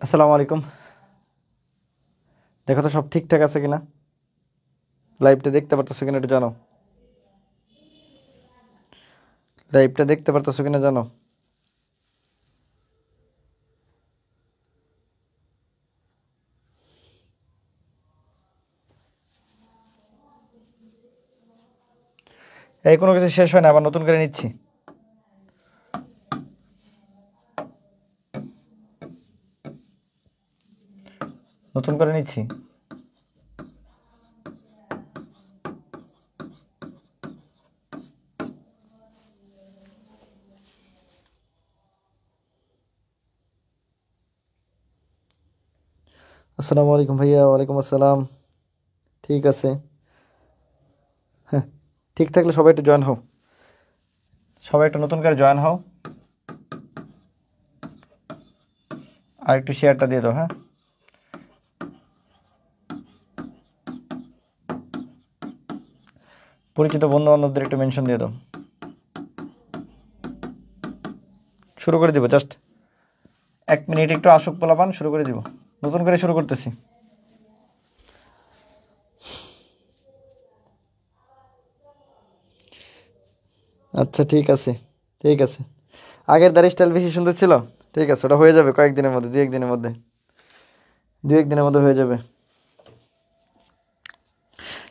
আসসালামু আলাইকুম। দেখো তো সব ঠিকঠাক আছে কিনা, লাইভটা দেখতে পারতেছো কিনা একটু জানো। লাইভটা দেখতে পারতেছো কিনা জানো। এই কোনো কিছু শেষ হয় না, আবার নতুন করে নিচ্ছি। নতুন করে নিচ্ছি। আসসালামু আলাইকুম ভাইয়া। ওয়ালাইকুম আসসালাম। ঠিক আছে, হ্যাঁ, ঠিক থাকলে সবাই একটু জয়েন হও, সবাই একটু নতুন করে জয়েন হও, আর একটু শেয়ারটা দিয়ে দাও। হ্যাঁ, পরিচিত বন্ধু বান্ধবদের একটু মেনশন দিয়ে দাও। শুরু করে দিব, জাস্ট 1 মিনিট একটু আসুক পোলাপান, শুরু করে দিব। নতুন করে শুরু করতেছি। আচ্ছা ঠিক আছে, ঠিক আছে। আগের দাড়ি স্টাইল বেশি সুন্দর ছিল। ঠিক আছে, ওটা হয়ে যাবে কয়েকদিনের মধ্যে, দু একদিনের মধ্যে হয়ে যাবে।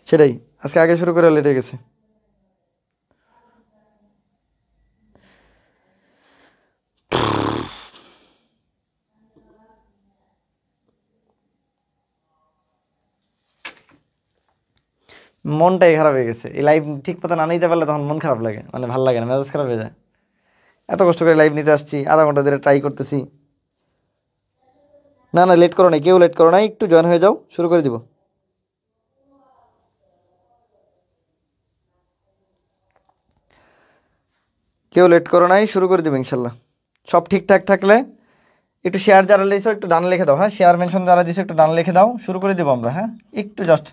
সেটাই, আজকে আগে শুরু করে লেট হয়ে গেছে। মনটাই খারাপ হয়ে গেছে, এই লাইভ ঠিক মতো না নিতে পারলে তখন মন খারাপ লাগে, মানে ভালো লাগে না, মেজাজ খারাপ হয়ে যায়। এত কষ্ট করে লাইভ নিতে আসছি, আধা ঘন্টা ধরে ট্রাই করতেছি। না না, লেট করো না, কেউ লেট করো না, একটু জয়েন হয়ে যাও, শুরু করে দিব। কেউ লেট করো নাই, শুরু করে দিব ইনশাল্লাহ। সব ঠিকঠাক থাকলে একটু শেয়ার যারা দিয়েছো একটু ডান লিখে দাও। হ্যাঁ, শেয়ার মেনশন যারা দিয়েছো একটু ডান লিখে দাও, শুরু করে দিব আমরা। হ্যাঁ, একটু জাস্ট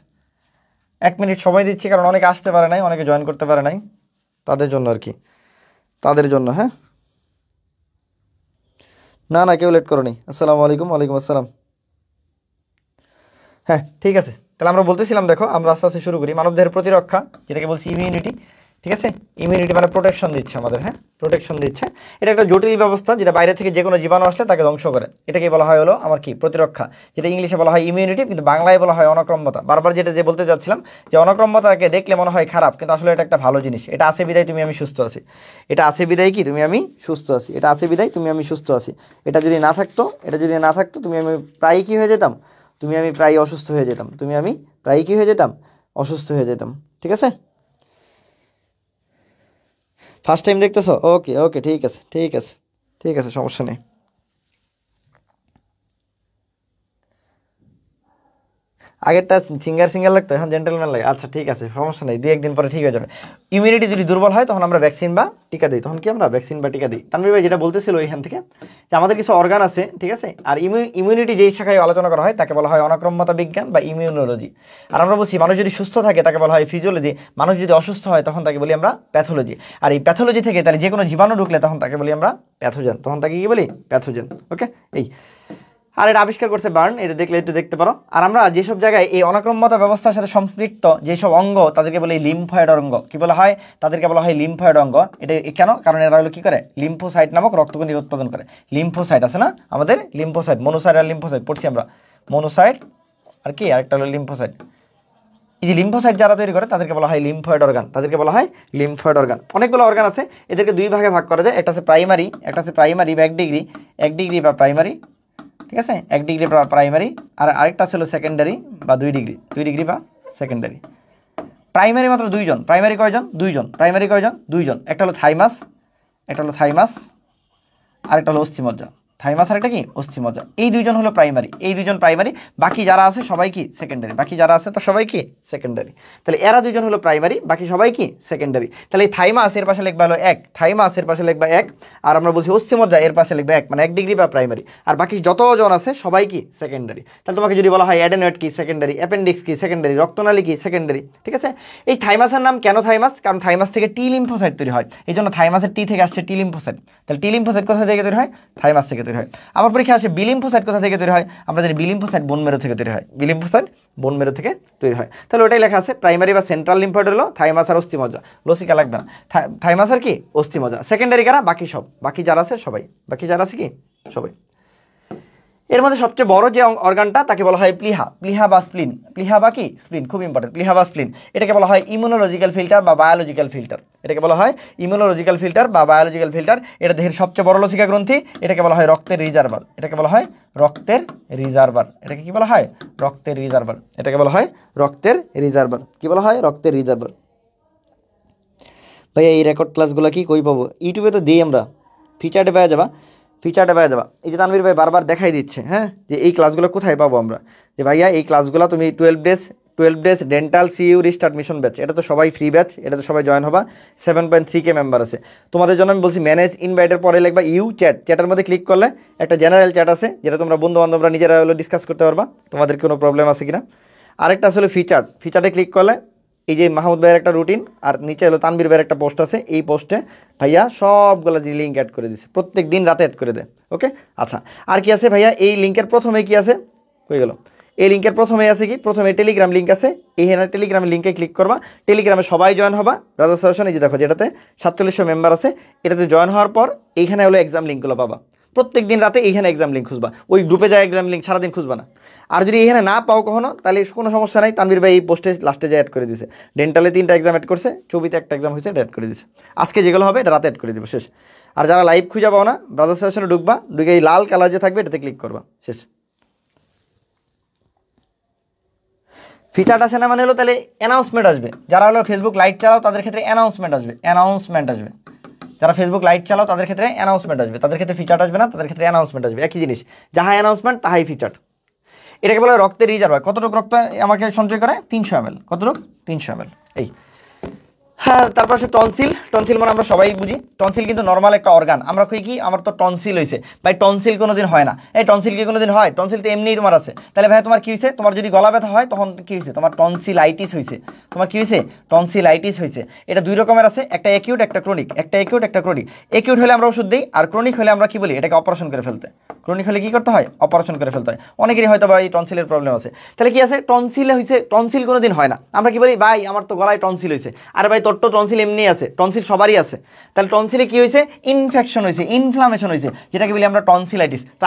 1 মিনিট সময় দিচ্ছি, কারণ অনেকে আসতে পারে নাই, অনেকে জয়েন করতে পারে নাই, তাদের জন্য আর কি, তাদের জন্য। হ্যাঁ, না না, কেউ লেট করো নি। আসসালামু আলাইকুম। ওয়ালাইকুম আসসালাম। হ্যাঁ ঠিক আছে, তাহলে আমরা বলতেছিলাম, দেখো আমরা আস্তে আস্তে শুরু করি। মানবদেহের প্রতিরক্ষা, যেটাকে বলছি ইমিউনিটি। ঠিক আছে, ইমিউনিটি মানে প্রোটেকশন দিচ্ছে আমাদের। হ্যাঁ, প্রোটেকশন দিচ্ছে। এটা একটা জটিল ব্যবস্থা, যেটা বাইরে থেকে যে কোনো জীবাণু আসলে তাকে ধ্বংস করে। এটাকে বলা হয় হলো আমার কি, প্রতিরক্ষা। যেটা ইংলিশে বলা হয় ইমিউনিটি, কিন্তু বাংলায় বলা হয় অনক্রম্যতা। বারবার যেটা যে বলতে যাচ্ছিলাম, যে অনক্রম্যতাকে দেখলে মনে হয় খারাপ, কিন্তু আসলে এটা একটা ভালো জিনিস। এটা আছে বিদায় তুমি আমি সুস্থ আছি। এটা আছে বিদায় কি তুমি আমি সুস্থ আছি। এটা আছে বিদায় তুমি আমি সুস্থ আছি। এটা যদি না থাকতো, তুমি আমি প্রায় কি হয়ে যেতাম, তুমি আমি প্রায় অসুস্থ হয়ে যেতাম, তুমি আমি প্রায় কি হয়ে যেতাম, অসুস্থ হয়ে যেতাম। ঠিক আছে, ফার্স্ট টাইম দেখতেছো? ওকে ওকে, ঠিক আছে ঠিক আছে, ঠিক আছে, সমস্যা নেই। আগেরটা সিঙ্গার সিঙ্গার লাগতো, এখন জেন্টেলম্যান লাগে। আচ্ছা ঠিক আছে, সমস্যা নেই, 2-1 দিন পরে ঠিক হয়ে যাবে। ইমিউনিটি যদি দুর্বল হয় তখন আমরা ভ্যাকসিন বা টিকা দিই। তখন কি আমরা ভ্যাকসিন বা টিকা দিই। তানভীর ভাই যেটা বলতেছিল এখান থেকে, যে আমাদের কিছু অর্গান আছে, ঠিক আছে, আর ইমিউনিটি যেই শাখায় আলোচনা করা হয় তাকে বলা হয় অনাক্রম্যতা বিজ্ঞান বা ইমিউনোলজি। আর আমরা বলছি মানুষ যদি সুস্থ থাকে তাকে বলা হয় ফিজিওলজি, মানুষ যদি অসুস্থ হয় তখন তাকে বলি আমরা প্যাথোলজি। আর এই প্যাথোলজি থেকে তাহলে যে কোনো জীবাণু ঢুকলে তখন তাকে বলি আমরা প্যাথোজেন, তখন তাকে কি বলি, প্যাথোজেন। ওকে, এই, আর এটা আবিষ্কার করছে বার্ন, এটা দেখলে একটু দেখতে পারো। আর আমরা যেসব জায়গায় এই অনাক্রম্যতা ব্যবস্থার সাথে সম্পৃক্ত যেসব অঙ্গ, তাদেরকে বলে লিম্ফয়েড অঙ্গ। কি বলা হয়, তাদেরকে বলা হয় লিম্ফয়েড অঙ্গ। এটা কেন, কারণ এরা হলো কি করে, লিম্ফোসাইট নামক রক্তকণিকা উৎপাদন করে। লিম্ফোসাইট আছে না আমাদের, লিম্ফোসাইট, মনোসাইট আর লিম্ফোসাইট পড়ছি আমরা, মনোসাইট আর কি, আরেকটা হলো লিম্ফোসাইট। এই যে লিম্ফোসাইট যারা তৈরি করে তাদেরকে বলা হয় লিম্ফয়েড অর্গান, তাদেরকে বলা হয় লিম্ফয়েড অর্গান। অনেকগুলো অর্গান আছে, এদেরকে দুই ভাগে ভাগ করা যায়। একটা আছে প্রাইমারি, একটা আছে প্রাইমারি বা 1 ডিগ্রি বা প্রাইমারি। ঠিক আছে, 1 ডিগ্রি প্রাইমারি, আর আরেকটা ছিল সেকেন্ডারি বা 2 ডিগ্রি বা সেকেন্ডারি। প্রাইমারি মাত্র দুইজন। প্রাইমারি কয়জন? দুইজন। প্রাইমারি কয়জন? দুইজন। একটা হলো থাইমাস, আর একটা হলো অস্থিমজ্জা। থাইমাস আর একটা কি, অস্থিমজ্জা। এই দুইজন হলো প্রাইমারি, এই দুইজন প্রাইমারি। বাকি যারা আছে সবাই কি, সেকেন্ডারি। বাকি যারা আছে তা সবাই কি, সেকেন্ডারি। তাহলে এরা দুইজন হলো প্রাইমারি, বাকি সবাই কি, সেকেন্ডারি। তাহলে এই থাইমাস এর পাশে লিখবা হলো 1, থাইমাস এর পাশে লিখবা 1, আর আমরা বলছি অস্থিমজ্জা এর পাশে লিখবা 1, মানে 1 ডিগ্রি বা প্রাইমারি। আর বাকি যতজন আছে সবাই কি, সেকেন্ডারি। তাহলে তোমাকে যদি বলা হয় অ্যাডেনয়েড কি, সেকেন্ডারি। অ্যাপেন্ডিক্স কি, সেকেন্ডারি। রক্তনালী কি, সেকেন্ডারি। ঠিক আছে, এই থাইমাসের নাম কেন থাইমাস, কারণ থাইমাস থেকে টি লিম্ফোসাইট তৈরি হয়, এই জন্য থাইমাসের টি থেকে আসছে টি লিম্ফোসাইট। তাহলে টি লিম্ফোসাইট কোথা থেকে তৈরি হয়, থাইমাস থেকে তৈরি তৈরি হয়। আমার পরীক্ষা আসে বিলিম্ফোসাইট কোথা থেকে তৈরি হয়, আমরা জানি বিলিম্ফোসাইট বোন মেরু থেকে তৈরি হয়, বিলিম্ফোসাইট বোন মেরু থেকে তৈরি হয়। তাহলে ওটাই লেখা আছে, প্রাইমারি বা সেন্ট্রাল লিম্ফয়েড হলো থাইমাস আর অস্থিমজ্জা, লসিকা লাগবে না, থাইমাস আর কি অস্থিমজ্জা। সেকেন্ডারি কারা, বাকি সব, বাকি যারা আছে সবাই, বাকি যারা আছে কি সবাই। এর মধ্যে সবচেয়ে বড় যে অর্গানটা তাকে বলা হয় প্লিহা, প্লিহা বা স্প্লিন, প্লিহা বা কি স্প্লিন, খুব ইম্পর্টেন্ট, প্লিহা বা স্প্লিন। এটাকে বলা হয় ইমিউনোলজিক্যাল ফিল্টার বা বায়োলজিক্যাল ফিল্টার, এটাকে বলা হয় ইমিউনোলজিক্যাল ফিল্টার বা বায়োলজিক্যাল ফিল্টার। এটা দেহের সবচেয়ে বড় লসিকা গ্রন্থি, এটাকে বলা হয় রক্তের রিজার্ভার, এটাকে বলা হয় রক্তের রিজার্ভার, এটাকে কি বলা হয় রক্তের রিজার্ভার, এটাকে বলা হয় রক্তের রিজার্ভার, কি বলা হয় রক্তের রিজার্ভার। ভাইয়া এই রেকর্ড ক্লাসগুলো কি কই পাবো? ইউটিউবে তো দিই আমরা, ফিচার্ডে পেয়ে যাবা, ফিচার্ডে পেয়ে যাবা। এই যে তানভীর ভাই বারবার দেখাই দিচ্ছে, হ্যাঁ, যে এই ক্লাসগুলো কোথায় পাবো আমরা, যে ভাইয়া এই ক্লাসগুলো তুমি 12 days dental CU restart mission batch, এটা তো সবাই ফ্রি ব্যাচ, এটা তো সবাই জয়েন হবা, 7.3K মেম্বার আছে তোমাদের জন্য। আমি বলছি ম্যানেজ ইনভাইটের পরে লিখবা ইউ চ্যাট, চ্যাটের মধ্যে ক্লিক করলে একটা জেনারেল চ্যাট আছে, যেটা তোমরা বন্ধু বান্ধবরা নিজেরা হলো ডিসকাস করতে পারবা, তোমাদের কোনো প্রবলেম আছে কিনা। আরেকটা আসলে ফিচার, ফিচারে ক্লিক করলে এই যে মাহমুদ ভাইয়ের একটা রুটিন আর নিচে হলো তানভীর ভাইয়ের একটা পোস্ট আছে, এই পোস্টে ভাইয়া সবগুলো লিঙ্ক অ্যাড করে দিচ্ছে, প্রত্যেক দিন রাতে অ্যাড করে দেয়। ওকে, আচ্ছা আর কি আছে ভাইয়া, এই লিঙ্কের প্রথমে কি আছে, হয়ে গেল, এই লিঙ্কের প্রথমে আছে কি, প্রথমে টেলিগ্রাম লিঙ্ক আছে, এইখানে টেলিগ্রামের লিঙ্কে ক্লিক করবা, টেলিগ্রামে সবাই জয়েন হবা, রাজা সাজেশন এই যে দেখো যেটাতে 4700 মেম্বার আছে, এটাতে জয়েন হওয়ার পর এইখানে হলো এক্সাম লিঙ্কগুলো পাবা, প্রত্যেক দিন রাতে এইখানে এক্সাম লিঙ্ক খুঁজবা, ওই গ্রুপে যায় এক্সাম লিঙ্ক সারাদিন খুঁজবা না। আর যদি এখানে না পাও কখনো, তাহলে কোনো সমস্যা নাই, তানভীর ভাই এই পোস্টে লাস্টে যে অ্যাড করে দিয়েছে, ডেন্টালে 3টা এক্সাম অ্যাড করছে, চবিতে একটা এক্সাম হয়েছে, এটা অ্যাড করে দিয়েছে, আজকে যেগুলো হবে এটা রাতে অ্যাড করে দিব, শেষ। আর যারা লাইভ খুঁজে পাও না, ব্রাদার সাজেশনে ঢুকবা, ঢুকে এই লাল কালার যে থাকবে এটাতে ক্লিক করবা, শেষ। ফিচারটা আসে না মানে হলো তাহলে অ্যানাউন্সমেন্ট আসবে, যারা হলো ফেসবুক লাইট চালাও তাদের ক্ষেত্রে অ্যানাউন্সমেন্ট আসবে, অ্যানাউন্সমেন্ট আসবে, যারা ফেসবুক লাইট চালাও তাদের ক্ষেত্রে অ্যানাউন্সমেন্ট আসবে, তাদের ক্ষেত্রে ফিচার আসবে না, তাদের ক্ষেত্রে অ্যানাউন্সমেন্ট আসবে, একই জিনিস, যাহা অ্যানাউন্সমেন্ট তাহাই ফিচার। এটাকে বলে রক্তের রিজার্ভ। কতটুকু রক্ত আমাকে সঞ্চয় করে, 300 ml, কতটুকু 300 ml। এই হ্যাঁ, তারপর সে টনসিল, টনসিল মানে আমরা সবাই বুঝি, টনসিল কিন্তু নর্মাল একটা অর্গান, আমরা কই কি আমার তো টনসিল হয়েছে, ভাই টনসিল কোনোদিন হয় না, এই টনসিল কি কোনোদিন হয়, টনসিল তো এমনিই তোমার আছে, তাহলে ভাই তোমার কি হয়েছে, তোমার যদি গলা ব্যথা হয় তখন কি হয়েছে, তোমার টনসিলাইটিস হয়েছে, তোমার কি হয়েছে টনসিলাইটিস হয়েছে। এটা দুই রকমের আছে, একটা অ্যাকিউট একটা ক্রনিক, একটা অ্যাকিউট একটা ক্রনিক। অ্যাকিউট হলে আমরা ওষুধ দিই, আর ক্রনিক হলে আমরা কি বলি, এটাকে অপারেশন করে ফেলতে। ক্রনিক হলে কি করতে হয়, অপারেশন করে ফেলতে হয়। অনেকেরই হয়তো বা এই টনসিলের প্রবলেম আছে, তাহলে কি আছে, টনসিলে হয়েছে, টনসিল কোনোদিন হয় না, আমরা কি বলি ভাই আমার তো গলায় টনসিল হয়েছে, আরে ভাই তোর তো টনসিল এমনি আছে, টনসিল সবারই আছে, তাহলে টনসিলে কি হয়েছে, ইনফেকশন হয়েছে, ইনফ্লামেশন হয়েছে, যেটাকে বলি আমরা টনসিলাইটিস। তো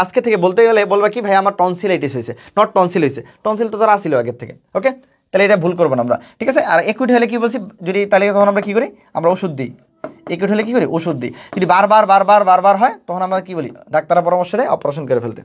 আজকে থেকে বলতে গেলে বলবা কি ভাই আমার টনসিলাইটিস হয়েছে, নট টনসিল হয়েছে, টনসিল তো তারা আসছিল আগের থেকে। ওকে, তাহলে এটা ভুল করবো না আমরা, ঠিক আছে। আর একুইট হলে কি বলছি, যদি তাহলে তখন আমরা কি করি, আমরা ওষুধ দিই। একুইট হলে কি করি, ওষুধ দিই। যদি বারবার হয় তখন আমরা কি বলি, ডাক্তারের পরামর্শ দেয় অপারেশন করে ফেলতে।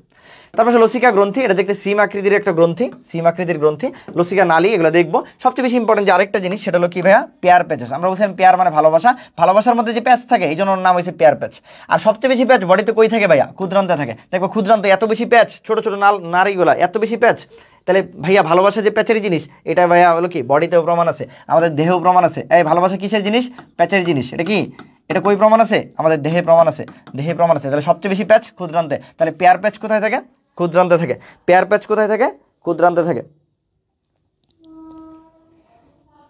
তারপর লসিকা গ্রন্থি, এটা দেখতে সিম আকৃতির একটা গ্রন্থি, সিম আকৃতির গ্রন্থি, লসিকা নালী, এগুলো দেখবো। সবচেয়ে বেশি ইম্পর্টেন্ট যে আরেকটা জিনিস, সেটা হলো কি ভাইয়া, পেয়ার প্যাচেস। আমরা বলছিলাম পেয়ার মানে ভালোবাসা, ভালোবাসার মধ্যে যে প্যাচ থাকে এই জন্য ওর নাম হয়েছে পেয়ার প্যাচ। আর সবচেয়ে বেশি প্যাচ বডিতে কই থাকে ভাইয়া, ক্ষুদ্রান্তে থাকে। দেখবো ক্ষুদ্রান্ত এত বেশি প্যাচ, ছোট ছোট নারীগুলা এত বেশি প্যাচ, তাহলে ভাইয়া ভালোবাসা যে প্যাচের জিনিস, এটা ভাইয়া হলো কি বডিতেও প্রমাণ আছে, আমাদের দেহেও প্রমাণ আছে। এই ভালোবাসা কিসের জিনিস, প্যাচের জিনিস। এটা কি, এটা কই প্রমাণ আছে, আমাদের দেহে প্রমাণ আছে, দেহে প্রমাণ আছে। তাহলে সবচেয়ে বেশি প্যাচ ক্ষুদ্রান্তে, তাহলে পেয়ার প্যাচ কোথায় থাকে, ক্ষুদ্রান্তে থাকে। পেয়ার প্যাচ কোথায় থাকে, ক্ষুদ্রান্তে থাকে।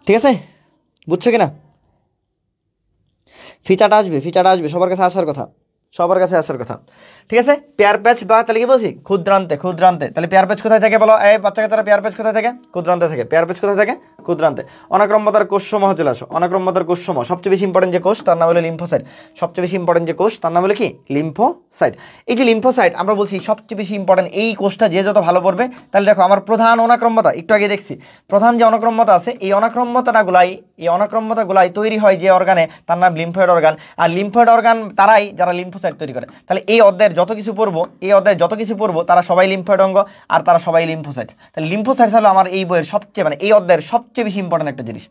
ঠিক আছে, বুঝছো কিনা? ফিচারটা আসবে সবার কাছে আসার কথা, সবার কাছে আসার কথা, ঠিক আছে। পেয়ার প্যাচ বা তাহলে কি বলছি, ক্ষুদ্রান্তে, তাহলে পেয়ার প্যাচ কোথায় থাকে বলো, এই বাচ্চা কাচ্চারা, পেয়ার প্যাচ কোথায় থাকে, ক্ষুদ্রান্তে থাকে। পেয়ার প্যাচ কোথায় থাকে, ক্ষুদ্রান্তে। অনাক্রম্যতার কোষসমূহ চলে আসো, অনাক্রম্যতার কোষসমূহ, সবচেয়ে বেশি ইম্পর্টেন্ট যে কোষ তার নাম হলো লিম্ফোসাইট, সবচেয়ে বেশি ইম্পর্টেন্ট যে কোষ তার নাম হলো কি, লিম্ফোসাইট। এই যে লিম্ফোসাইট আমরা বলছি সবচেয়ে বেশি ইম্পর্টেন্ট, এই কোষটা যে যত ভালো পড়বে, তাহলে দেখো আমার প্রধান অনাক্রম্যতা একটু আগে দেখছি, প্রধান যে অনাক্রম্যতা আছে, এই অনাক্রম্যতাগুলাই তৈরি হয় যে অর্গানে, তার নাম লিম্ফয়েড অর্গান। আর লিম্ফয়েড অর্গান তারাই যারা লিম্ফোসাইট তৈরি করে। তাহলে এই অধ্যায়ের যত কিছু পড়বো তারা সবাই লিম্ফয়েড অঙ্গ, আর তারা সবাই লিম্ফোসাইট। তাহলে লিম্ফোসাইট হলো আমার এই বইয়ের সবচেয়ে, মানে এই অধ্যায়ের সবচেয়ে বেশি ইম্পর্টেন্ট একটা জিনিস।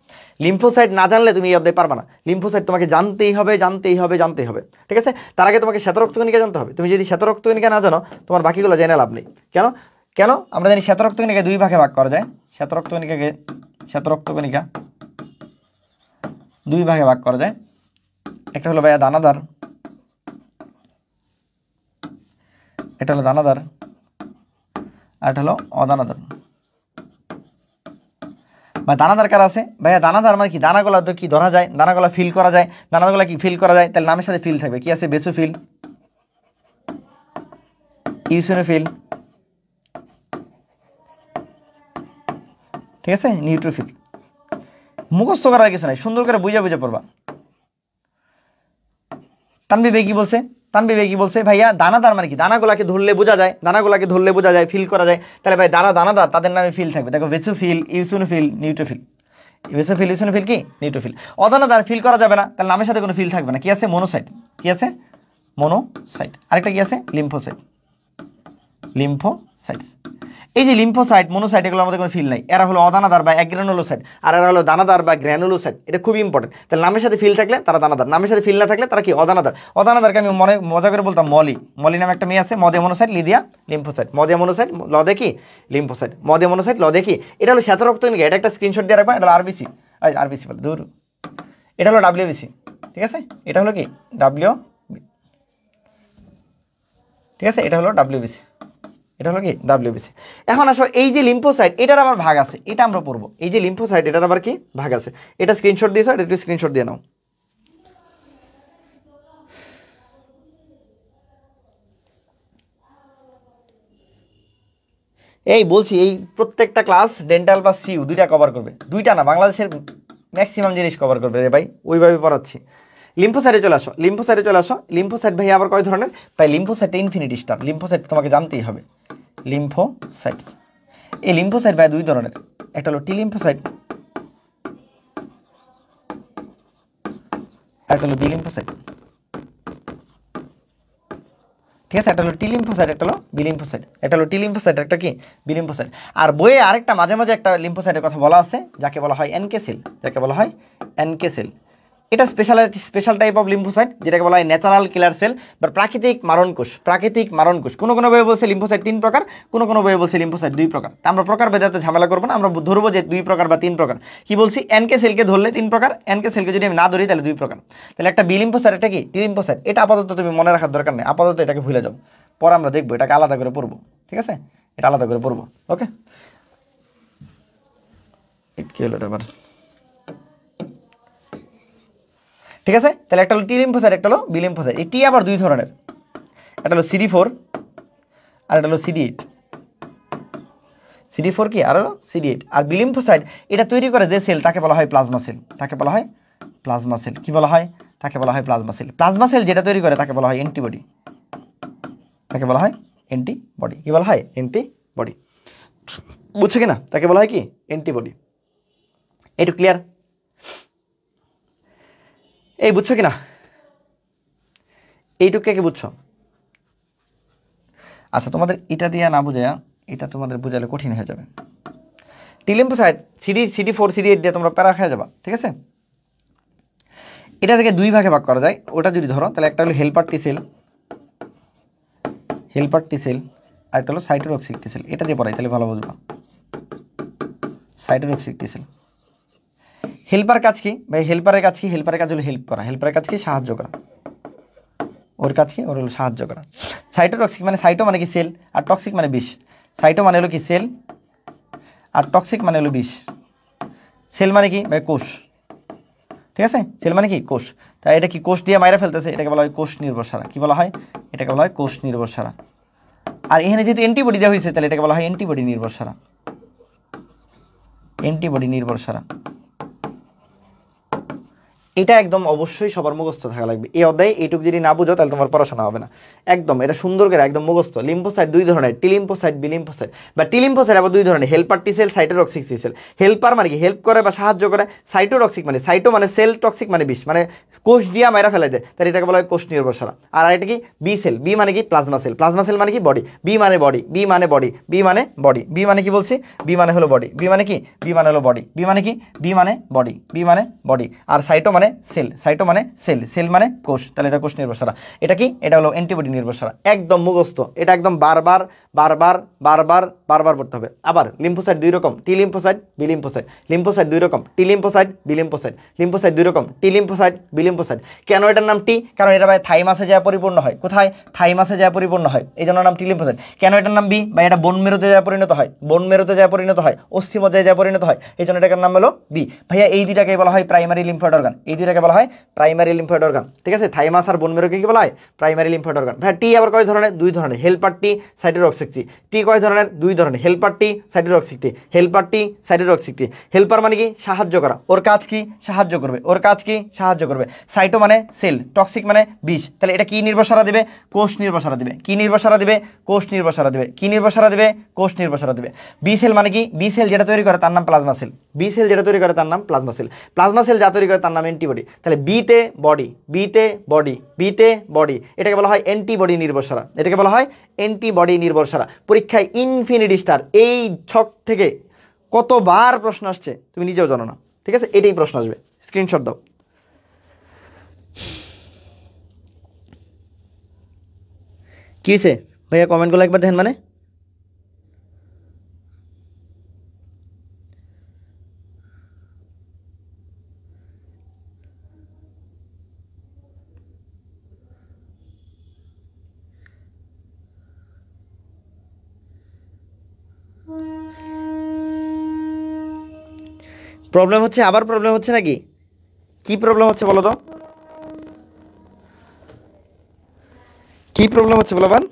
লিম্ফোসাইট না জানলে তুমি এই অধ্যায় পারবা না, লিম্ফোসাইট তোমাকে জানতেই হবে। ঠিক আছে, তার আগে তোমাকে শ্বেতরক্তকণিকা জানতে হবে। তুমি যদি শ্বেতরক্তকণিকা না জানো, তোমার বাকিগুলো জেনে লাভ নেই। কেন আমরা জানি শ্বেতরক্তকণিকা দুই ভাগে ভাগ করা যায়, শ্বেতরক্তকণিকা দুই ভাগে ভাগ করা যায়। একটা হলো ভাইয়া দানাদার, এটা হলো দানাদার, আর এটা হলো অদানাদার। বা দানাদার কার আছে ভাইয়া, দানাদার মানে কি, দানাগুলা তো কি ধরা যায়, দানাগুলা ফিল করা যায়, দানাগুলা কি ফিল করা যায়, তাহলে নামের সাথে ফিল থাকবে, কি আছে, বেসোফিল, ইউসিনোফিল, ঠিক আছে, নিউট্রোফিল। মুখস্থ করার কিছু নাই, সুন্দর করে বুঝে বুঝে পড়বা। তানভীর ভাই কি বলছে? তানভীর ভাই কি বলছে? ভাইয়া দানাদার মানে কি? দানাগুলাকে ধরলে বোঝা যায়, দানাগুলাকে ধরলে বোঝা যায়, ফিল করা যায়। তাহলে ভাই দানাদার তাদের নামে ফিল থাকবে। দেখো ভেসোফিল, ইউসিনোফিল, নিউট্রোফিল। ভেসোফিল, ইউসিনোফিল কি? নিউট্রোফিল। অদানাদার ফিল করা যাবে না, তাহলে নামের সাথে কোনো ফিল থাকবে না। কি আছে? মনোসাইট। কি আছে? মনোসাইট। আরেকটা কি আছে? লিম্ফোসাইট। লিম্ফোসাইটস। এই যে লিম্ফোসাইট, মনোসাইট, এগুলোর মধ্যে কোনো ফিল নাই। এরা হলো অদানাদার বা অ্যাগ্রানুলোসাইট, আর এরা হলো দানাদার বা গ্র্যানুলোসাইট। এটা খুবই ইম্পর্টেন্ট। তাহলে নামের সাথে ফিল থাকলে তারা দানাদার, নামের সাথে ফিল না থাকলে তারা কি? অদানাদার। অদানাদারকে আমি মজা করে বলতাম মলি। মলি নামে একটা মেয়ে আছে, মদে মনোসাইট, লিদিয়া লিম্ফোসাইট। মদে মনোসাইট, লদে কি? লিম্ফোসাইট। মদে মনোসাইট, লদে কি? এটা হলো শ্বেত রক্তকণিকা। এটা একটা স্ক্রিনশট দিয়ে রাখবা। এটা হলো আরবিসি, আরবিসি বলে দূর, এটা হলো ডাব্লিউবিসি। ঠিক আছে, এটা হলো কি? ঠিক আছে, এটা হলো ডাব্লিউবিসি। এটা হলো কি? ডাব্লিউবিসি। এখন আসো, এই যে লিম্ফোসাইট, এটার আবার ভাগ আছে, এটা আমরা পড়বো। এই যে লিম্ফোসাইট, এটার আবার কি ভাগ আছে? এটা স্ক্রিনশট দিয়েছো, এটা একটু স্ক্রিনশট দিয়ে নাও। এই বলছি, এই প্রত্যেকটা ক্লাস ডেন্টাল বা সিউ দুইটা কভার করবে, দুইটা না, বাংলাদেশের ম্যাক্সিমাম জিনিস কভার করবে রে ভাই, ওইভাবে পড়াচ্ছি। লিম্ফোসাইটে চলে আসো, লিম্ফোসাইটে চলে আসো। লিম্ফোসাইট ভাই আবার কয় ধরনের? ভাই লিম্ফোসাইট ইনফিনিটি স্টার। লিম্ফোসাইট তোমাকে জানতেই হবে। লিম্ফোসাইটস, এই লিম্ফোসাইট ভাই দুই ধরনের, একটা হলো টি লিম্ফোসাইট, একটা হলো বি লিম্ফোসাইট। ঠিক আছে, একটা হলো টি লিম্ফোসাইট, একটা হলো বি লিম্ফোসাইট। একটা হলো টি লিম্ফোসাইট, একটা কি? B lymphocyte. আর বইয়ে আরেকটা মাঝে মাঝে একটা লিম্ফোসাইটের কথা বলা আছে, যাকে বলা হয় এনকে সেল, যাকে বলা হয় এনকে সেল। এটা স্পেশাল টাইপ অফ লিম্ফোসাইট, যেটাকে বলা হয় ন্যাচারাল কিলার সেল বা প্রাকৃতিক মারণকোষ। প্রাকৃতিক মারণকোষ কোনো কোনো বইয়ে বলছে লিম্ফোসাইট 3 প্রকার, কোনো কোনো বইয়ে বলছে লিম্ফোসাইট 2 প্রকার। আমরা প্রকার ভেদে তো ঝামেলা করবো না, আমরা ধরবো যে 2 প্রকার বা 3 প্রকার। কি বলছি? এনকে সেলকে ধরলে 3 প্রকার, এনকে সেলকে যদি আমি না ধরি তাহলে 2 প্রকার। তাহলে একটা বি লিম্ফোসাইট, এটা কি? টি লিম্ফোসাইট। এটা আপাতত তুমি মনে রাখার দরকার নেই, আপাতত এটাকে ভুলে যাও, পরে আমরা দেখবো, এটাকে আলাদা করে পড়বো। ঠিক আছে, এটা আলাদা করে পড়বো। ওকে, কি হলো এটা আবার? ঠিক আছে, তাহলে একটা হলো টি লিম্ফোসাইট, একটা হলো বি লিম্ফোসাইট। এই টি আবার দুই ধরনের, একটা হলো CD4 আর একটা হলো CD8। CD4 কি? আর হলো CD8। আর বি লিম্ফোসাইট এটা তৈরি করে যে সেল, তাকে বলা হয় প্লাজমা সেল। তাকে বলা হয় প্লাজমা সেল। কি বলা হয়? তাকে বলা হয় প্লাজমা সেল। প্লাজমা সেল যেটা তৈরি করে তাকে বলা হয় অ্যান্টিবডি। তাকে বলা হয় অ্যান্টিবডি। কি বলা হয়? অ্যান্টিবডি। বুঝছো কিনা? তাকে বলা হয় কি? অ্যান্টিবডি। এইটু ক্লিয়ার? এই বুঝছো কিনা? এইটুকু কে বুঝছো? আচ্ছা, তোমাদের এটা দিয়ে না বুঝায়া এটা তোমাদের বুঝালে কঠিন হয়ে যাবে। টি লিম্ফোসাইট CD4 CD8 দিয়ে তোমরা প্যারা খেয়ে যাবা। ঠিক আছে, এটা থেকে দুই ভাগে ভাগ করা যায়। ওটা যদি ধরো তাহলে একটা হলো helper T cell, helper T cell, আর একটা হলো সাইটোটক্সিক টি সেল। এটা দিয়ে পড়াই তাহলে ভালো বুঝবা। সাইটোটক্সিক টি সেল। হেল্পার কাজ কি ভাই? হেল্পারের কাজ কি? হেল্পারের কাজ হলো হেল্প করা। হেল্পারের কাজ কি? সাহায্য করা। ওর কাজ কি? ওর হলো সাহায্য করা। সাইটোটক্সিক মানে, সাইটো মানে কি? সেল, আর টক্সিক মানে বিষ। সাইটো মানে হলো কি? সেল, আর টক্সিক মানে হলো বিষ। সেল মানে কি ভাই? কোষ। ঠিক আছে, সেল মানে কি? কোষ। তাই এটা কি? কোষ দিয়ে মাইরা ফেলতেছে, এটাকে বলা হয় কোষ নির্ভর সারা। কি বলা হয়? এটাকে বলা হয় কোষ নির্ভর সারা। আর এখানে যেহেতু অ্যান্টিবডি দেওয়া হয়েছে, তাহলে এটাকে বলা হয় অ্যান্টিবডি নির্ভর সারা। অ্যান্টিবডি নির্ভর সারা। এটা একদম অবশ্যই সবার মুখস্থ থাকা লাগবে। এই অধ্যায়ে এইটুকু যদি না বুঝো তাহলে তোমার পড়াশোনা হবে না। একদম এটা সুন্দর করে একদম মুখস্থ। লিম্ফোসাইট দুই ধরনের, টি লিম্ফোসাইট, বি লিম্ফোসাইট। বা টি লিম্ফোসাইট আবার দুই ধরনের, হেল্পার টি সেল, সাইটোটক্সিক টি সেল। হেল্পার মানে কি? হেল্প করে বা সাহায্য করে। সাইটোটক্সিক মানে, সাইটো মানে সেল, টক্সিক মানে বিষ, মানে কোষ দিয়া মাইরা ফেলাই দেয়, তাহলে এটাকে বলা হয় কোষ নির্ভর সারা। আর এটা কি? B cell. বি মানে কি? Plasma sell. প্লাজমা সেল মানে কি? বডি। বি মানে বডি, বি মানে বডি, বি মানে বডি। বি মানে কি বলছি? বি মানে হলো বডি। বি মানে কি? বি মানে হলো বডি। বি মানে কি? বি মানে বডি, বি মানে বডি। আর সাইটো মানে সেল, সাইটো মানে সেল, সেল মানে কোষ, তাহলে এটা কোষ নির্ভর সারা। এটা কি? এটা হলো অ্যান্টিবডি নির্ভর সারা। একদম মুখস্থ, এটা একদম বারবার বারবার বারবার বারবার পড়তে হবে। আবার লিম্ফোসাইট দুই রকম, T lymphocyte, B lymphocyte. Lymphocyte দুই রকম, T lymphocyte, B lymphocyte. Lymphocyte দুই রকম, টি লিম্ফোসাইট, বি লিম্ফোসাইট। কেন এটার নাম টি? কারণ এটা ভাই থাইমাসে যায় পরিপূর্ণ হয়। কোথায়? থাইমাসে যায় পরিপূর্ণ হয়, এই জন্য নাম টি লিম্ফোসাইট। কেন এটার নাম বি? বা এটা বোন মেরুতে যায় পরিণত হয়, বোন মেরুতে যায় পরিণত হয়, অস্থিমজ্জায় যায় পরিণত হয়, এই জন্য এটার নাম হলো বি। ভাইয়া এই দুইটাকে বলা হয় প্রাইমারি লিম্ফয়েড অর্গান। এই দুইটাকে বলা হয় প্রাইমারি লিম্ফয়েড অর্গান। ঠিক আছে, থাইমাস আর বোন মেরুকে কি বলা হয়? Primary lymphoid organ. ভাই টি আবার কয় ধরনের? দুই ধরনের, হেল্পার টি, সাইটোটক্সিক টি। টি কয় ধরনের? দুই ধরনের, হেল্পার টি, সাইটোটক্সিক টি। হেল্পার টি, সাইটোটক্সিক টি। হেল্পার মানে কি? সাহায্য করা। ওর কাজ কি? সাহায্য করবে। ওর কাজ কি? সাহায্য করবে। সাইটো মানে সেল, টক্সিক মানে বিষ। তাহলে এটা কি নির্ভরসারা দিবে? কোষ নির্ভরসারা দিবে। কি নির্ভরসারা দিবে? কোষ নির্ভরসারা দিবে। কি নির্ভরসারা দিবে? কোষ নির্ভরসারা দিবে। বি সেল মানে কি? বি সেল যেটা তৈরি করে তার নাম প্লাজমা সেল। বি সেল যেটা তৈরি করে তার নাম প্লাজমা সেল। প্লাজমা সেল যা তৈরি করে তার নাম অ্যান্টিবডি। তাহলে বিতে বডি, বিতে বডি, বিতে বডি, এটাকে বলা হয় অ্যান্টিবডি নির্ভরসারা। এটাকে বলা হয় অ্যান্টিবডি নির্ভরসারা। পরীক্ষায় ইনফিনিটি স্টার এই ছক থেকে কতবার প্রশ্ন আসছে তুমি নিজেও জানো না। ঠিক আছে, এটাই প্রশ্ন আসবে, স্ক্রিনশট দাও। কি হয়েছে ভাইয়া? কমেন্টগুলো একবার দেখেন। মানে প্রবলেম হচ্ছে? আবার প্রবলেম হচ্ছে নাকি? কি প্রবলেম হচ্ছে বলো তো? কি প্রবলেম হচ্ছে বলো বান?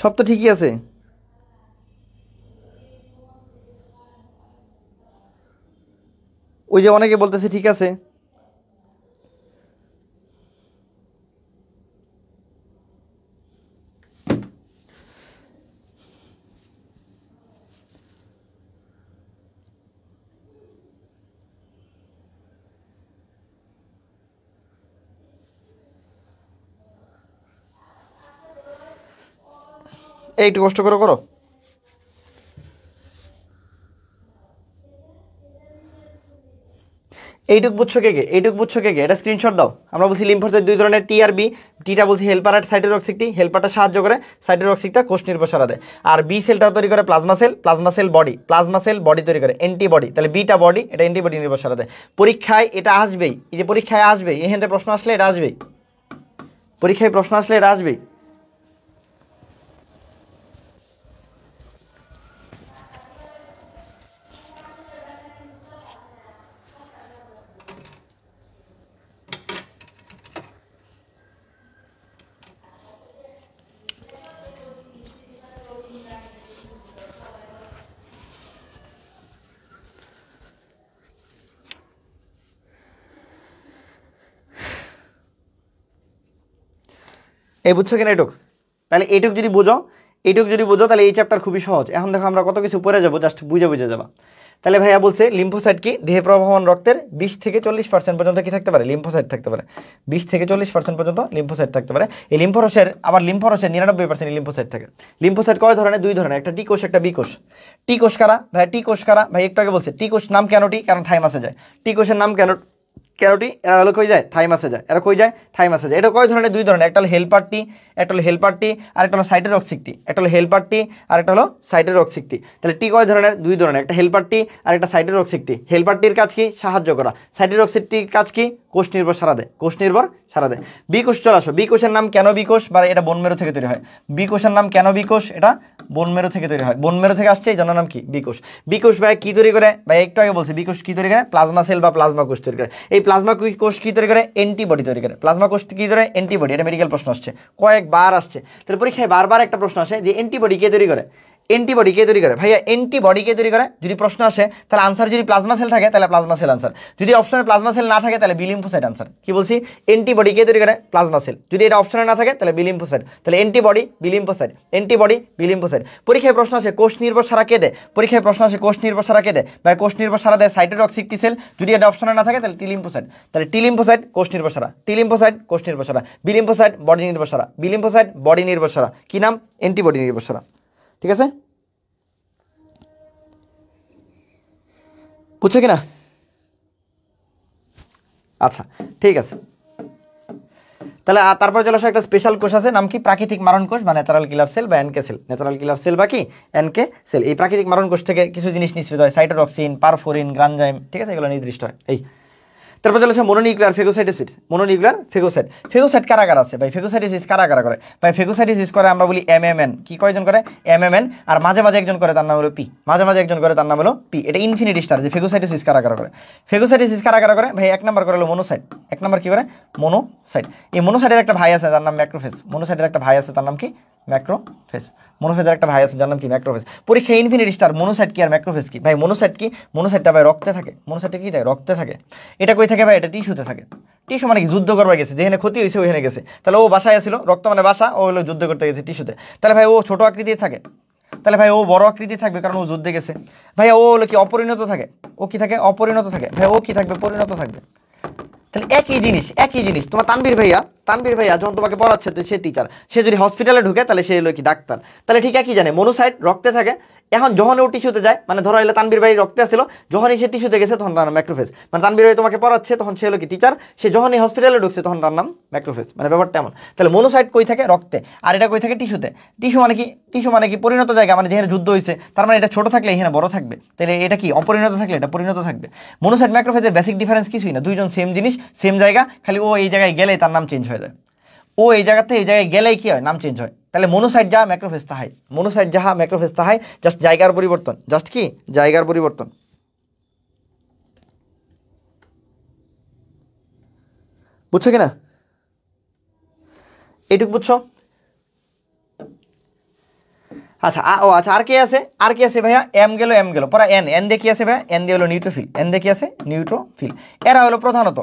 সব তো ঠিকই আছে। ওই যে অনেকে বলতেছে ঠিক আছে। এই একটু কষ্ট করো, করো। এইটুক বুঝছো কে কে? এইটুক বুঝছো কে কে? এটা স্ক্রিনশট দাও। আমরা বলছি লিম্ফোসাইট দুই ধরনের, টি আর বি। টিটা বলছি হেল্পার আর সাইটোটক্সিক টি। হেল্পারটা সাহায্য করে, সাইটোটক্সিকটা কোষ নির্ভরসারা দেয়। আর বি সেলটা তৈরি করে plasma sell, plasma sell body, plasma sell body তৈরি করে অ্যান্টিবডি। তাহলে বিটা বডি, এটা অ্যান্টিবডি নির্ভরসারা দেয়। পরীক্ষায় এটা আসবেই, এই যে পরীক্ষায় আসবেই, এখান থেকে প্রশ্ন আসলে এটা আসবেই, পরীক্ষায় প্রশ্ন আসলে এটা আসবেই। এই বুঝছো কিনা এটুক? তাহলে এটুক যদি বোঝো, এটুক যদি বোঝো তাহলে এই চ্যাপ্টার খুবই সহজ। এখন দেখো আমরা কত কিছু পড়ে যাবো, জাস্ট বুঝে বুঝে যাবা। তাহলে ভাইয়া বলছে লিম্ফোসাইট কি? দেহে প্রবাহমান রক্তের 20 থেকে 40% পর্যন্ত কি থাকতে পারে? লিম্ফোসাইট থাকতে পারে। 20 থেকে 40% পর্যন্ত লিম্ফোসাইট থাকতে পারে। এই লিম্ফোরসের আবার লিম্ফোরসের 99% লিম্ফোসাইট থাকে। লিম্ফোসাইট কয় ধরনের? দুই ধরনের, একটা টি কোষ, একটা বি কোষ। টি কোষ কারা ভাই? টি কোষ কারা ভাই? একটু আগে বলছে টি কোষ নাম কেন টি? কারণ থাইমাসে যায়। টি কোষের নাম কেন? ক্যারোটি, এরা হলো কই যায়? থাইমাসে যায়। এরা কই যায়? থাইমাসে যায়। এটা কয় ধরনের? দুই ধরনের, একটা হলো হেল্পার টি, একটা হলো হেল্পার টি, আর একটা হলো সাইটোটক্সিক টি। একটা হলো হেল্পার টি আর একটা হলো সাইটোটক্সিক টি। তাহলে টি কয় ধরনের? দুই ধরনের, একটা হেল্পার টি আর একটা সাইটোটক্সিক টি। হেল্পার টির কাজ কি? সাহায্য করা। সাইটোটক্সিক টির কাজ কি? কোষ নির্ভর সারা দেয়, কোষ নির্ভর সারা দেয়। বি কোষ চলে আসো। বি কোষের নাম কেন বি কোষ? বা এটা বোন মেরু থেকে তৈরি হয়। বি কোষের নাম কেন বি কোষ? এটা বোন মেরু থেকে তৈরি হয়, বোন মেরু থেকে আসছে, এই জন্য নাম কি? বি কোষ। বি কোষ ভাই কি তৈরি করে? ভাই একটু আগে বলছি বি কোষ কি তৈরি করে? প্লাজমা সেল বা প্লাজমা কোষ তৈরি করে। এই প্লাজমা কোষ কি তৈরি করে? অ্যান্টিবডি তৈরি করে। প্লাজমা কোষ কি তৈরি করে? অ্যান্টিবডি। এটা মেডিকেল প্রশ্ন আসছে, কয়েকবার আসছে। তাহলে পরীক্ষায় বারবার একটা প্রশ্ন আসে যে অ্যান্টিবডি কে তৈরি করে? অ্যান্টিবডি কে তৈরি করে? ভাইয়া অ্যান্টিবডি কে তৈরি করে যদি প্রশ্ন আসে, তাহলে আনসার যদি প্লাজমা সেল থাকে তাহলে প্লাজমা সেল আনসার। যদি অপশনে প্লাজমা সেল না থাকে তাহলে বি লিম্ফোসাইট আনসার। কি বলছি? অ্যান্টিবডি কে তৈরি করে? Plasma cell. যদি এটা অপশনে না থাকে তাহলে বি লিম্ফোসাইট। তাহলে antibody B lymphocyte, antibody B lymphocyte. পরীক্ষায় প্রশ্ন আসে কোষ নির্ভর সারা কে দেয়? পরীক্ষায় প্রশ্ন আসে কোষ নির্ভর সারা কে দেয়? ভাই কোষ নির্ভর সারা দেয় সাইটোটক্সিক টি সেল। যদি এটা অপশনে না থাকে তাহলে টি লিম্ফোসাইট। তাহলে টি লিম্ফোসাইট কোষ নির্ভর সারা, টি লিম্ফোসাইট কোষ নির্ভর সারা, বি লিম্ফোসাইট বডি নির্ভর সারা, বি লিম্ফোসাইট বডি নির্ভর সারা। কি নাম? অ্যান্টিবডি নির্ভর সারা। ঠিক আছে, বুঝছো কিনা? আচ্ছা ঠিক আছে। তাহলে তারপর চলে আসো একটা স্পেশাল কোষ আছে, নাম কি প্রাকৃতিক মারণ কোষ বা ন্যাচারাল কিলার সেল বা এনকে সেল। ন্যাচারাল কিলার সেল বা কি এনকে সেল। এই প্রাকৃতিক মারণ কোষ থেকে কিছু জিনিস নিঃসৃত হয়, সাইটোটক্সিন, পারফোরিন, গ্রানজাইম, ঠিক আছে, এগুলো নির্দিষ্ট হয়। এই তারপর চলে আসে মনোনিউক্লিয়ার ফেগোসাইটোসিস। মনোনিউক্লিয়ার ফেগোসাইট, ফেগোসাইট কারা কারা আছে ভাই? ফেগোসাইটোসিস কারা কারা করে ভাই? ফেগোসাইটোসিস করে আমরা বলি এমএমএন। কি কয়জন করে? এমএমএন। আর মাঝে মাঝে একজন করে, তার নাম হলো পি। মাঝে মাঝে একজন করে, তার নাম হলো পি। এটা ইনফিনিটি স্টার যে ফেগোসাইটোসিস কারা কারা করে। ফেগোসাইটোসিস কারা কারা করে ভাই? 1 নাম্বার করে হলো মনোসাইট। 1 নাম্বার কি করে? মনোসাইট। এই মনোসাইটের একটা ভাই আছে তার নাম ম্যাক্রোফেজ। মনোসাইটের একটা ভাই আছে তার নাম কি? ম্যাক্রোফেজ। মনোফেজের একটা ভাই আছে যার নাম কি? ম্যাক্রোফেজ। পরীক্ষা ইনফিনিটি স্টার মনোসাইট কি আর ম্যাক্রোফেজ কি ভাই? মনোসাইট কি? মনোসাইটটা ভাই রক্তে থাকে। মনোসাইটটা কি থাকে? রক্তে থাকে। এটা কই থাকে ভাই? এটা টিস্যুতে থাকে। টিস্যু মানে কি? যুদ্ধ করবার গেছে, যেখানে ক্ষতি হয়েছে ওইখানে গেছে। তাহলে ও বাসায় আসছিল, রক্ত মানে বাসা, ও হলো যুদ্ধ করতে গেছে টিস্যুতে। তাহলে ভাই ও ছোট আকৃতির থাকে? তাহলে ভাই ও বড় আকৃতি থাকবে কারণ ও যুদ্ধে গেছে। ভাইয়া ও হলো কি অপরিণত থাকে? ও কি থাকে? অপরিণত থাকে। ভাই ও কি থাকবে? পরিণত থাকবে। তাহলে একই জিনিস, একই জিনিস। তোমার তানভীর ভাইয়া যখন তোমাকে পড়াচ্ছে সে টিচার, সে যদি হসপিটালে ঢুকে তাহলে সে হলো কি ডাক্তার। তাহলে ঠিক একই জানে মনোসাইট রক্তে থাকে। এখন যখন ও টিস্যুতে যায়, মানে ধরো এলে তানভীর ভাই রক্তে আসছিল, যখনই সে টিস্যুতে গেছে তখন তার নাম ম্যাক্রোফেজ। মানে তানভীর ভাই তোমাকে পড়াচ্ছে তখন সে হলো কি টিচার, সে যখনই হসপিটালে ঢুকছে তখন তার নাম ম্যাক্রোফেজ। মানে ব্যাপারটা এমন। তাহলে মনোসাইট কই থাকে? রক্তে। আর এটা কই থাকে? টিস্যুতে। টিস্যু মানে কি? টিস্যু মানে কি? পরিণত জায়গা, মানে যেখানে যুদ্ধ হয়েছে। তার মানে এটা ছোট থাকলে এখানে বড় থাকবে। তাহলে এটা কি? অপরিণত থাকলে এটা পরিণত থাকবে। মনোসাইট ম্যাক্রোফেজের বেসিক ডিফারেন্স কিছুই না, দুইজন সেম জিনিস, সেম জায়গা, খালি ও এই জায়গায় গেলেই তার নাম চেঞ্জ হয়ে যায়। ও এই জায়গা থেকে এই জায়গায় গেলেই কি হয়? নাম চেঞ্জ হয়। তাহলে মনোসাইট যাহা ম্যাক্রোফেজ তাহাই। মনোসাইট যাহা ম্যাক্রোফেজ তাহাই, জাস্ট জায়গার পরিবর্তন। জাস্ট কি? জায়গার পরিবর্তন। বুঝছো কিনা? এইটুকু বুঝছো? আচ্ছা আচ্ছা, আর কে আছে? আর কে আছে ভাইয়া? এম গেল পরা এন। এন দিয়ে কি আছে ভাইয়া? এন দিয়ে হলো নিউট্রোফিল। এন দিয়ে কি আছে? নিউট্রোফিল। এরা হলো প্রধানত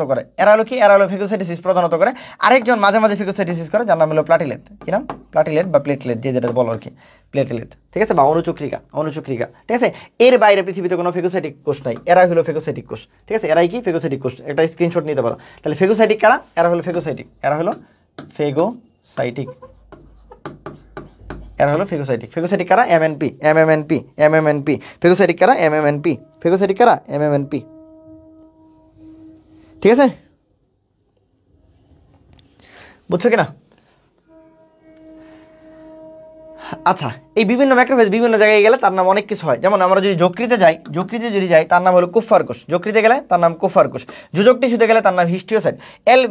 করে। এরা হলো কি? এরা হলো ফেগোসাইটোসিস প্রধানত করে। আরেকজন মাঝে মাঝে ফেগোসাইটোসিস করে, যার নাম হলো প্লাটিলেট। কি নাম? প্লাটিলেট বা প্লেটলেট, যে যেটা বলো আর কি, প্লেটলেট। ঠিক আছে, বা অনুচক্রিকা। ঠিক আছে। এর বাইরে পৃথিবীতে কোনো ফেগোসাইটিক কোষ নাই। এরাই হলো ফেগোসাইটিক কোষ। ঠিক আছে, এরাই কি? ফেগোসাইটিক কোষ। একটা স্ক্রিনশট নিতে পারো। তাহলে ফেগোসাইটিক কারা? এরা হলো ফেগোসাইটিক। এরা হলো ফেগোসাইটিক। এরা হলো ফেগোসাইটিক। ফেগোসাইটিক কারা? এমএমএনপি। ফেগোসাইটিক কারা? এমএমএনপি। ফেগোসাইটিক কারা? এমএমএনপি। ঠিক আছে, বুঝছো কিনা? আচ্ছা, এই বিভিন্ন ম্যাক্রোফেজ বিভিন্ন জায়গায় গেলে তার নাম অনেক কিছু হয়। যেমন আমরা যদি যকৃতে যাই তার নাম হলো কুফার কোষ। যকৃতে গেলে তার নাম কুফার কোষ। যোজক টিস্যুতে গেলে তার নাম হিস্টিওসাইট।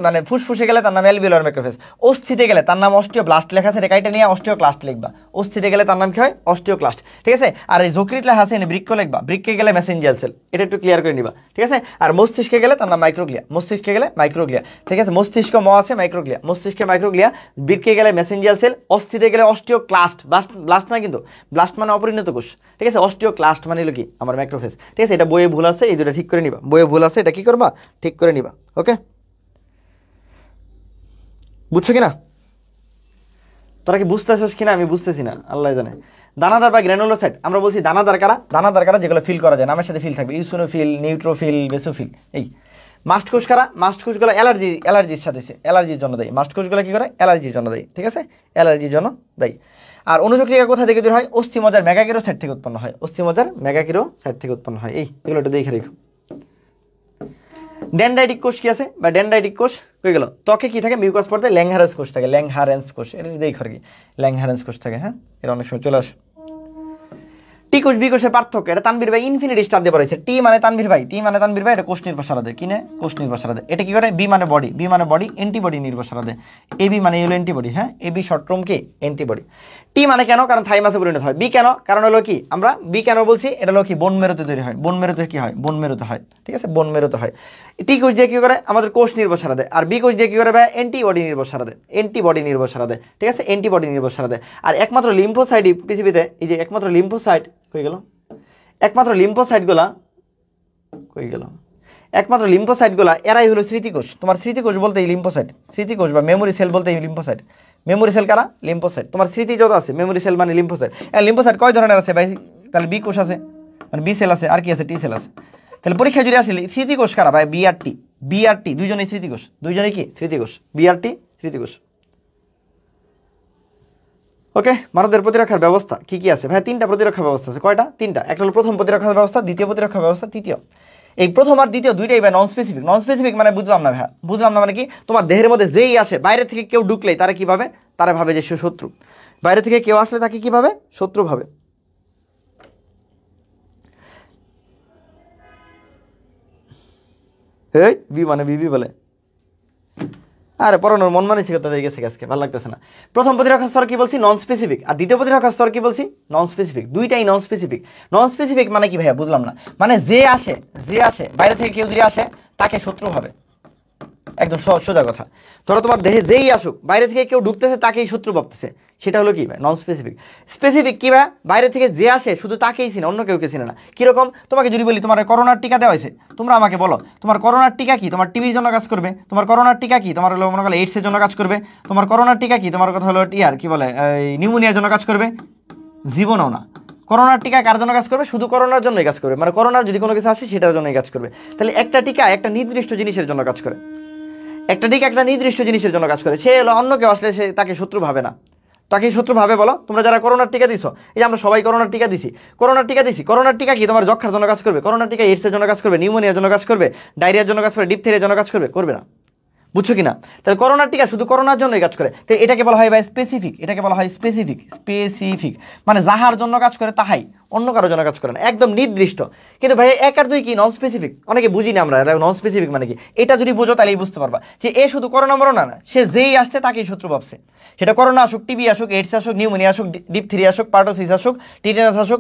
মানে ফুসফুসে গেলে তার নাম অ্যালভিওলার ম্যাক্রোফেজ। অস্থিতে গেলে তার নাম অস্টিওব্লাস্ট। লেখা আছে রেখাইটা নিয়ে অস্টিওক্লাস্ট লিখবা। অস্থিতে গেলে তার নাম কি হয়? অস্টিওক্লাস্ট। ঠিক আছে, আর এই যকৃত লেখা আছে বৃক্ক লিখবা। বৃক্কে গেলে মেসেঞ্জিয়াল সেল। এটা একটু ক্লিয়ার করে নিবা। ঠিক আছে, আর মস্তিষ্কে গেলে তার নাম মাইক্রোগ্লিয়া। মস্তিষ্কে গেলে মাইক্রোগ্লিয়া। ঠিক আছে, মস্তিষ্ক আছে মাইক্রোগ্লিয়া। মস্তিষ্কে মাইক্রোগ্লিয়া। বৃক্কে গেলে মেসেঞ্জিয়াল সেল। অস্থিতে গেলে অস্টিওক্লাস্ট। ব্লাস্ট না কিন্তু, ব্লাস্ট মানে অপরিণত কোষ। ঠিক আছে, অস্টিওক্লাস্ট মানে হলো কি? আমার ম্যাক্রোফেজ। ঠিক আছে, এটা বইয়ে ভুল আছে, এই দুটো ঠিক করে নিবা। বইয়ে ভুল আছে, এটা কি করবা? ঠিক করে নিবা। ওকে, বুঝছো কিনা? তোরা কি বুঝতেছিস কিনা? আমি বুঝতেছি না, আল্লাহ জানে। দানাদার বা গ্র্যানুলোসাইট, আমরা বলছি দানাদার কারা? দানাদার কারা যেগুলো ফিল করা যায়, নামের সাথে ফিল থাকবে। Eosinophil, neutrophil, basophil. এই মাস্ট কোষ কারা? মাস্ট কোষগুলো অ্যালার্জির সাথে অ্যালার্জির জন্য দেয়। মাস্ট কোষগুলো কি করে? অ্যালার্জির জন্য দেয়। ঠিক আছে, অ্যালার্জির জন্য দেয়। আর অনুচক্রিকা কোথা থেকে তৈরি হয়? অস্থিমজ্জার মেগাকিরোসাইট থেকে উৎপন্ন হয়। অস্থিমজ্জার মেগাকিরোসাইট থেকে উৎপন্ন হয়। এগুলো একটু দেখে রেখো। ডেনড্রাইটিক কোষ কি আছে বা ডেনড্রাইটিক কোষ কই গেল? ত্বকে কি থাকে? মিউকাস পর্দায় ল্যাংহারেন্স কোষ থাকে। ল্যাংহারেন্স কোষ, এটা যদি দেখো আর কি, ল্যাংহারেন্স কোষ থাকে। হ্যাঁ, এটা অনেক সময় চলে আসে। টি কোষ বি কোষের পার্থক্য, এটা তানভীর ভাই ইনফিনিটি স্টার দিয়ে পড়েছে। টি মানে তানভীর ভাই, এটা কোষ নির্ভরসারাদে। কিনে? কোষ নির্ভরসারাদে। এটা কি করে? বি মানে বডি, অ্যান্টিবডি নির্ভরসারাদে। এবি মানে হলো অ্যান্টিবডি। হ্যাঁ, এবি শর্ট ফর্ম কি? অ্যান্টিবডি। টি মানে কেন? কারণ থাইমাসে পরিণত হয়। বি কেন? কারণ হলো কি, আমরা বি কেন বলছি? এটা হলো কি? বোন মেরুতে তৈরি হয়। বোন মেরুতে কি হয়? বোন মেরুতে হয়। ঠিক আছে, বোন মেরুতে হয়। টি কোষ দিয়ে কি করে? আমাদের কোষ নির্ভরসারাদে। আর বি কোষ দিয়ে কি করে ভাই? অ্যান্টিবডি নির্ভরসারাদে। ঠিক আছে, অ্যান্টিবডি নির্ভরসারাদে। আর একমাত্র লিম্ফোসাইটই পৃথিবীতে, এই যে একমাত্র লিম্ফোসাইট কই গেল? একমাত্র লিম্ফোসাইটগুলা এরাই হলো স্মৃতিকোষ। তোমার স্মৃতিকোষ বলতে এই লিম্ফোসাইট। স্মৃতিকোষ বা মেমোরি সেল বলতে এই লিম্ফোসাইট। মেমোরি সেল কারা? লিম্ফোসাইট। তোমার স্মৃতি যত আছে মেমোরি সেল মানে লিম্ফোসাইট। লিম্ফোসাইট কয় ধরনের আছে ভাই? তাহলে বি কোষ আছে, মানে বি সেল আছে। আর কি আছে? টি সেল আছে। তাহলে পরীক্ষায় যদি আসলে স্মৃতিকোষ কারা ভাই? বি আর টি দুইজনেই স্মৃতিকোষ। দুইজনেই কি? স্মৃতিকোষ। বি আর টি স্মৃতিকোষ। ওকে, মানবদের প্রতিরক্ষার ব্যবস্থা কি কি আছে ভাই? 3টা প্রতিরক্ষা ব্যবস্থা আছে। কয়টা? 3টা। একটা হলো প্রথম প্রতিরক্ষা ব্যবস্থা, দ্বিতীয় প্রতিরক্ষা ব্যবস্থা, তৃতীয়। এই প্রথম আর দ্বিতীয় দুইটাই ভাই নন স্পেসিফিক। নন স্পেসিফিক মানে বুঝলাম না ভাই, বুঝলাম না মানে কি, তোমার দেহের মধ্যে যেই আসে বাইরে থেকে কেউ ঢুকলেই তারা কি ভাবে, তারা ভাবে যে সে শত্রু। বাইরে থেকে কেউ আসলে তাকে কি ভাবে, শত্রু ভাবে। এই বি মানে বিবি বলে, আরে পড়ানোর মন মানসিকতা হয়ে গেছে আজকে, ভালো লাগতেছে না। প্রথম প্রতিরক্ষা স্তর কি বলছি, নন স্পেসিফিক। আর দ্বিতীয় প্রতিরক্ষা স্তর কি বলছি, নন স্পেসিফিক। দুইটাই নন স্পেসিফিক। নন স্পেসিফিক মানে কি ভাইয়া, বুঝলাম না। মানে যে আসে বাইরে থেকে কেউ যদি আসে তাকে শত্রু ভাবে, একদম সোজা কথা। ধরো তোমার দেহে যেই আসুক বাইরে থেকে কেউ ঢুকতেছে তাকেই শত্রু ভাবতেছে, সেটা হলো কি ভাই, নন স্পেসিফিক। স্পেসিফিক কি ভাই, বাইরে থেকে যে আসে শুধু তাকেই চিনে, অন্য কেউকে চিনে না। কিরকম, তোমাকে যদি বলি তোমার করোনার টিকা দেওয়া হয়েছে, তোমরা আমাকে বলো তোমার করোনার টিকা কি, তোমার টিভির জন্য কাজ করবে? তোমার করোনার টিকা কি, তোমার হলো মনে করো এইডসের জন্য কাজ করবে? তোমার করোনার টিকা কি, তোমার কথা হলো ইয়ার কি বলে নিউমোনিয়ার জন্য কাজ করবে? জীবনও না। করোনার টিকা কার জন্য কাজ করবে, শুধু করোনার জন্যই কাজ করবে, মানে করোনার যদি কোনো কিছু আসে সেটার জন্যই কাজ করবে। তাহলে একটা টিকা একটা নির্দিষ্ট জিনিসের জন্য কাজ করে, একটা টিকা একটা নির্দিষ্ট জিনিসের জন্য কাজ করে। সে হলো অন্য কেউ আসলে সে তাকে শত্রু ভাবে না। তাকে শত্রু ভাবে বলো তোমরা যারা করোনার টিকা দিছো, এই যে আমরা সবাই করোনার টিকা দিছি, করোনার টিকা কি তোমার যক্ষার জন্য কাজ করবে? করোনার টিকা এইডসের জন্য কাজ করবে, নিউমোনিয়ার জন্য কাজ করবে, ডায়রিয়ার জন্য কাজ করবে, ডিপথেরিয়ার জন্য কাজ করবে? করবে না। বুঝছো কিনা? তাহলে করোনার টিকা শুধু করোনার জন্যই কাজ করে। তো এটাকে বলা হয় ভাই স্পেসিফিক, এটাকে বলা হয় স্পেসিফিক। স্পেসিফিক মানে যাহার জন্য কাজ করে তাহাই, অন্য কারোর জন্য কাজ করে না, একদম নির্দিষ্ট। কিন্তু ভাই এক আর দুই কি নন স্পেসিফিক, অনেকে বুঝি না আমরা নন স্পেসিফিক মানে কি। এটা যদি বুঝো তাহলেই বুঝতে পারবা যে এ শুধু করোনা মরোনা না, সে যেই আসছে তাকেই শত্রু ভাবছে। সেটা করোনা আসুক, টিবি আসুক, এইডস আসুক, নিউমোনিয়া আসুক, ডিপথেরিয়া আসুক, পার্টোসিস আসুক, টিটেনাস আসুক,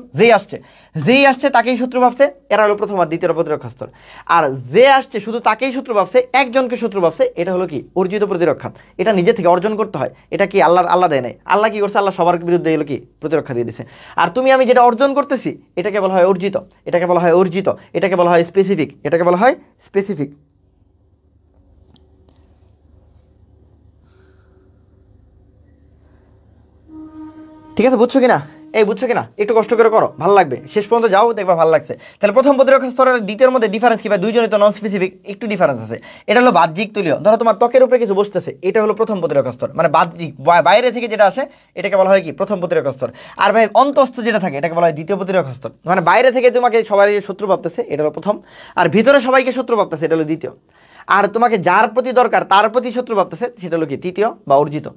যেই আসছে তাকেই শত্রু ভাবছে। এরা হলো প্রথম আর দ্বিতীয় প্রতিরক্ষা স্তর। আর যে আসছে শুধু তাকেই শত্রু ভাবছে, একজনকে শত্রু ভাবছে, এটা হলো কি অর্জিত প্রতিরক্ষা। এটা নিজে থেকে অর্জন করতে হয়। এটা কি আল্লাহ দেয় নাই। আল্লাহ কি করছে, আল্লাহ সবার বিরুদ্ধে এলো কি প্রতিরক্ষা দিয়ে দিছে। আর তুমি আমি যেটা অর্জন করতেছি এটাকে বলা হয় অর্জিত, এটাকে বলা হয় অর্জিত, এটাকে বলা হয় স্পেসিফিক, এটাকে বলা হয় স্পেসিফিক। ঠিক আছে, বুঝছো কিনা? বুঝছো কিনা? একটু কষ্ট করে করো, ভালো লাগবে, শেষ পর্যন্ত যাও, দেখবা ভালো লাগছে। তাহলে প্রথম প্রতিরক্ষা স্তর আর দ্বিতীয়ের মধ্যে ডিফারেন্স কি ভাই? দুইজনই তো নন স্পেসিফিক, একটু ডিফারেন্স আছে। এটা হলো বাহ্যিক তলীয়, ধরো তোমার ত্বকের উপরে কিছু বসতেছে, এটা হলো প্রথম প্রতিরক্ষা স্তর, মানে বাহ্যিক বাইরে থেকে যেটা আসে এটাকে বলা হয় কি প্রথম প্রতিরক্ষা স্তর। আর ভাই অন্তস্থ যেটা থাকে এটাকে বলা হয় দ্বিতীয় প্রতিরক্ষা স্তর। মানে বাইরে থেকে তোমাকে সবাই শত্রু ভাবতেছে, এটা হলো প্রথম। আর ভিতরে সবাইকে শত্রু ভাবতেছে, এটা হলো দ্বিতীয়। আর তোমাকে যার প্রতি দরকার তার প্রতি শত্রু ভাবতেছে, সেটা হলো কি তৃতীয় বা অর্জিত।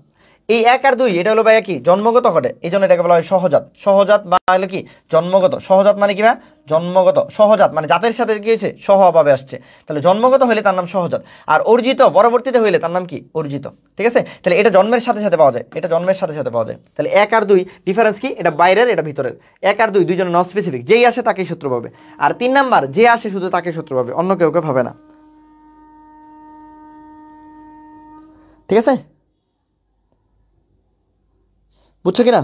এই এক আর দুই এটা হলো ভাইয়া কি জন্মগত ঘটে, এই জন্য এটাকে বলা হয় সহজাত। সহজাত বা হলো কি জন্মগত। সহজাত মানে কি ভাই? জন্মগত। সহজাত মানে জাতের সাথে কি হয়েছে, সহভাবে আসছে। তাহলে জন্মগত হইলে তার নাম সহজাত, আর অর্জিত পরবর্তীতে হইলে তার নাম কি অর্জিত। ঠিক আছে, তাহলে এটা জন্মের সাথে সাথে পাওয়া যায়, এটা জন্মের সাথে সাথে পাওয়া যায়। তাহলে এক আর দুই ডিফারেন্স কি, এটা বাইরের এটা ভিতরের। এক আর দুই দুইজন নন স্পেসিফিক, যেই আসে তাকেই শত্রু পাবে। আর তিন নাম্বার যে আসে শুধু তাকে শত্রু পাবে, অন্য কেউ ভাবে না। ঠিক আছে, বুঝছো কিনা?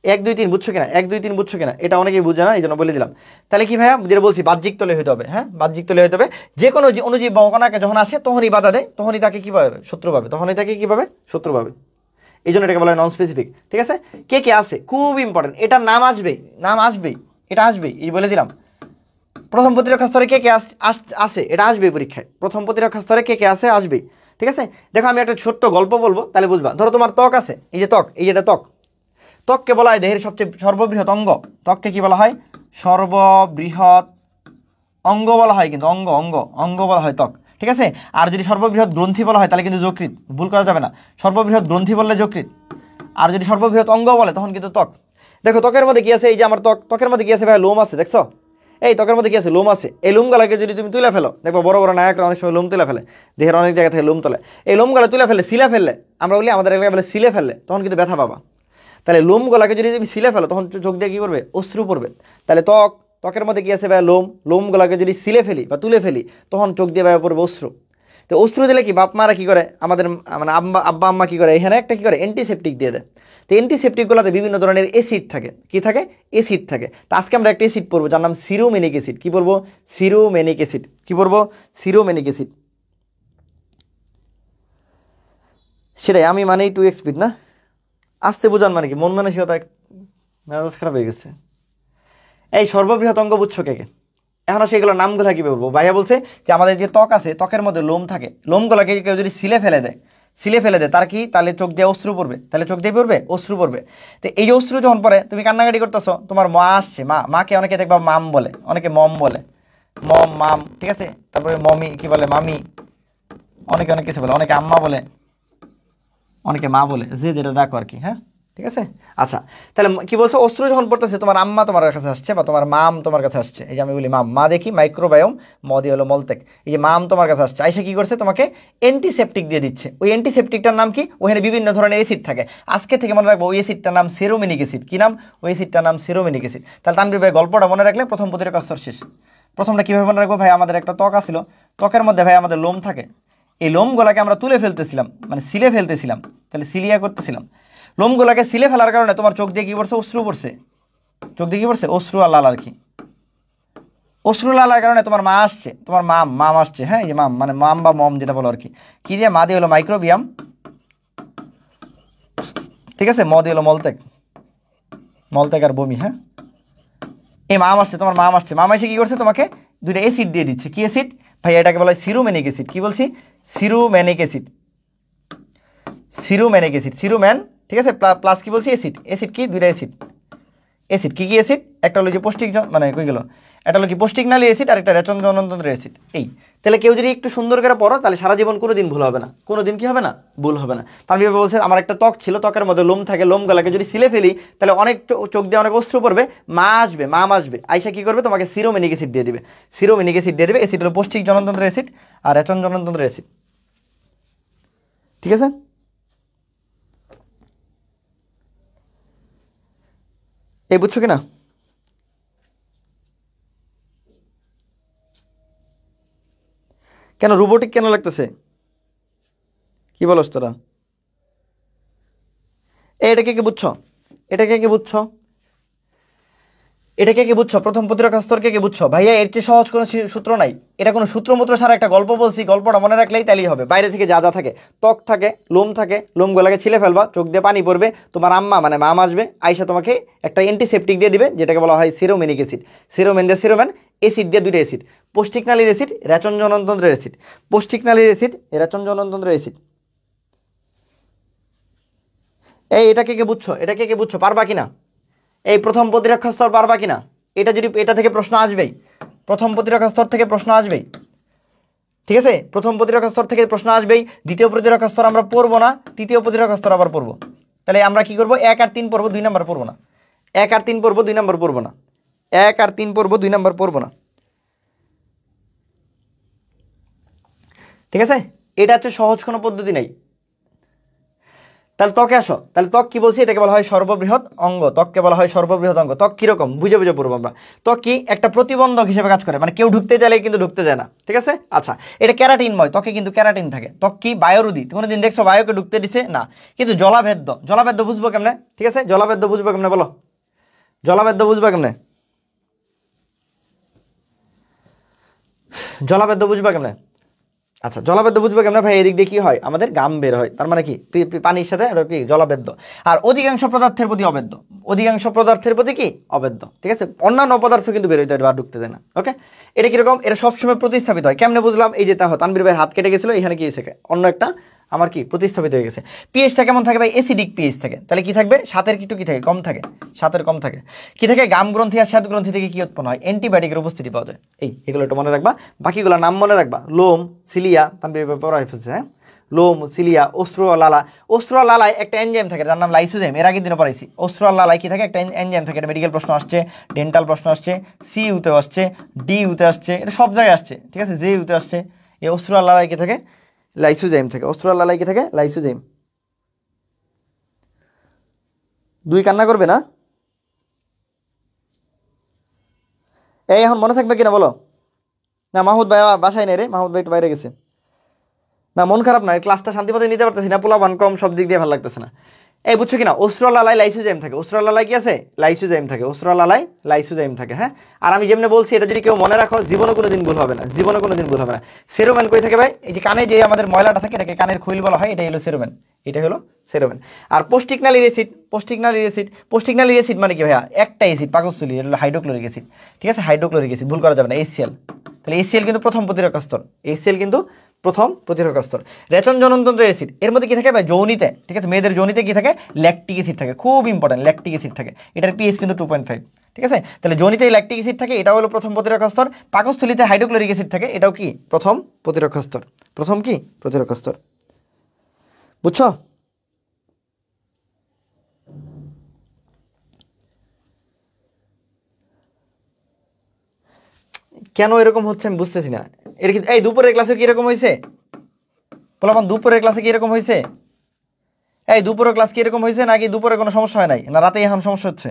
এক দুই তিন বুঝছো কিনা? এক দুই তিন বুঝছো কিনা? এটা অনেকেই বুঝে না, এই জন্য বলে দিলাম। তাহলে কি ভাইয়া, যেটা বলছি বাহ্যিক তলে হতে হবে। হ্যাঁ, বাহ্যিক তলে হতে হবে। যে কোনো অনুজীব বা কণাকে যখন আসে তখনই বাধা দেয়, তখনই তাকে কি পাবে, শত্রু পাবে, তখনই তাকে কি পাবে, শত্রু পাবে। এই জন্য এটাকে বলা হয় নন স্পেসিফিক। ঠিক আছে, কে কে আছে খুব ইম্পর্টেন্ট, এটার নাম আসবেই, নাম আসবেই, এটা আসবেই, এই বলে দিলাম। প্রথম প্রতিরক্ষা স্তরে কে কে আছে এটা আসবেই পরীক্ষায়। প্রথম প্রতিরক্ষা স্তরে কে কে আছে আসবেই। ঠিক আছে, দেখো আমি একটা ছোট্ট গল্প বলবো তাহলে বুঝবা। ধরো তোমার ত্বক আছে, এই যে ত্বক, এই যেটা ত্বক, ত্বককে বলা হয় দেহের সবচেয়ে সর্ববৃহৎ অঙ্গ। ত্বককে কি বলা হয়? সর্ববৃহৎ অঙ্গ বলা হয়, কিন্তু অঙ্গ অঙ্গ অঙ্গ বলা হয় ত্বক। ঠিক আছে, আর যদি সর্ববৃহৎ গ্রন্থি বলা হয় তাহলে কিন্তু যকৃৎ, ভুল করা যাবে না। সর্ববৃহৎ গ্রন্থি বললে যকৃৎ, আর যদি সর্ববৃহৎ অঙ্গ বলে তখন কিন্তু ত্বক। দেখো ত্বকের মধ্যে কি আছে, এই যে আমার ত্বক, ত্বকের মধ্যে কি আছে ভাই? লোম আছে, দেখছো? এই ত্বকের মধ্যে কি আছে? লোম আছে। এই লোমগুলোকে যদি তুমি তুলে ফেলো, দেখো বড় বড় নায়করা অনেক সময় লোম তুলে ফেলে, দেহের অনেক জায়গা থেকে লোম তোলে। এই লোমগুলো তুলে ফেলে, সিলে ফেললে, আমরা বলি আমাদের এলাকায় বলে সিলে ফেললে, তখন কিন্তু ব্যথা পাবা। তাহলে লোমগুলোকে যদি তুমি সিলে ফেলো তখন চোখ দিয়ে কী করবে? অশ্রু পড়বে। তাহলে ত্বকের মধ্যে কি আছে ভাই? লোমগুলোকে যদি সিলে ফেলি বা তুলে ফেলি তখন চোখ দিয়ে ভাই পড়বে অশ্রু। তো অশ্রু দিলে কি বাপ মারা কী করে, আমাদের মানে আব্বা আম্মা কী করে, এখানে একটা কী করে অ্যান্টিসেপটিক দিয়ে দেয়। তো অ্যান্টিসেপটিকগুলোতে বিভিন্ন ধরনের অ্যাসিড থাকে, কি থাকে? অ্যাসিড থাকে। তো আজকে আমরা একটা অ্যাসিড পড়বো যার নাম সিরোমেনিক অ্যাসিড। কী পড়বো? সিরোমেনিক অ্যাসিড। কী পড়বো? সিরোমেনিক অ্যাসিড। সেটাই, আমি মানেই 2x স্পিড না, আসতে বোঝান মানে কি, মন মানসিকতা মেজাজ খারাপ হয়ে গেছে। এই সর্ববৃহৎ অঙ্গ বুঝছো কে কে? এখনও সেগুলোর নামগুলো কী বলবো? ভাইয়া বলছে যে আমাদের যে ত্বক আছে, ত্বকের মধ্যে লোম থাকে, লোমগুলোকে কেউ যদি সিলে ফেলে দেয় তার কি, তাহলে চোখ দিয়ে অশ্রু পড়বে, তাহলে চোখ দিয়ে পড়বে অশ্রু পড়বে। তো এই যে অশ্রু যখন পড়ে, তুমি কান্নাকাটি করতেছো, তোমার মা আসছে, মাকে অনেকে দেখবা মাম বলে, অনেকে মম বলে, মম মাম, ঠিক আছে, তারপরে মমি কি বলে, মামি, অনেকে অনেক কিছু বলে, অনেকে আম্মা বলে, অনেকে মা বলে, যে যেটা ডাকো আর কি। হ্যাঁ, ঠিক আছে। আচ্ছা, তাহলে কি বলছো, অস্ত্র যখন পড়তেছে তোমার আম্মা তোমার কাছে আসছে বা তোমার মাম তোমার কাছে আসছে, এই যে আমি বলি মাম, মা দেখি মাইক্রোবায়োম, মদি হলো মলত্যাগ, এই যে মাম তোমার কাছে আসছে, আইসা কি করছে, তোমাকে অ্যান্টিসেপটিক দিয়ে দিচ্ছে। ওই অ্যান্টিসেপটিকটার নাম কি, ওখানে বিভিন্ন ধরনের অ্যাসিড থাকে, আজকে থেকে মনে রাখবো ওই অ্যাসিডটার নাম সেরোমেনিক অ্যাসিড। কি নাম, ওই অ্যাসিডটার নাম সেরোমেনিক অ্যাসিড। তাহলে তানভীর ভাই গল্পটা মনে রাখলে প্রথম প্রতিরক্ষা স্তর শেষ। প্রথমটা কীভাবে মনে রাখবো ভাই, আমাদের একটা ত্বক ছিল, ত্বকের মধ্যে ভাই আমাদের লোম থাকে, এই লোমগুলাকে আমরা তুলে ফেলতেছিলাম, মানে সিলে ফেলতেছিলাম, তাহলে সিলিয়া করতেছিলাম। লোমগুলাকে সিলে ফেলার কারণে তোমার চোখ দিয়ে কি পড়ছে, অশ্রু পড়ছে, চোখ দিয়ে কি পড়ছে, অশ্রু আর লাল আর কি, অশ্রু লালার কারণে তোমার মা আসছে, তোমার মাম আসছে। হ্যাঁ, এই যে মাম মানে মাম বা মম যেটা বলো আর কি। কি দিয়ে, মা দিয়ে হলো মাইক্রোবিয়াম, ঠিক আছে, ম দিয়ে হলো মলত্যাগ, মলত্যাগ আর বমি। হ্যাঁ, এই মাম আসছে, তোমার মাম আসছে, মাম এসে কি করছে, তোমাকে দুইটা অ্যাসিড দিয়ে দিচ্ছে। কি অ্যাসিড ভাই, এটাকে বলা হয় সিরোমেনিক অ্যাসিড। কি বলছি, সিরোমেনিক অ্যাসিড, সিরোমেনিক অ্যাসিড, সিরোম্যান, ঠিক আছে, প্লাস কি বলছি, অ্যাসিড। অ্যাসিড কি, দুইটা অ্যাসিড, অ্যাসিড কি কি অ্যাসিড, একটা হলো যে পৌষ্টিক মানে কই গেল, একটা হলো কি পৌষ্টিক নালী অ্যাসিড আর একটা রেচন জননতন্ত্রের অ্যাসিড। এই তাহলে কেউ যদি একটু সুন্দর করে পড়ো তাহলে সারা জীবন কোনো দিন ভুল হবে না, কোনো দিন কি হবে না, ভুল হবে না। তার বিভাবে বলছে আমার একটা ত্বক ছিল, ত্বকের মধ্যে লোম থাকে, লোম গলাকে যদি সিলে ফেলি তাহলে অনেক চোখ দিয়ে অনেক অশ্রু পড়বে, মা আসবে, মাম আসবে, আইসা কি করবে, তোমাকে সিরোমেনিক অ্যাসিড দিয়ে দিবে, সিরোমেনিক অ্যাসিড দিয়ে দিবে। অ্যাসিড হলো পৌষ্টিক জননতন্ত্রের অ্যাসিড আর রেচন জননতন্ত্রের অ্যাসিড, ঠিক আছে। এই বুঝছো কিনা, কেন রোবোটিক কেন লাগতেছে, কি বলস তোরা, এটাকে কি বুঝছো, এটাকে কি বুঝছো, এটাকে কি বুঝছো, প্রথম প্রতিরক্ষা স্তরকে কি বুঝছো ভাইয়া, এর চেয়ে সহজ কোনো সূত্র নাই। এটা কোনো সূত্রমূত্র ছাড়া একটা গল্প বলছি, গল্পটা মনে রাখলেই তাইলেই হবে। বাইরে থেকে যা যা থাকে, ত্বক থাকে, লোম থাকে, লোমগুলোকে ছিলে ফেলবা, চোখ দিয়ে পানি পড়বে, তোমার আম্মা মানে মাম আসবে, আইসা তোমাকে একটা অ্যান্টিসেপটিক দিয়ে দিবে যেটাকে বলা হয় সিরোমেনিক অ্যাসিড। সিরোমেন দিয়ে সিরোমেন, অ্যাসিড দিয়ে দুইটা অ্যাসিড, পৌষ্টিক নালীর অ্যাসিড, রেচন জননতন্ত্রের অ্যাসিড, পৌষ্টিক নালীর অ্যাসিড, রেচন জননতন্ত্রের অ্যাসিড। এই এটাকে কে বুঝছো, এটাকে কে বুঝছো, পারবা কিনা, এই প্রথম প্রতিরক্ষা স্তর পারবা কিনা, এটা যদি এটা থেকে প্রশ্ন আসবেই, প্রথম প্রতিরক্ষা স্তর থেকে প্রশ্ন আসবেই, ঠিক আছে, প্রথম প্রতিরক্ষা স্তর থেকে প্রশ্ন আসবেই। দ্বিতীয় প্রতিরক্ষা স্তর আমরা পড়বো না, তৃতীয় প্রতিরক্ষা স্তর আবার পড়বো। তাহলে আমরা কি করবো, 1 আর 3 পড়বো, 2 নাম্বার পড়বো না, 1 আর 3 পড়বো, 2 নাম্বার পড়বো না, 1 আর 3 পড়বো, 2 নাম্বার পড়বো না, ঠিক আছে। এটা হচ্ছে সহজ কোনো পদ্ধতি নেই। তাহলে ত্বকে আসো, তাহলে ত্বক কি বলছি, এটাকে বলা হয় সর্ববৃহৎ অঙ্গ, ত্বককে বলা হয় সর্ববৃহৎ অঙ্গ। ত্বক কিরকম বুঝে বুঝে পড়বো আমরা। ত্বক কি একটা প্রতিবন্ধক হিসেবে কাজ করে, মানে কেউ ঢুকতে চাইলে কিন্তু ঢুকতে যায় না, ঠিক আছে। আচ্ছা, এটা ক্যারাটিনময়, ত্বকে কিন্তু ক্যারাটিন থাকে। ত্বক কি বায়োরোধী, কোনো দিন দেখছো বায়োকে ঢুকতে দিছে না, কিন্তু জলাভেদ্য, জলাভেদ্য বুঝবো কেমনে, ঠিক আছে, জলাভেদ্য বুঝবো কেমনে বলো, জলাভেদ্য বুঝবো কেমনে, জলাভেদ্য বুঝবো কেমনে। আচ্ছা, জলাবেদ্য বুঝবো কেমন ভাই, এদিক দিয়ে কি হয়, আমাদের গাম বের হয়, তার মানে কি পানির সাথে কি জলাবেদ্য। আর অধিকাংশ পদার্থের প্রতি অবেদ্য, অধিকাংশ পদার্থের প্রতি কি অবেদ্য, ঠিক আছে। অন্যান্য পদার্থ কিন্তু বের হইতে বা ঢুকতে দেয় না। ওকে, এটা কিরকম, এটা সবসময় প্রতিস্থাপিত হয়, কেমনে বুঝলাম, এই যে তানভীর ভাইয়ের হাত কেটে গেছিল, এখানে কি এসে অন্য একটা আমার কি প্রতিস্থাপিত হয়ে গেছে। পিএইচটা কেমন থাকে ভাই, অ্যাসিডিক পিএইচ থাকে, তাহলে কি থাকবে, সাতের একটু কি থাকে, কম থাকে, সাতের কম থাকে। কি থাকে, গাম গ্রন্থি আর শ্বেত গ্রন্থি থেকে কি উৎপন্ন হয়, অ্যান্টিবায়োটিকের উপস্থিতি পাওয়া যায়। এগুলো একটু মনে রাখবা, বাকিগুলো নাম মনে রাখবা, লোম, সিলিয়া, তানভীর ভাই পড়াই ফেলছে, হ্যাঁ, লোম, সিলিয়া, অস্ত্র লালা। অস্ত্র লালায় একটা এনজাইম থাকে যার নাম লাইসোজাইম, এর আগের দিনে পড়াইছি। অস্ত্র লালায় কি থাকে, একটা এনজাইম থাকে, এটা মেডিকেল প্রশ্ন আসছে, ডেন্টাল প্রশ্ন আসছে, সি ইউতে আসছে, ডি ইউতে আসছে, এটা সব জায়গায় আসছে, ঠিক আছে, জে ইউতে আসছে। এই অস্ত্র লালায় কি থাকে, লাইসোজাইম থাকে, অস্ত্র লালায় কি থাকে, লাইসোজাইম। দুই কান্না করবে না, এই এখন মনে থাকবে কিনা বলো। না মাহমুদ ভাই বাসায় নেই রে, মাহমুদ ভাই একটু বাইরে গেছে। না মন খারাপ না, ক্লাসটা শান্তিমতো নিতে পারতেছি না, পোলাপান কম, সব দিক দিয়ে ভালো লাগতেছে না। এই বুঝছো কিনা, অস্ত্রালায় লাইসোজাইম থাকে, অস্ত্রালায় কি আছে, লাইসোজাইম থাকে, অস্ত্রালায় লাইসোজাইম থাকে। হ্যাঁ, আর আমি যেমনি বলছি এটা যদি কেউ মনে রাখো জীবনে কোনো দিন ভুল হবে না, জীবনে কোনো দিন ভুল হবে না। সেরোমেন কই থাকে ভাই, এই যে কানে যে আমাদের ময়লাটা থাকে এটাকে কানের খৈল বলা হয়, এটাই হলো সেরোমেন, এটা হলো সেরোমেন। আর পৌষ্টিক নালীর অ্যাসিড, পৌষ্টিক নালীর অ্যাসিড, পৌষ্টিক নালীর অ্যাসিড মানে কি ভাইয়া, একটা অ্যাসিড পাকস্থলী, এটা হলো হাইড্রোক্লোরিক অ্যাসিড, ঠিক আছে, হাইড্রোক্লোরিক অ্যাসিড, ভুল করা যাবে না, HCl। তাহলে HCl কিন্তু প্রথম প্রতিরক্ষা স্তর, HCl কিন্তু প্রথম প্রতিরক্ষা স্তর। রেচন জননতন্ত্রের অ্যাসিড, এর মধ্যে কি থাকে ভাই, যৌনিতে, ঠিক আছে, মেয়েদের যৌনিতে কি থাকে, ল্যাকটিক অ্যাসিড থাকে, খুব ইম্পর্টেন্ট, ল্যাকটিক অ্যাসিড থাকে, এটার পিএইচ কিন্তু 2.5, ঠিক আছে? তাহলে যোনিতে ল্যাকটিক অ্যাসিড থাকে, এটা হলো প্রথম প্রতিরক্ষা স্তর। পাকস্থলীতে হাইড্রোক্লোরিক অ্যাসিড থাকে, এটাও কি প্রথম প্রতিরক্ষা স্তর। প্রথম কি প্রতিরক্ষা স্তর, বুঝছো? কেন এরকম হচ্ছে আমি বুঝতেছি না। এর কি এই দুপুরের ক্লাসে কি এরকম হয়েছে? বললাম দুপুরের ক্লাসে কি এরকম হয়েছে? এই দুপুরের ক্লাস কি এরকম হয়েছে, নাকি দুপুরে কোনো সমস্যা হয় নাই, না রাতে এখন সমস্যা হচ্ছে?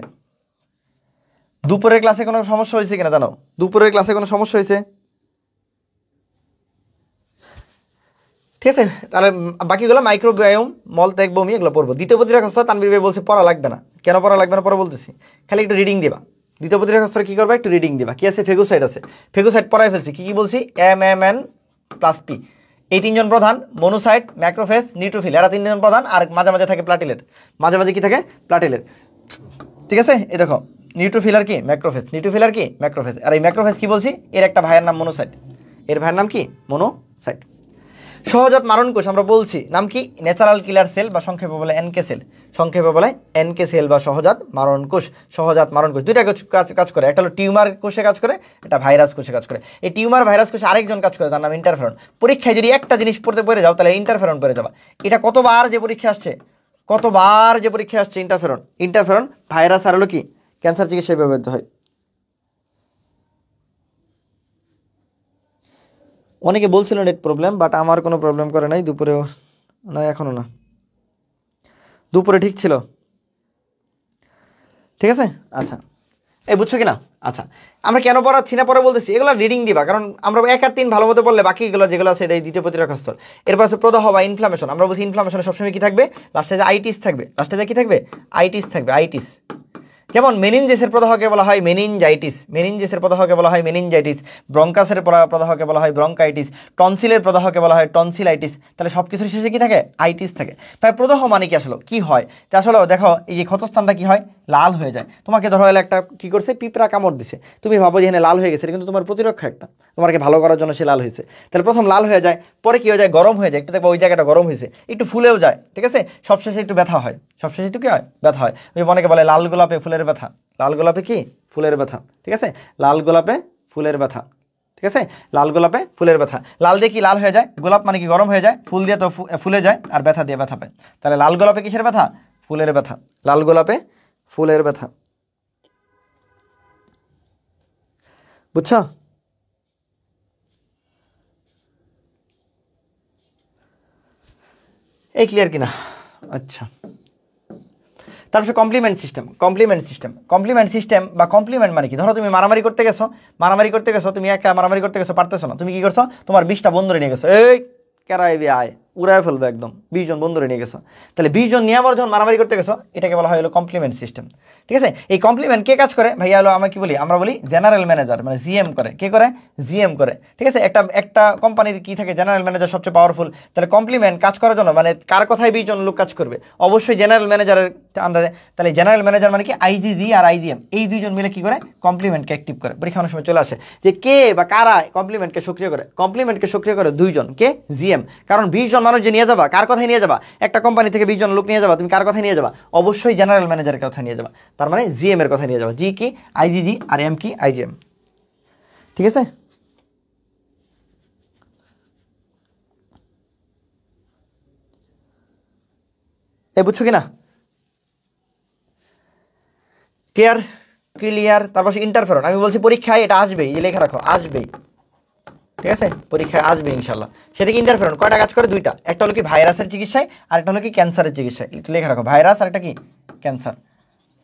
দুপুরের ক্লাসে কোনো সমস্যা হয়েছে কিনা জানো? দুপুরের ক্লাসে কোনো সমস্যা হয়েছে? ঠিক আছে, তাহলে বাকিগুলো মাইক্রোবায়োম, মলত্যাগ, বমি, এগুলো পড়বো। দ্বিতীয় প্রতিরক্ষা স্তর তানভীর ভাই বলছে পড়া লাগবে না। কেন পড়া লাগবে না পরে বলতেছি, খালি একটু রিডিং দিবা। দ্বিতীয় প্রতিরক্ষা স্তরে কি করবা, একটু রিডিং দিবা। কি আছে, ফেগোসাইড আছে, ফেগোসাইড পড়াই ফেলছি। কি কি বলছি, MMN+P, এই তিনজন প্রধান। মনোসাইট, ম্যাক্রোফেজ, নিউট্রোফিল, এরা তিনজন প্রধান। আর মাঝে মাঝে থাকে প্লাটিলেট, মাঝে মাঝে কি থাকে, প্লাটিলেট। ঠিক আছে, এই দেখো নিউট্রোফিল আর কি ম্যাক্রোফেজ, নিউট্রোফিল আর কি ম্যাক্রোফেজ। আর এই ম্যাক্রোফেজ কি বলছি, এর একটা ভাইয়ের নাম মনোসাইট, এর ভাইয়ের নাম কি মনোসাইট। সহজাত মারণ কোষ আমরা বলছি নাম কি, ন্যাচারাল কিলার সেল বা সংক্ষেপে বলে এনকে সেল, সংক্ষেপে বলে এনকে সেল বা সহজাত মারণ কোষ। সহজাত মারণ কোষ দুইটা কাজ করে, একটা হলো টিউমার কোষে কাজ করে, এটা ভাইরাস কোষে কাজ করে। এই টিউমার ভাইরাস কোষে আরেকজন কাজ করে, তার নাম ইন্টারফেরন। পরীক্ষায় যদি একটা জিনিস পড়ে যাও তাহলে ইন্টারফেরন পড়ে যাবা। এটা কতবার যে পরীক্ষা আসছে, কতবার যে পরীক্ষা আসছে, ইন্টারফেরন। ইন্টারফেরন ভাইরাস আর হলো কি ক্যান্সার চিকিৎসায় ব্যবহৃত হয়। অনেকে বলছিল নেট প্রবলেম, বাট আমার কোনো প্রবলেম করে নাই দুপুরেও, না এখনও না, দুপুরে ঠিক ছিল। ঠিক আছে, আচ্ছা এই বুঝছো কিনা? আচ্ছা, আমরা কেন পড়াচ্ছি না পরে বলতেছি, এগুলো রিডিং দিবা, কারণ আমরা 1 আর 3 ভালো মতো পড়লে বাকিগুলো যেগুলো আছে এটাই দ্বিতীয় প্রতিরক্ষা স্তর। এরপর আছে প্রদাহ বা ইনফ্লামেশন। আমরা বলছি ইনফ্লামেশনে সবসময় কি থাকবে, লাস্টে যে আইটিস থাকবে, লাস্টে যে কি থাকবে, আইটিস থাকবে, আইটিস। যেমন মেনিনজেসের প্রদাহকে বলা হয় মেনিনজাইটিস, মেনিনজেসের প্রদাহকে বলা হয় মেনিনজাইটিস, ব্রঙ্কাসের প্রদাহকে বলা হয় ব্রঙ্কাইটিস, টনসিলের প্রদাহকে বলা হয় টনসিলাইটিস। তাহলে সব কিছুর শেষে কি থাকে, আইটিস থাকে। তাই প্রদাহ মানে কি আসলে কি হয়, তা আসলে দেখো এই যে ক্ষতস্থানটা কি হয়, লাল হয়ে যায়। তোমাকে ধরো এলে একটা কি করছে, পিঁপড়া কামড় দিছে, তুমি ভাবো যে এখানে লাল হয়ে গেছে, কিন্তু তোমার প্রতিরক্ষা একটা, তোমাকে ভালো করার জন্য সে লাল হয়েছে। তাহলে প্রথম লাল হয়ে যায়, পরে কি হয়ে যায়, গরম হয়ে যায়, একটু দেখবো ওই জায়গাটা গরম হয়েছে, একটু ফুলেও যায়। ঠিক আছে, সবশেষে একটু ব্যথা হয়, সবশেষে একটু কি হয়, ব্যথা হয়। ওই অনেকে বলে লাল গোলাপে ফুলের ব্যথা, লাল গোলাপে কি ফুলের ব্যথা। ঠিক আছে, লাল গোলাপে ফুলের ব্যথা। ঠিক আছে, লাল গোলাপে ফুলের ব্যথা। লাল দিয়ে কি লাল হয়ে যায়, গোলাপ মানে কি গরম হয়ে যায়, ফুল দিয়ে তো ফুলে যায়, আর ব্যথা দিয়ে ব্যথা পায়। তাহলে লাল গোলাপে কিসের ব্যথা, ফুলের ব্যথা, লাল গোলাপে ফুলের ব্যথা। বুঝছো? এই ক্লিয়ার কিনা? আচ্ছা, তারপর complement system, complement system, complement system বা কমপ্লিমেন্ট মানে কি, ধরো তুমি মারামারি করতে গেছো, মারামারি করতে গেছো, তুমি একা মারামারি করতে গেছো, পারতেছো না, তুমি কি করছো, তোমার 20টা বন্ধুরে নিয়ে গেছো, এই কেরাইবি আয় উড়ায় ফেলবে একদম, 20 জন বন্ধুরে নিয়ে গেছো। তাহলে 20 জন নিয়ে আবার যখন মারামারি করতে গেছো, এটাকে বলা হয় হলো কমপ্লিমেন্ট সিস্টেম। ঠিক আছে, এই কমপ্লিমেন্ট কে কাজ করে ভাইয়া, হলো আমরা কি বলি, আমরা বলি জেনারেল ম্যানেজার, মানে জিএম করে। কে করে, জিএম করে। ঠিক আছে, একটা কোম্পানির কি থাকে, জেনারেল ম্যানেজার সবচেয়ে পাওয়ারফুল। তাহলে কমপ্লিমেন্ট কাজ করার জন্য মানে কার কথায় 20 জন লোক কাজ করবে, অবশ্যই জেনারেল ম্যানেজারের আন্ডারে। তাহলে জেনারেল ম্যানেজার মানে কি আইজিজি আর আইজিএম, এই দুইজন মিলে কি করে, কমপ্লিমেন্টকে অ্যাক্টিভ করে। পরীক্ষা অনেক সময় চলে আসে যে কে বা কারা কমপ্লিমেন্টকে সক্রিয় করে, কমপ্লিমেন্টকে সক্রিয় করে 2 জন, কে, জিএম। কারণ 20 জন মানুষ যে নিয়ে যাবা, কার কথায় নিয়ে যাবা, একটা কোম্পানি থেকে 20 জন লোক নিয়ে যাবা, তুমি কার কথায় নিয়ে যাবা, অবশ্যই জেনারেল ম্যানেজারের কথা নিয়ে যাবা। তার মানে জিএম এর কথা নিয়ে যাবা, জি কি আইজিজি আর এম কি আইজিএম। ঠিক আছে, এ বুঝছো কিনা? Clear, clear. তারপর ইন্টারফেরন, আমি বলছি পরীক্ষায় এটা আসবেই, এই লেখা রাখো, আসবেই। ঠিক আছে, পরীক্ষায় আসবে ইনশাল্লাহ। সেটা কি ইন্টারফেরন কয়টা কাজ করে, 2টা, একটা হলো কি ভাইরাসের চিকিৎসায়, আর একটা হলো কি ক্যান্সারের চিকিৎসায়। একটু লেখা রাখো, ভাইরাস আর একটা কি ক্যান্সার,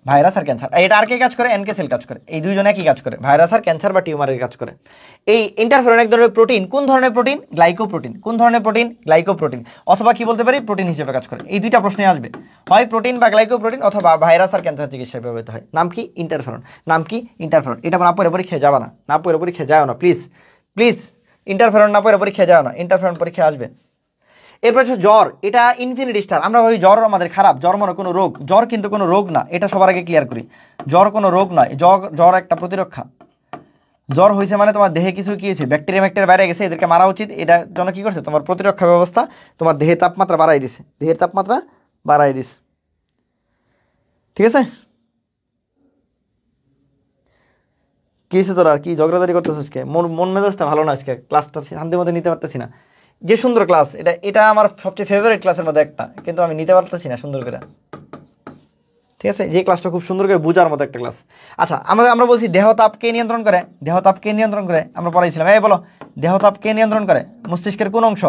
ভাইরাস আর ক্যান্সার। এটা আর কে কাজ করে, এনকে সেল কাজ করে। এই দুইজন একই কাজ করে, ভাইরাস আর ক্যান্সার বা টিউমারের কাজ করে। এই ইন্টারফেরন এক ধরনের প্রোটিন, কোন ধরনের প্রোটিন, গ্লাইকোপ্রোটিন। কোন ধরনের প্রোটিন, গ্লাইকোপ্রোটিন। অথবা কি বলতে পারি, প্রোটিন হিসেবে কাজ করে। এই দুইটা প্রশ্নে আসবে, হয় প্রোটিন বা গ্লাইকোপ্রোটিন, অথবা ভাইরাস আর ক্যান্সার চিকিৎসায় ব্যবহৃত হয়। নাম কি, ইন্টারফেরন। নাম কি, ইন্টারফেরন। এটা না পরে পরীক্ষায় যাবা না, না পরে পরীক্ষায় যাও না প্লিজ, প্লিজ। ইন্টারফেরন না পরে পরীক্ষায় যাও না, ইন্টারফেরন পরীক্ষায় আসবে। এরপর হচ্ছে জ্বর, এটা ইনফিনিটি স্টার। আমরা ভাবি জ্বর আমাদের খারাপ, জ্বর মানে কোনো রোগ, জ্বর কিন্তু কোনো রোগ না, এটা সবার আগে ক্লিয়ার করি। জ্বর কোনো রোগ নয়, জ্বর একটা প্রতিরক্ষা। জ্বর হয়েছে মানে তোমার দেহে কিছু কি হয়েছে, ব্যাকটেরিয়া বাইরে গেছে, এদেরকে মারা উচিত। এটার জন্য কি করছে, তোমার প্রতিরক্ষা ব্যবস্থা তোমার দেহের তাপমাত্রা বাড়াই দিছে, দেহের তাপমাত্রা বাড়াই দিছে। ঠিক আছে, কি হয়েছে তোরা, কি ঝগড়াঝাড়ি করতেছিস আজকে? মন মেজাজটা ভালো না আজকে, ক্লাসটা শান্তির মধ্যে নিতে পারতেছি না। যে সুন্দর ক্লাস, এটা এটা আমার সবচেয়ে ফেভারিট ক্লাসের মধ্যে একটা, কিন্তু আমি নিতে পারতেছি না সুন্দর করে। ঠিক আছে, যে ক্লাসটা খুব সুন্দর করে বোঝার মতো একটা ক্লাস। আচ্ছা, আমরা বলছি দেহতাপকে নিয়ন্ত্রণ করে, দেহতাপকে নিয়ন্ত্রণ করে আমরা পড়াইছিলাম। এই বলো, দেহতাপকে নিয়ন্ত্রণ করে মস্তিষ্কের কোন অংশ?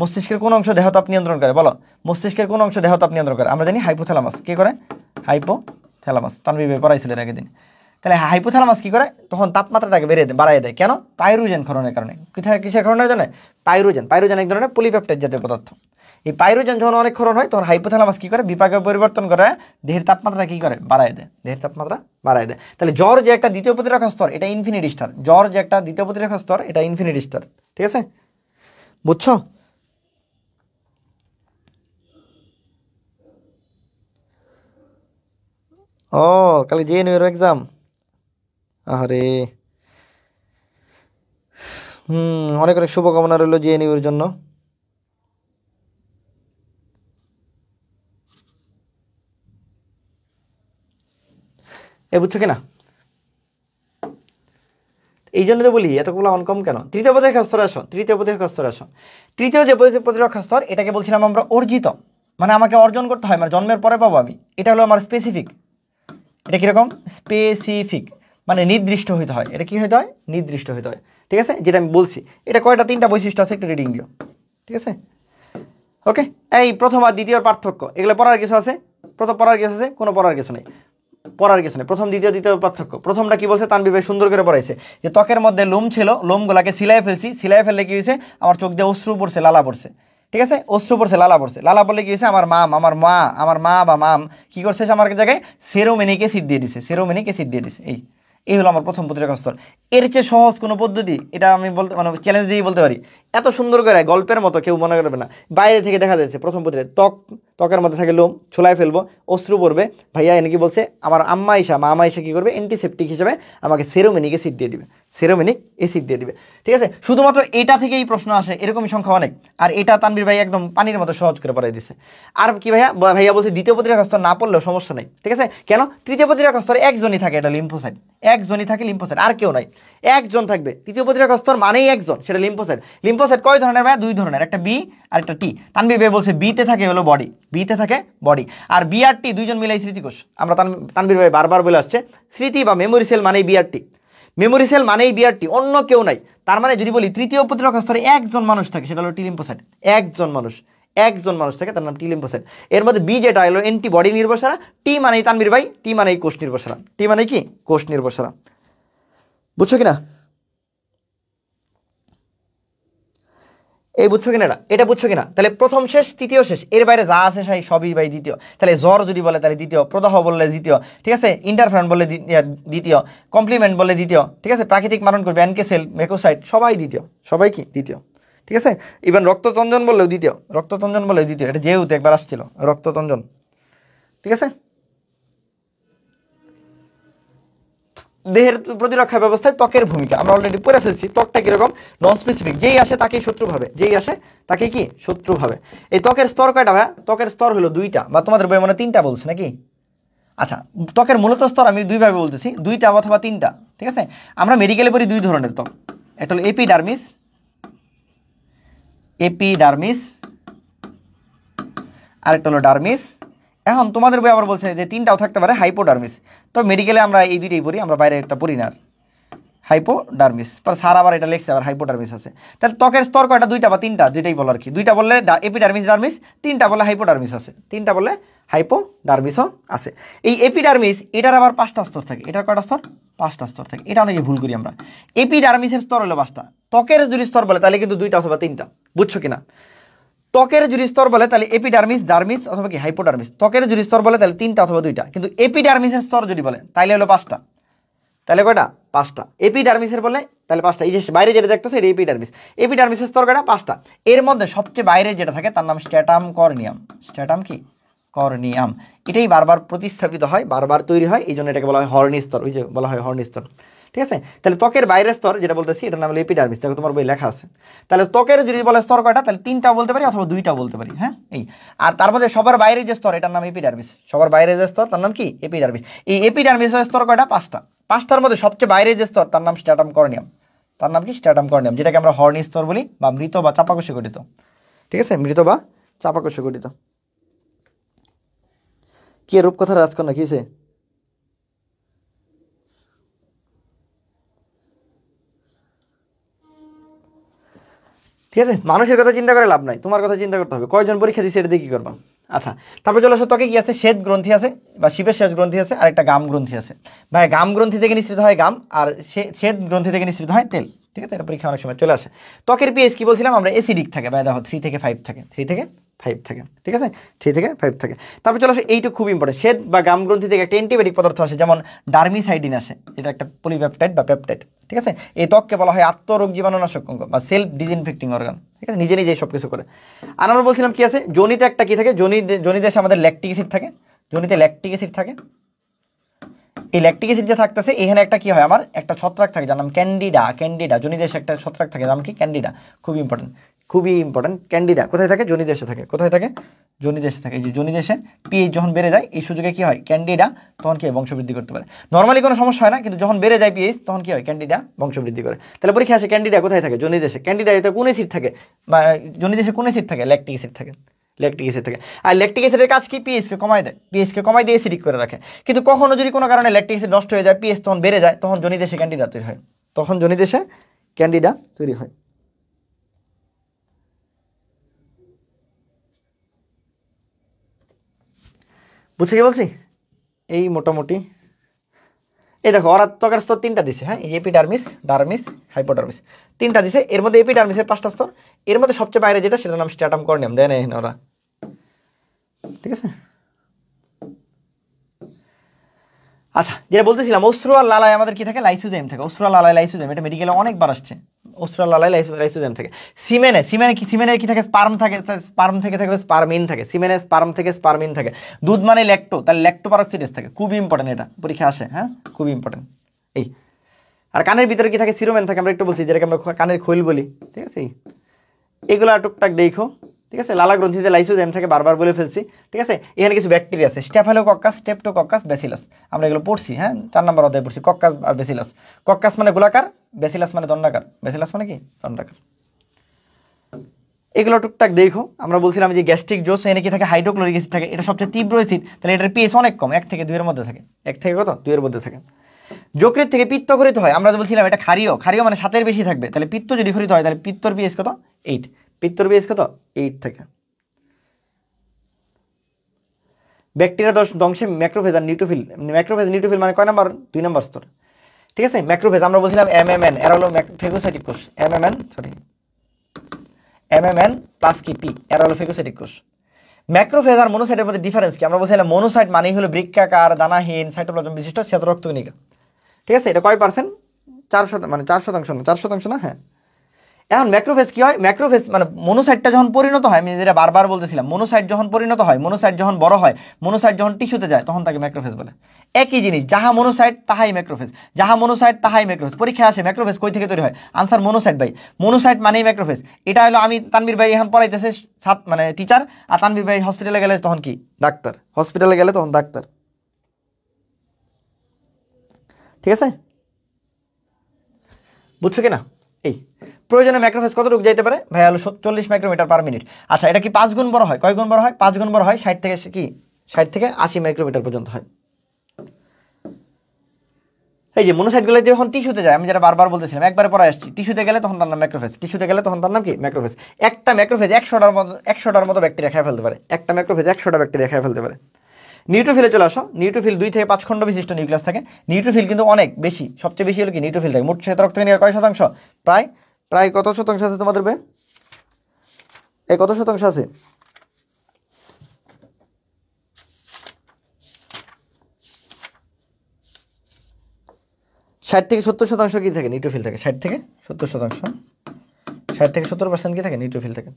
মস্তিষ্কের কোন অংশ দেহতাপ নিয়ন্ত্রণ করে? বলো, মস্তিষ্কের কোন অংশ দেহতাপ নিয়ন্ত্রণ করে? আমরা জানি হাইপোথ্যালামাস। কি করে? হাইপোথ্যালামাস। তানভীর ভাই পড়াইছিল এর আগের দিন। তাহলে হাইপোথ্যালামাস কি করে? তখন তাপমাত্রাটাকে বাড়ায় দেয়। কেন? পাইরোজেন ক্ষরণের কারণে। কিসের ক্ষরণে জানে? পাইরোজেন। পাইরোজেন এক ধরনের পলিপেপটাইড জাতীয় পদার্থ। এই পাইরোজেন যখন অনেক ক্ষরণ হয় তখন হাইপোথ্যালামাস কি করে? বিপাকে পরিবর্তন করে দেহের তাপমাত্রা কি করে? বাড়ায় দেয়। দেহের তাপমাত্রা বাড়ায় দেয়। তাহলে জ্বর যে একটা দ্বিতীয় প্রতিরক্ষা স্তর, এটা ইনফিনিটি স্টার। জ্বর যে একটা দ্বিতীয় প্রতিরক্ষা স্তর, এটা ইনফিনিটি স্টার। ঠিক আছে, বুঝছো? ও, কালকে জেএনইউ এর এক্সাম। আরে অনেক অনেক শুভকামনা রইল জেএনইউ এর জন্য। বুঝছো কিনা? এই জন্য তো বলি এতগুলো কম কেন। তৃতীয় প্রতিরক্ষা স্তরে আসো, তৃতীয় প্রতিরক্ষা স্তরে আসো। তৃতীয় যে প্রতিরক্ষা স্তর, এটাকে বলছিলাম আমরা অর্জিত, মানে আমাকে অর্জন করতে হয়, মানে জন্মের পরে পাবো আমি। এটা হলো আমার স্পেসিফিক। এটা কীরকম? স্পেসিফিক, মানে নির্দিষ্ট হইতে হয়। এটা কি হইতে হয়? নির্দিষ্ট হইতে হয়। ঠিক আছে, যেটা আমি বলছি। এটা কয়টা? 3টা বৈশিষ্ট্য আছে, একটু রিডিং দিও। ঠিক আছে, ওকে। এই প্রথম আর দ্বিতীয়র পার্থক্য, এগুলো পড়ার কিছু আছে? পড়ার কিছু আছে? কোনো পড়ার কিছু নেই, পড়ার কিছু নেই। প্রথম দ্বিতীয় পার্থক্য। প্রথমটা কি বলছে? তানভীর ভাই সুন্দর করে পড়াইছে যে ত্বকের মধ্যে লোম ছিল, লোমগুলাকে সিলাই ফেলছি, সিলাই ফেললে কি হয়েছে? আমার চোখ দিয়ে অশ্রু পড়ছে, লালা পড়ছে। ঠিক আছে, অশ্রু পড়ছে, লালা পড়ছে। লালা পড়লে কি হয়েছে? আমার মা বা মাম কি করছে? আমার জায়গায় সেরোমেনিক অ্যাসিড দিয়ে দিছে, সেরোমেনিক অ্যাসিড দিয়ে দিছে। এই হলো আমার প্রথম প্রতিরক্ষা স্তর। এর চেয়ে সহজ কোনো পদ্ধতি, এটা আমি বলতে মানে চ্যালেঞ্জ দিয়ে বলতে পারি, এত সুন্দর করে গল্পের মতো কেউ মনে করবে না। বাইরে থেকে দেখা যাচ্ছে প্রথম প্রতিরক্ষা, ত্বকের মধ্যে থাকে লোম, ছোলায় ফেলবো, অশ্রু পড়বে। ভাইয়া এনে কি বলছে? আমার মা আমা ইসা কি করবে? অ্যান্টিসেপটিক হিসেবে আমাকে সেরোমেনিক অ্যাসিড দিয়ে দিবে, সেরোমেনিক অ্যাসিড দিয়ে দিবে। ঠিক আছে, শুধুমাত্র এটা থেকেই প্রশ্ন আসে, এরকমই সংখ্যা অনেক। আর এটা তানভীর ভাই একদম পানির মতো সহজ করে পড়াই দিছে। আর কি ভাইয়া বলছে দ্বিতীয় প্রতিরক্ষা স্তর না পড়লেও সমস্যা নেই। ঠিক আছে, কেন? তৃতীয় প্রতিরক্ষা স্তরে একজনই থাকে, এটা লিম্ফোসাইট। একজনই থাকে লিম্ফোসাইট, আর কেউ নাই, একজন থাকবে। তৃতীয় প্রতিরক্ষা স্তর মানেই একজন, সেটা লিম্ফোসাইট। লিম্ফোসাইট কয় ধরনের ভাইয়া? 2 ধরনের, একটা বি আর একটা টি। তানভীর ভাই বলছে বিতে থাকে হলো বডি, বিতে থাকে বডি, আর বি আর টি দুইজন মিলাই স্মৃতিকোষ। আমরা তানভীর ভাই বারবার বলে আসছে স্মৃতি বা মেমোরি সেল মানেই বিআরটি, মেমোরি সেল মানেই বিআরটি, অন্য কেউ নাই। তার মানে যদি বলি তৃতীয় প্রতিরক্ষা স্তরে একজন মানুষ থাকে, সেটা হলো টি লিম্ফোসাইট। একজন মানুষ থাকে, তার নাম টি লিম্ফোসাইট। এর মধ্যে বি যেটা হলো অ্যান্টিবডি নির্ভরশীলা, টি মানেই তানভীর ভাই, টি মানেই কোষ নির্ভরশীলা। টি মানে কি? কোষ নির্ভরশীলা। বুঝছো কিনা? বুঝছো কিনা? এটা বুঝছো কিনা? তাহলে প্রথম শেষ, তৃতীয় শেষ, এর বাইরে যা আছে সেই সবই ভাই দ্বিতীয়। তাহলে জ্বর যদি বলে তাহলে দ্বিতীয়, প্রদাহ বললে দ্বিতীয়, ঠিক আছে, ইন্টারফেরন বললে দ্বিতীয়, কমপ্লিমেন্ট বললে দ্বিতীয়, ঠিক আছে, প্রাকৃতিক মারণ করবে অ্যানকেসেল, মেকোসাইট, সবাই দ্বিতীয়, সবাই কি? দ্বিতীয়। ঠিক আছে, ইভেন রক্ততঞ্জন বললেও দ্বিতীয়, রক্ততঞ্জন বললেও দ্বিতীয়। এটা যেহেতু একবার আসছিল রক্ততঞ্জন। ঠিক আছে, দেহের প্রতিরক্ষা ব্যবস্থায় ত্বকের ভূমিকা আমরা অলরেডি পড়ে ফেলছি। ত্বকটা কিরকম? নন স্পেসিফিক, যেই আসে তাকেই শত্রু ভাবে, যেই আসে তাকে কি? শত্রু ভাবে। এই ত্বকের স্তর কয়টা ভাইয়া? ত্বকের স্তর হলো 2টা, বা তোমাদের বই মনে 3টা বলছে নাকি? আচ্ছা, ত্বকের মূলত স্তর আমি 2 ভাবে বলতেছি, 2টা অথবা 3টা। ঠিক আছে, আমরা মেডিকেলে পড়ি 2 ধরনের ত্বক, একটা হলো এপিডার্মিস, আর একটা হলো ডার্মিস। এখন তোমাদের বই আবার বলছে যে 3টাও থাকতে পারে, হাইপোডার্মিস। তো মেডিকেলে আমরা এই 2টাই পড়ি, আমরা বাইরে একটা পড়ি না। হাইপোডার্মিস, পর স্যার আবার এটা লিখছে, আবার হাইপোডার্মিস আছে। তাহলে ত্বকের স্তর কয়টা? 2টা বা 3টা, যেটাই বলো আর কি। 2টা বললে এপিডার্মিস ডার্মিস, 3টা বললে হাইপোডার্মিস আছে, 3টা বললে হাইপোডার্মিসও আছে। এই এপিডার্মিস, এটার আবার 5টা স্তর থাকে। এটার কয়টা স্তর? 5টা স্তর থাকে। এটা অনেকে ভুল করি আমরা। এপিডার্মিসের স্তর হলো 5টা। ত্বকের যদি স্তর বলে তাহলে কিন্তু 2টা অথবা 3টা। বুঝছো কিনা? ত্বকের যদি স্তর বলে তাহলে এপিডার্মিস, ডার্মিস অথবা কি হাইপোডার্মিস। ত্বকের যদি স্তর বলে তাহলে 3টা অথবা 2টা, কিন্তু এপিডার্মিসের স্তর যদি বলে তাহলে হলো 5টা। তাহলে কয়টা? 5টা। এপিডার্মিসের বলে তাহলে 5টা। এই যে বাইরে যেটা দেখতেছে এটা এপিডার্মিস। এপিডার্মিসের স্তর কয়টা? 5টা। এর মধ্যে সবচেয়ে বাইরে যেটা থাকে তার নাম স্ট্র্যাটাম কর্নিয়াম। স্ট্র্যাটাম কি? কর্নিয়াম। এটাই বারবার প্রতিস্থাপিত হয়, বারবার তৈরি হয়, এই জন্য এটাকে বলা হয় হর্নি স্তর। ওই যে বলা হয় হর্নি স্তর। ঠিক আছে, তাহলে ত্বকের বাইরের স্তর যেটা বলতেছি এটার নাম হলো এপিডার্মিস। দেখো তোমার বই লেখা আছে। তাহলে ত্বকের যদি বলে স্তর কয়টা, তাহলে 3টা বলতে পারি অথবা 2টা বলতে পারি। হ্যাঁ, আর তার মধ্যে সবার বাইরে যে স্তর এটার নাম এপিডার্মিস। সবার বাইরে যে স্তর তার নাম কি? এপিডার্মিস। এই এপিডার্মিসের স্তর কয়টা? 5টা। 5টার মধ্যে সবচেয়ে বাইরে যে স্তর তার নাম স্ট্র্যাটাম কর্নিয়াম। তার নাম কি? স্ট্র্যাটাম কর্নিয়াম, যেটাকে আমরা হর্নি স্তর বলি বা মৃত বা চাপাকোষে গঠিত। ঠিক আছে, মৃত বা চাপাকোষে গঠিত। কি রূপকথা রাজকন্যা কিসে? ঠিক আছে, মানুষের কথা চিন্তা করে লাভ নাই, তোমার কথা চিন্তা করতে হবে। কয়জন পরীক্ষা দিচ্ছে এটা দিয়ে কি করবা? আচ্ছা, তারপর চলে আসো, ত্বকে কি আছে? শ্বেত গ্রন্থি আছে বা শিবের শেষ গ্রন্থি আছে, আর একটা গাম গ্রন্থি আছে। ভাই গাম গ্রন্থি থেকে নিঃসৃত হয় গাম, আর শ্বেত গ্রন্থি থেকে নিঃসৃত হয় তেল। ঠিক আছে, এটা পরীক্ষা অনেক সময় চলে আসে। ত্বকের পিএইচ কি বলছিলাম আমরা? অ্যাসিডিক থাকে। ভাই দেখো 3 থেকে 5 থাকে, 3 থেকে 5 থাকে। ঠিক আছে, 3 থেকে 5 থাকে। তারপর চলে আসে, এইটা খুব ইম্পর্টেন্ট, শ্বেত বা গাম গ্রন্থি থেকে একটা অ্যান্টিবায়োটিক পদার্থ আসে, যেমন ডার্মিসাইডিন আসে, এটা একটা পলিপেপটাইড বা পেপটাইড। ঠিক আছে, এই ত্বককে বলা হয় আত্মরোগ জীবাণুনাশক অঙ্গ বা সেলফ ডিসইনফেক্টিং অর্গান। ঠিক আছে, নিজে নিজেই সব কিছু করে। আর আমরা বলছিলাম কি আছে? যোনিতে একটা কি থাকে? যোনিদেশে আমাদের ল্যাকটিক অ্যাসিড থাকে, যোনিতে ল্যাকটিক অ্যাসিড থাকে। এই ল্যাকটিক অ্যাসিড যে থাকতেছে, এখানে একটা কি হয়, আমার একটা ছত্রাক থাকে যার নাম ক্যান্ডিডা। ক্যান্ডিডা, যোনিদেশে একটা ছত্রাক থাকে, নাম কি? ক্যান্ডিডা। খুবই ইম্পর্টেন্ট, খুবই ইম্পর্টেন্ট। ক্যান্ডিডা কোথায় থাকে? যোনিদেশে থাকে। কোথায় থাকে? যোনিদেশে থাকে। এই যে যোনিদেশে পিএইচ যখন বেড়ে যায়, এই সুযোগে কি হয়? ক্যান্ডিডা তখন কি হয়? বংশবৃদ্ধি করতে পারে। নর্মালি কোনো সমস্যা হয় না, কিন্তু যখন বেড়ে যায় পিএইচ তখন কি হয়? ক্যান্ডিডা বংশবৃদ্ধি করে। তাহলে পরীক্ষা আসে, ক্যান্ডিডা কোথায় থাকে? যোনিদেশে। ক্যান্ডিডা এতে কোন অ্যাসিড থাকে বা যোনিদেশে কোন অ্যাসিড থাকে? ল্যাকটিক অ্যাসিড থাকে। ল্যাকটিক অ্যাসিড থাকে। আর ল্যাকটিক অ্যাসিডের কাজ কি? পিএইচকে কমায় দেয়, পিএইচকে কমায় দিয়ে অ্যাসিডিক করে রাখে। কিন্তু কখনো যদি কোনো কারণে ল্যাকটিক অ্যাসিড নষ্ট হয়ে যায়, পিএইচ তখন বেড়ে যায়, তখন যোনিদেশে ক্যান্ডিডা তৈরি হয়। তখন যোনিদেশে ক্যান্ডিডা তৈরি হয়। বুঝছি কি বলছি? এই মোটামুটি এই দেখো, ওরা ত্বকের স্তর 3টা দিছে। হ্যাঁ, এপিডার্মিস, ডার্মিস, হাইপোডার্মিস, 3টা দিছে। এর মধ্যে এপিডার্মিসের 5টা স্তর, এর মধ্যে সবচেয়ে বাইরে যেটা, সেটার নাম স্ট্র্যাটাম কর্নিয়াম। দেয় না এখানে ওরা। ঠিক আছে, আচ্ছা, যেটা বলতেছিলাম, অশ্রু আর লালায় আমাদের কি থাকে? লাইসোজেম থাকে। অশ্রু আর লালায় লাইসোজেম, এটা মেডিকেলে অনেকবার আসছে। অশ্রু আর লালায় লাইসোজেম থাকে। সিমেনে কি থাকে? স্পার্ম থাকে। স্পার্ম থেকে থাকে স্পারমিন থাকে। সিমেনে স্পার্ম থেকে স্পারমিন থাকে। দুধ মানে ল্যাক্টো, তাহলে ল্যাক্টোপারক্সিডেজ থাকে। খুবই ইম্পর্টেন্ট, এটা পরীক্ষা আসে। হ্যাঁ, খুবই ইম্পর্টেন্ট। এই আর কানের ভিতরে কি থাকে? সিরোমেন থাকে। আমরা একটু বলছি, যেটাকে আমরা কানের খৈল বলি। ঠিক আছে, এগুলো টুকটাক দেখো। ঠিক আছে, লালা গ্রন্থিতে লাইসোজেম থাকে, বারবার বলে ফেলছি। ঠিক আছে, এখানে কিছু ব্যাকটেরিয়া আছে, স্টেফাইলোকক্কাস, স্টেপটোকক্কাস, ব্যাসিলাস। আমরা এগুলো পড়ছি। হ্যাঁ, 4 নম্বর অধ্যায়ে পড়ছি কক্কাস আর ব্যাসিলাস। কক্কাস মানে গোলাকার, ব্যাসিলাস মানে দণ্ডাকার। ব্যাসিলাস মানে কি? দণ্ডাকার। এগুলো টুকটাক দেখো। আমরা বলছিলাম যে গ্যাস্ট্রিক জোস, এনে কি থাকে? হাইড্রোক্লোরিক অ্যাসিড থাকে। এটা সবচেয়ে তীব্র অ্যাসিড, তাহলে এটার পিএইচ অনেক কম, 1 থেকে 2 এর মধ্যে থাকে। 1 থেকে কত? 2 এর মধ্যে থাকে। যকৃৎ থেকে পিত্ত খরিত হয়। আমরা বলছিলাম এটা ক্ষারীয়, ক্ষারীয় মানে 7 এর বেশি থাকবে। তাহলে পিত্ত যদি খরিত হয়, তাহলে পিত্তর পিএইচ কত? 8। পিত্তর পিএইচ কত? 8 থাকে। ব্যাকটেরিয়া ধ্বংসে ম্যাক্রোফেজ আর নিউট্রোফিল। ম্যাক্রোফেজ নিউট্রোফিল মানে কয় নাম্বার? 2 নম্বর স্তর। ঠিক আছে, ম্যাক্রোফেজ আমরা বলছিলাম এমএমএন, এরা হলো ফেগোসাইটিক কোষ। এমএমএন প্লাস কি পি, এরা হলো ফেগোসাইটিক কোষ। ম্যাক্রোফেজ আর মনোসাইটের মধ্যে ডিফারেন্স কি? আমরা বলছিলাম মনোসাইট মানেই হলো বৃক্কাকার, দানাহীন, সাইটোপ্লাজম বিশিষ্ট শ্বেত রক্তকণিকা। ঠিক আছে, এটা কয় পার্সেন্ট? 4%, মানে 4% না, 4% না। হ্যাঁ, এখন ম্যাক্রোফেজ কি হয়? ম্যাক্রোফেজ মানে মনোসাইটটা যখন পরিণত হয়, আমি যেটা বারবার বলতেছিলাম, মনোসাইট যখন পরিণত হয়, মনোসাইট যখন বড় হয়, মনোসাইট যখন টিস্যুতে যায়, তখন তাকে ম্যাক্রোফেজ বলে। একই জিনিস, যাহা মনোসাইট তাহাই ম্যাক্রোফেজ, যাহা মনোসাইট তাহাই ম্যাক্রোফেজ। পরীক্ষা আসে ম্যাক্রোফেজ কই থেকে তৈরি হয়? আনসার মনোসাইট ভাই। মনোসাইট মানেই ম্যাক্রোফেজ। এটা হলো, আমি তানভীর ভাই এখন পড়াইতেছে, মানে টিচার, আর তানভীর ভাই হসপিটালে গেলে তখন কি? ডাক্তার। হসপিটালে গেলে তখন ডাক্তার। ঠিক আছে, বুঝছো কিনা? এই প্রয়োজনে ম্যাক্রোফেজ কতটুকু যাইতে পারে? ভাই হলো 40 মাইক্রোমিটার পার মিনিট। আচ্ছা, এটা কি 5 গুণ বড় হয়? কয় গুণ বড় হয়? 5 গুণ বড় হয়। 60 থেকে কি 60 থেকে 80 মাইক্রোমিটার পর্যন্ত হয়। এই যে মনোসাইটগুলো যখন টিস্যুতে যায়, আমি যেটা বারবার বলতেছিলাম, একবারে পরে আসছি, টিস্যুতে গেলে তখন তার নাম ম্যাক্রোফেজ, টিস্যুতে গেলে তখন তার নাম কি? ম্যাক্রোফেজ। একটা ম্যাক্রোফেজ 100টার মতো ব্যাকটেরিয়া খেয়ে ফেলতে পারে। একটা ম্যাক্রোফেজ 100টা ব্যাকটেরিয়া খেয়ে ফেলতে পারে। নিউট্রোফিলে চলে আসো। নিউট্রোফিল 2 থেকে 5 খণ্ড বিশিষ্ট নিউক্লিয়াস থাকে। নিউট্রোফিল কিন্তু অনেক বেশি, সবচেয়ে বেশি হলো কি? নিউট্রোফিল থাকে। মোট শ্বেত রক্তকণিকার কয় শতাংশ? প্রায় প্রায় কত শতাংশ আছে তোমাদের বে? এই কত শতাংশ আছে? 60 থেকে 70% কি থাকে? নিউট্রোফিল থাকে। 60 থেকে 70%, 60 থেকে 70% কি থাকে? নিউট্রোফিল থাকে।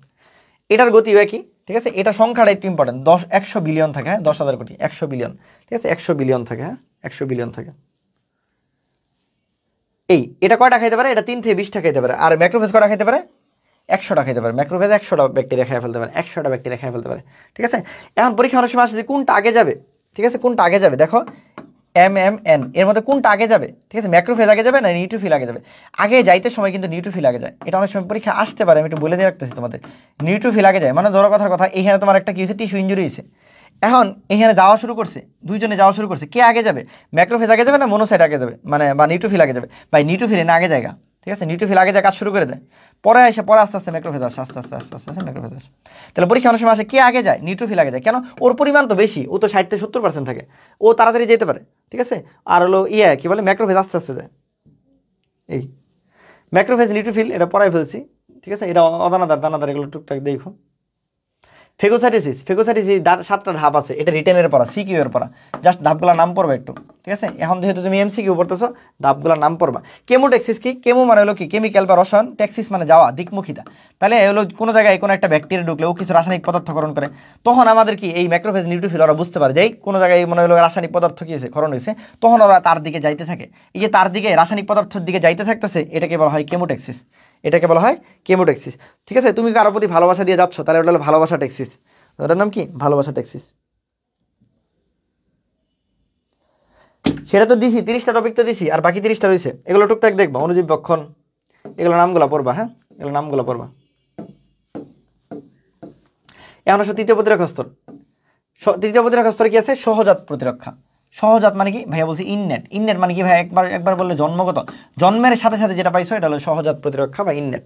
এটার গতি একই। ঠিক আছে, এটা সংখ্যাটা একটু ইম্পর্টেন্ট। 100 বিলিয়ন থাকে। হ্যাঁ, 10,000 কোটি, 100 বিলিয়ন। ঠিক আছে, 100 বিলিয়ন থাকে। হ্যাঁ, 100 বিলিয়ন থাকে। এটা কয়টা খাইতে পারে? এটা 3 থেকে 20টা খাইতে পারে। আর ম্যাক্রোফেজ কয়টা খাইতে পারে? 100টা খাইতে পারে। ম্যাক্রোফেজ 100টা ব্যাকটেরিয়া খেয়ে ফেলতে পারে। 100টা ব্যাকটেরিয়া খেয়ে ফেলতে পারে। ঠিক আছে, এখন পরীক্ষা অনেক সময় আসে যে কোনটা আগে যাবে। ঠিক আছে, কোনটা আগে যাবে? দেখো, MMN এর মধ্যে কোনটা আগে যাবে? ঠিক আছে, ম্যাক্রোফেজ আগে যাবে না নিউট্রোফিল আগে যাবে? আগে যাইতে সময় কিন্তু নিউট্রোফিল আগে যায়। এটা অনেক সময় পরীক্ষা আসতে পারে, আমি একটু বলে দিয়ে রাখতেছি তোমাদের। নিউট্রোফিল আগে যায় মানে ধরো কথার কথা, এইখানে তোমার একটা কি হয়েছে, টিস্যু ইঞ্জুরি হয়েছে, এখন এইখানে যাওয়া শুরু করছে, দুইজনে যাওয়া শুরু করছে, কে আগে যাবে? ম্যাক্রোফেজ আগে যাবে না মনোসাইট আগে যাবে, মানে বা নিউট্রোফিল আগে যাবে? ভাই নিউট্রোফিল না আগে জায়গা, ঠিক আছে, নিউট্রোফিল আগে যায় কাজ শুরু করে দেয়, পরে আস্তে আস্তে ম্যাক্রোফেজ আসে, আস্তে আস্তে ম্যাক্রোফেজ আসে। তাহলে পরীক্ষা অনেক সময় আসে কে আগে যায়? নিউট্রোফিল আগে যায়। কেন? ওর পরিমাণ তো বেশি, ও তো 60-70% থাকে, ও তাড়াতাড়ি যেতে পারে, ঠিক আছে। আর হলো কি বলে ম্যাক্রোফেজ আস্তে আস্তে যায়। এই ম্যাক্রোফেজ নিউট্রোফিল এটা পড়াই ফেলছি, ঠিক আছে। এটা দানাদার এগুলো টুকটাক দেখো। ফেগোসাইটোসিস 7টা ধাপ আছে, এটা রিটেনের পড়া, সিকিউ এর পড়া, জাস্ট ধাপগুলোর নাম পড়বে একটু, ঠিক আছে। এখন যেহেতু তুমি এমসিকিউ পড়তেছো, ধাপগুলোর নাম পড়বা। কেমোটেক্সিস কি? কেমো মানে হলো কি কেমিক্যাল বা রসায়ন, ট্যাক্সিস মানে যাওয়া, দিকমুখিতা। তাহলে হলো কোনো জায়গায় কোনো একটা ব্যাকটেরিয়া ঢুকলে ও কিছু রাসায়নিক পদার্থকরণ করে, তখন আমাদের কি এই ম্যাক্রোফেজ নিউট্রোফিল ওরা বুঝতে পারে যে কোনো জায়গায় মনে হলো রাসায়নিক পদার্থ কি হয়েছে, ক্ষরণ হয়েছে, তখন ওরা তার দিকে যাইতে থাকে। এই যে তার দিকে রাসায়নিক পদার্থের দিকে যাইতে থাকতেছে, এটাকে বলা হয় কেমোটেক্সিস, এটাকে বলা হয় কেমোটেক্সিস, ঠিক আছে। তুমি কারোর প্রতি ভালোবাসা দিয়ে যাচ্ছ, তাহলে ওটা হলো ভালোবাসা ট্যাক্সিস, ওটার নাম কি ভালোবাসা ট্যাক্সিস। সেটা তো দিছি, 30টা টপিক তো দিছি, আর বাকি 30টা রয়েছে, এগুলো টুকটাক দেখবা, অনুজীব বক্ষণ, এগুলো নামগুলো পড়বা, হ্যাঁ এগুলো নামগুলো পড়বা। এখন আসো তৃতীয় প্রতিরক্ষা স্তর। তৃতীয় প্রতিরক্ষা স্তরে কি আছে? সহজাত প্রতিরক্ষা। সহজাত মানে কি ভাইয়া বলছি ইননেট। ইননেট মানে কি ভাই একবার বললে জন্মগত, জন্মের সাথে সাথে যেটা পাইছো এটা হলো সহজাত প্রতিরক্ষা বা ইননেট।